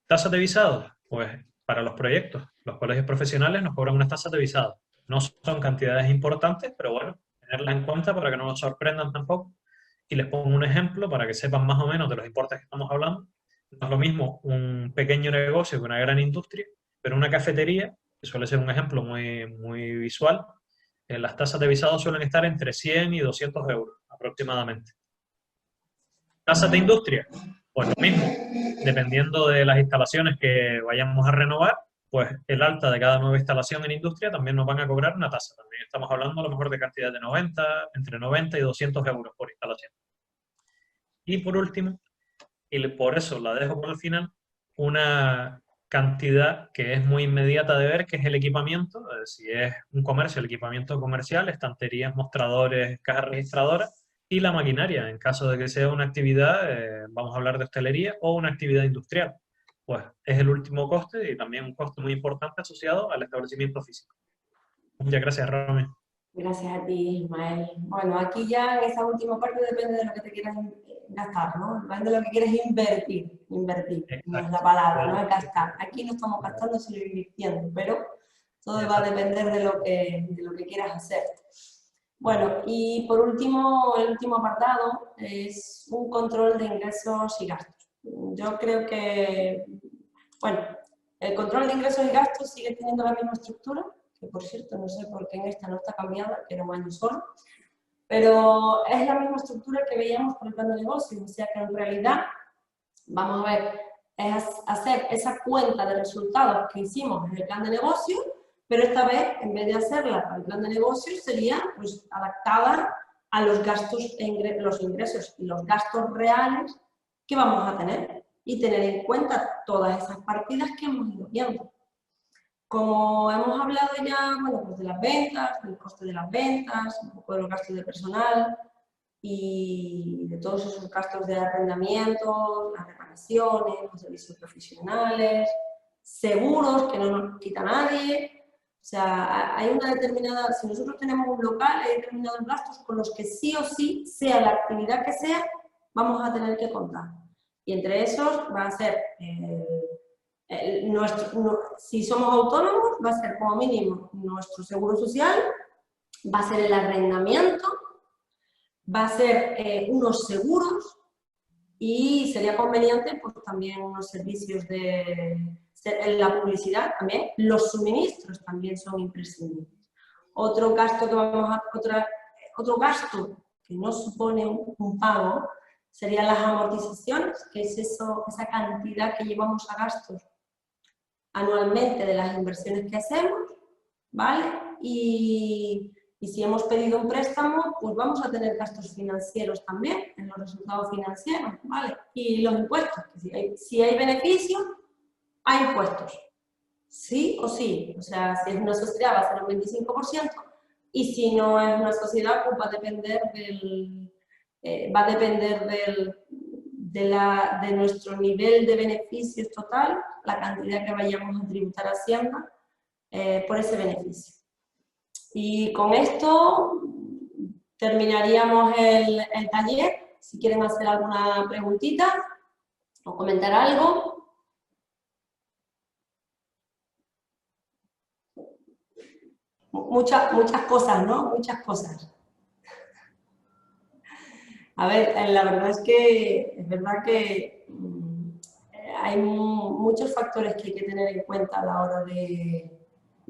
¿Tasas de visado? Pues para los proyectos, los colegios profesionales nos cobran unas tasas de visado. No son cantidades importantes, pero bueno, tenerlas en cuenta para que no nos sorprendan tampoco. Y les pongo un ejemplo para que sepan más o menos de los importes que estamos hablando. No es lo mismo un pequeño negocio que una gran industria, pero una cafetería, que suele ser un ejemplo muy visual, las tasas de visado suelen estar entre 100 y 200 euros aproximadamente. Tasas de industria, pues lo mismo, dependiendo de las instalaciones que vayamos a renovar, pues el alta de cada nueva instalación en industria también nos van a cobrar una tasa. También estamos hablando a lo mejor de cantidad de entre 90 y 200 euros por instalación. Y por último, y por eso la dejo por el final, una cantidad que es muy inmediata de ver, que es el equipamiento. Si es un comercio, el equipamiento comercial, estanterías, mostradores, cajas registradoras, y la maquinaria, en caso de que sea una actividad, vamos a hablar de hostelería o una actividad industrial. Pues es el último coste y también un coste muy importante asociado al establecimiento físico. Muchas gracias, Romy. Gracias a ti, Ismael. Bueno, aquí ya en esa última parte depende de lo que te quieras gastar, ¿no? Depende de lo que quieres invertir. Invertir, no es la palabra, no es gastar. Aquí no estamos gastando, sino invirtiendo, pero todo va a depender de lo que quieras hacer. Bueno, y por último, el último apartado es un control de ingresos y gastos. Yo creo que, bueno, el control de ingresos y gastos sigue teniendo la misma estructura, que por cierto no sé por qué en esta no está cambiada, que era un año solo, pero es la misma estructura que veíamos con el plan de negocio, o sea que en realidad, vamos a ver, es hacer esa cuenta de resultados que hicimos en el plan de negocio, pero esta vez, en vez de hacerla al plan de negocio, sería pues, adaptada a los gastos, los ingresos y los gastos reales que vamos a tener y tener en cuenta todas esas partidas que hemos ido viendo. Como hemos hablado ya, bueno, pues de las ventas, del coste de las ventas, un poco de los gastos de personal y de todos esos gastos de arrendamiento, las reparaciones, los servicios profesionales, seguros que no nos quita nadie. O sea, hay una determinada, si nosotros tenemos un local, hay determinados gastos con los que sí o sí, sea la actividad que sea, vamos a tener que contar. Y entre esos va a ser si somos autónomos, va a ser como mínimo nuestro seguro social, va a ser el arrendamiento, va a ser unos seguros y sería conveniente pues, también unos servicios en la publicidad también. Los suministros también son imprescindibles. Otro gasto que no supone un pago serían las amortizaciones, que es esa cantidad que llevamos a gastos anualmente de las inversiones que hacemos, ¿vale? Y si hemos pedido un préstamo, pues vamos a tener gastos financieros también, en los resultados financieros, ¿vale? Y los impuestos, que si hay beneficios, hay impuestos, sí o sí. O sea, si es una sociedad va a ser un 25%, y si no es una sociedad, pues va a depender de nuestro nivel de beneficios total, la cantidad que vayamos a tributar a Hacienda por ese beneficio. Y con esto terminaríamos el taller. Si quieren hacer alguna preguntita o comentar algo. Muchas cosas, ¿no? Muchas cosas. A ver, la verdad es que hay muchos factores que hay que tener en cuenta a la hora de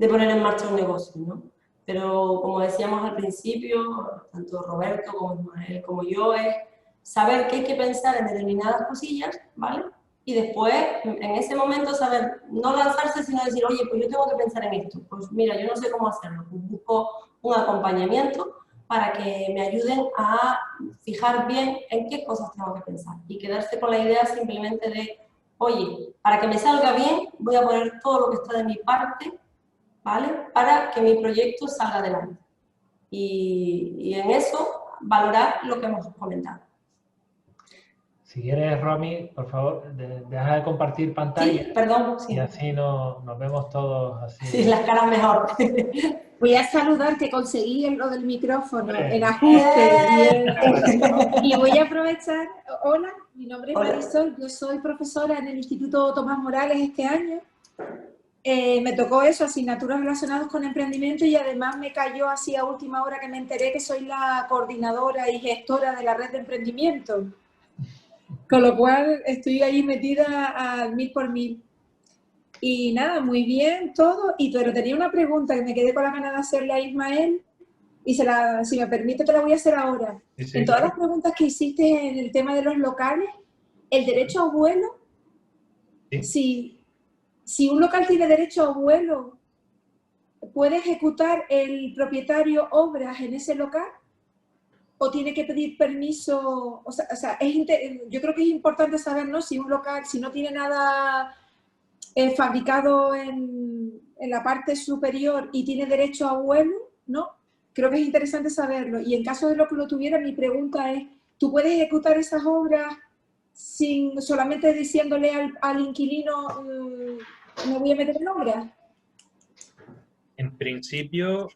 poner en marcha un negocio, ¿no? Pero como decíamos al principio, tanto Roberto como Ismael como yo, es saber que hay que pensar en determinadas cosillas, ¿vale? Y después, en ese momento, saber, no lanzarse, sino decir, oye, pues yo tengo que pensar en esto. Pues mira, yo no sé cómo hacerlo. Pues busco un acompañamiento para que me ayuden a fijar bien en qué cosas tengo que pensar. Y quedarse con la idea simplemente de, oye, para que me salga bien, voy a poner todo lo que está de mi parte, ¿vale? Para que mi proyecto salga adelante. Y en eso, valorar lo que hemos comentado. Si quieres, Romy, por favor, deja de compartir pantalla. Sí, perdón. Sí. Y así nos vemos todos así. Sí, las caras mejor. Voy a saludar que conseguí lo del micrófono en ajuste. Y voy a aprovechar. Hola, mi nombre es Marisol, yo soy profesora en el Instituto Tomás Morales este año. Me tocó eso, asignaturas relacionadas con emprendimiento, y además me cayó así a última hora que me enteré que soy la coordinadora y gestora de la red de emprendimiento. Con lo cual estoy ahí metida al 1000 por 1000. Y nada, muy bien todo, pero tenía una pregunta que me quedé con la ganas de hacerle a Ismael, y si me permite te la voy a hacer ahora. Sí, en todas las preguntas que hiciste en el tema de los locales, el derecho a vuelo, si un local tiene derecho a vuelo, ¿puede ejecutar el propietario obras en ese local? ¿O tiene que pedir permiso? O sea, yo creo que es importante saber, ¿no? Si un local, si no tiene nada fabricado en la parte superior y tiene derecho a vuelo, ¿no? Creo que es interesante saberlo. Y en caso de lo que lo tuviera, mi pregunta es, ¿tú puedes ejecutar esas obras solamente diciéndole al inquilino, me voy a meter en obras? En principio,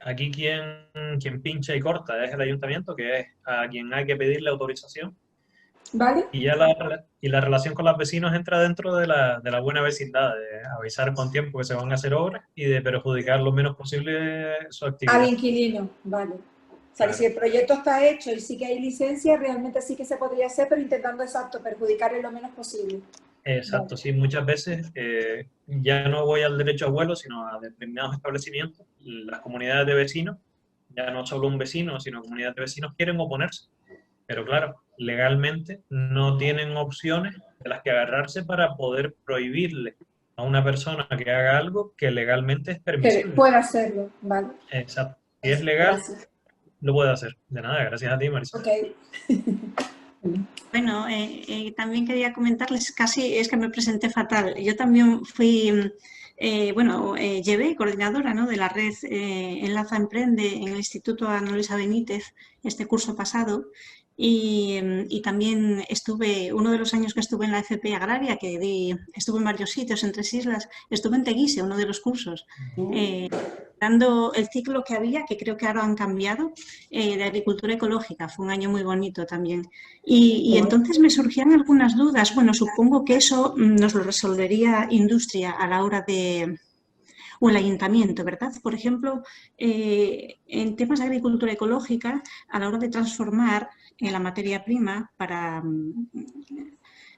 aquí quien pincha y corta es el ayuntamiento, que es a quien hay que pedirle autorización. ¿Vale? Y ya la relación con los vecinos entra dentro de la buena vecindad, de avisar con tiempo que se van a hacer obras y de perjudicar lo menos posible su actividad. Al inquilino, vale. O sea, que si el proyecto está hecho y sí que hay licencia, realmente sí que se podría hacer, pero intentando, perjudicarle lo menos posible. Exacto, sí, muchas veces ya no voy al derecho a vuelo, sino a determinados establecimientos. Las comunidades de vecinos, ya no solo un vecino, sino comunidades de vecinos quieren oponerse. Pero claro, legalmente no tienen opciones de las que agarrarse para poder prohibirle a una persona que haga algo que legalmente es permisible. Que pueda hacerlo, vale. Exacto. Si es legal, gracias. Lo puede hacer. De nada, gracias a ti, Marisol. Okay. Bueno, también quería comentarles, casi es que me presenté fatal. Yo también fui, llevé coordinadora, ¿no?, de la red Enlaza Emprende en el Instituto Ana Luisa Benítez este curso pasado. Y también uno de los años que estuve en la FP Agraria, estuve en varios sitios, en 3 islas, estuve en Teguise, uno de los cursos, dando el ciclo que había, que creo que ahora han cambiado, de agricultura ecológica. Fue un año muy bonito también. Y entonces me surgían algunas dudas. Bueno, supongo que eso nos lo resolvería industria a la hora de... o el ayuntamiento, ¿verdad? Por ejemplo, en temas de agricultura ecológica, a la hora de transformar la materia prima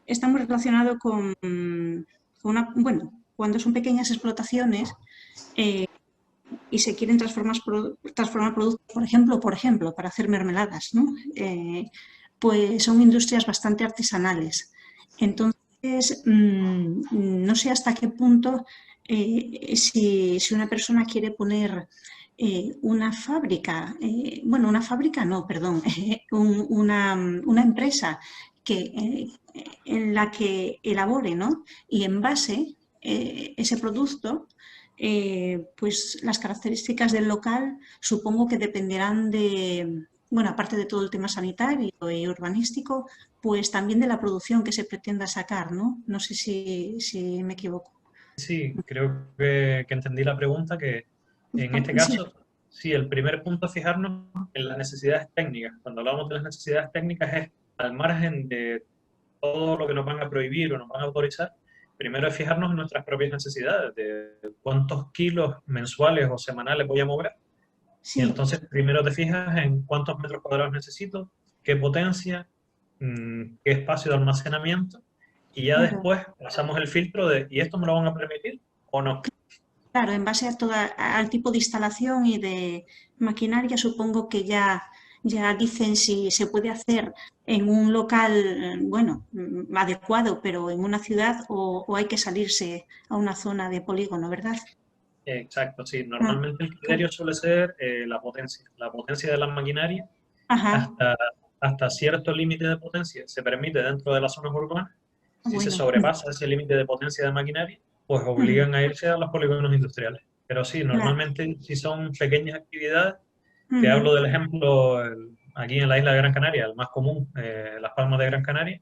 está muy relacionado con cuando son pequeñas explotaciones y se quieren transformar productos, por ejemplo, para hacer mermeladas, ¿no? Pues son industrias bastante artesanales. Entonces, no sé hasta qué punto, si una persona quiere poner una fábrica, una fábrica no, perdón, una empresa en la que elabore, ¿no? Y envase ese producto, pues las características del local supongo que dependerán de, aparte de todo el tema sanitario y urbanístico, pues también de la producción que se pretenda sacar, ¿no? No sé si me equivoco. Sí, creo que entendí la pregunta, que en este caso, sí, el primer punto es fijarnos en las necesidades técnicas. Cuando hablamos de las necesidades técnicas es al margen de todo lo que nos van a prohibir o nos van a autorizar. Primero es fijarnos en nuestras propias necesidades, de cuántos kilos mensuales o semanales voy a mover. Sí. Y entonces primero te fijas en cuántos metros cuadrados necesito, qué potencia, qué espacio de almacenamiento, y ya después pasamos el filtro de ¿y esto me lo van a permitir o no? Claro, en base al tipo de instalación y de maquinaria, supongo que ya dicen si se puede hacer en un local, adecuado, pero en una ciudad, o hay que salirse a una zona de polígono, ¿verdad? Exacto, sí. Normalmente el criterio suele ser la potencia de la maquinaria. Hasta cierto límite de potencia se permite dentro de las zonas urbanas. Si se sobrepasa ese límite de potencia de maquinaria, pues obligan a irse a los polígonos industriales. Pero sí, normalmente si son pequeñas actividades, te hablo del ejemplo aquí en la isla de Gran Canaria, el más común, Las Palmas de Gran Canaria,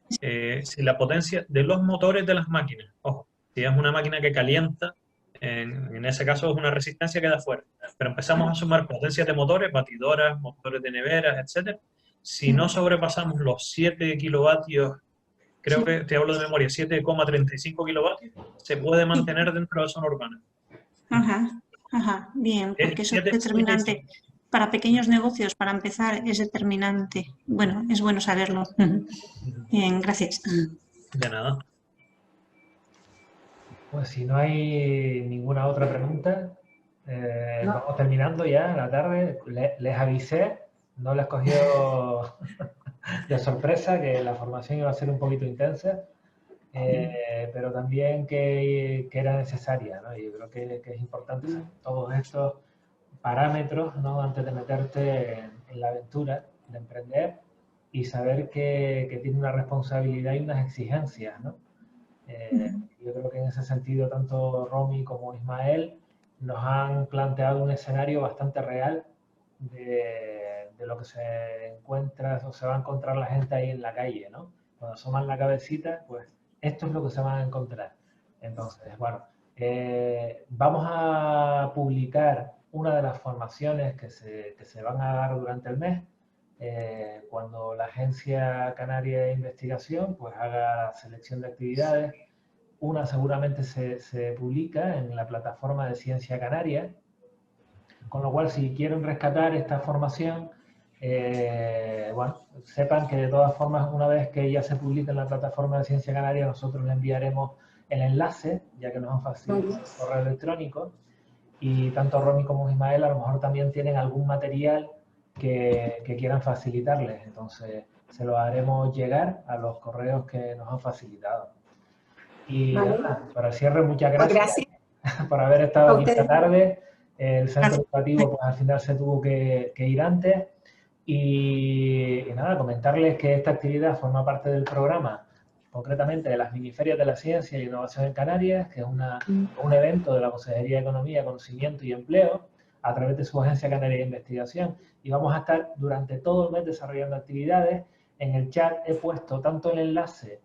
si la potencia de los motores de las máquinas, ojo, si es una máquina que calienta, en ese caso es una resistencia que da fuera, pero empezamos a sumar potencias de motores, batidoras, motores de neveras, etcétera. Si no sobrepasamos los 7 kilovatios, creo que te hablo de memoria, 7,35 kilovatios, se puede mantener dentro de la zona urbana. Bien, porque eso es determinante. Para pequeños negocios, para empezar, es determinante. Bueno, es bueno saberlo. Bien, gracias. De nada. Pues si no hay ninguna otra pregunta, vamos terminando ya la tarde. Les avisé, no les cogió de sorpresa que la formación iba a ser un poquito intensa, pero también que era necesaria, ¿no? Y yo creo que es importante saber todos estos parámetros, ¿no? Antes de meterte en la aventura de emprender y saber que tiene una responsabilidad y unas exigencias, ¿no? Yo creo que en ese sentido tanto Romy como Ismael nos han planteado un escenario bastante real de lo que se encuentra o se va a encontrar la gente ahí en la calle, ¿no? Cuando asoman la cabecita, pues esto es lo que se van a encontrar. Entonces, bueno, vamos a publicar una de las formaciones que se van a dar durante el mes, cuando la Agencia Canaria de Investigación pues haga selección de actividades. Una seguramente se publica en la plataforma de Ciencia Canaria, con lo cual si quieren rescatar esta formación, sepan que de todas formas una vez que ya se publique en la plataforma de Ciencia Canaria, nosotros le enviaremos el enlace, ya que nos han facilitado el correo electrónico, y tanto Romy como Ismael a lo mejor también tienen algún material que quieran facilitarles, entonces se lo haremos llegar a los correos que nos han facilitado. Y nada, para el cierre, muchas gracias por haber estado aquí esta tarde. El centro educativo pues al final se tuvo que ir antes, y nada, comentarles que esta actividad forma parte del programa, concretamente de las miniferias de la ciencia y innovación en Canarias, que es un evento de la Consejería de Economía, Conocimiento y Empleo, a través de su Agencia Canaria de Investigación. Y vamos a estar durante todo el mes desarrollando actividades. En el chat he puesto tanto el enlace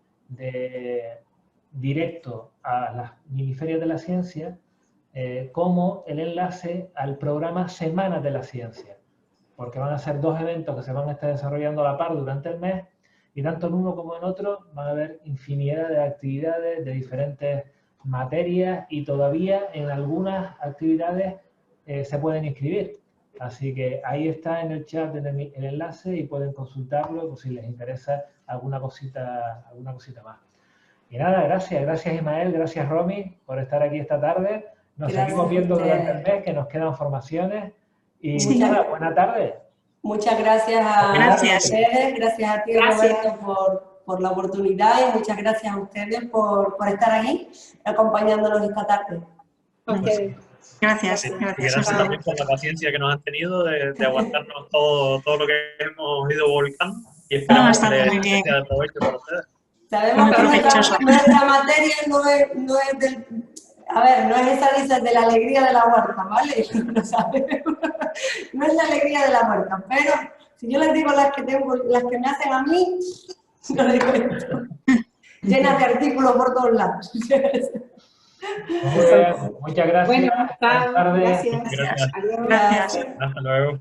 directo a las miniferias de la ciencia como el enlace al programa Semanas de la Ciencia, porque van a ser 2 eventos que se van a estar desarrollando a la par durante el mes, y tanto en uno como en otro van a haber infinidad de actividades de diferentes materias, y todavía en algunas actividades se pueden inscribir. Así que ahí está en el chat el enlace y pueden consultarlo por si les interesa alguna cosita más. Y nada, gracias Ismael, gracias Romy por estar aquí esta tarde. Nos seguimos viendo durante el mes, que nos quedan formaciones. Y nada, buena tarde. Muchas gracias a ustedes, gracias a ti Roberto por la oportunidad, y muchas gracias a ustedes por estar aquí acompañándonos esta tarde. Okay. Gracias. Y gracias también por la paciencia que nos han tenido de aguantarnos todo lo que hemos ido volcando, y esperamos que sea de provecho para ustedes. Sabemos que nuestra materia no es del... A ver, no es esa risa de la alegría de la huerta, ¿vale? Lo sabemos. No es la alegría de la huerta, pero si yo les digo las que me hacen a mí, no les cuento. Llenas de artículos por todos lados. Muchas gracias. Bueno, Buenas tardes. gracias. Gracias. Gracias. Hasta luego.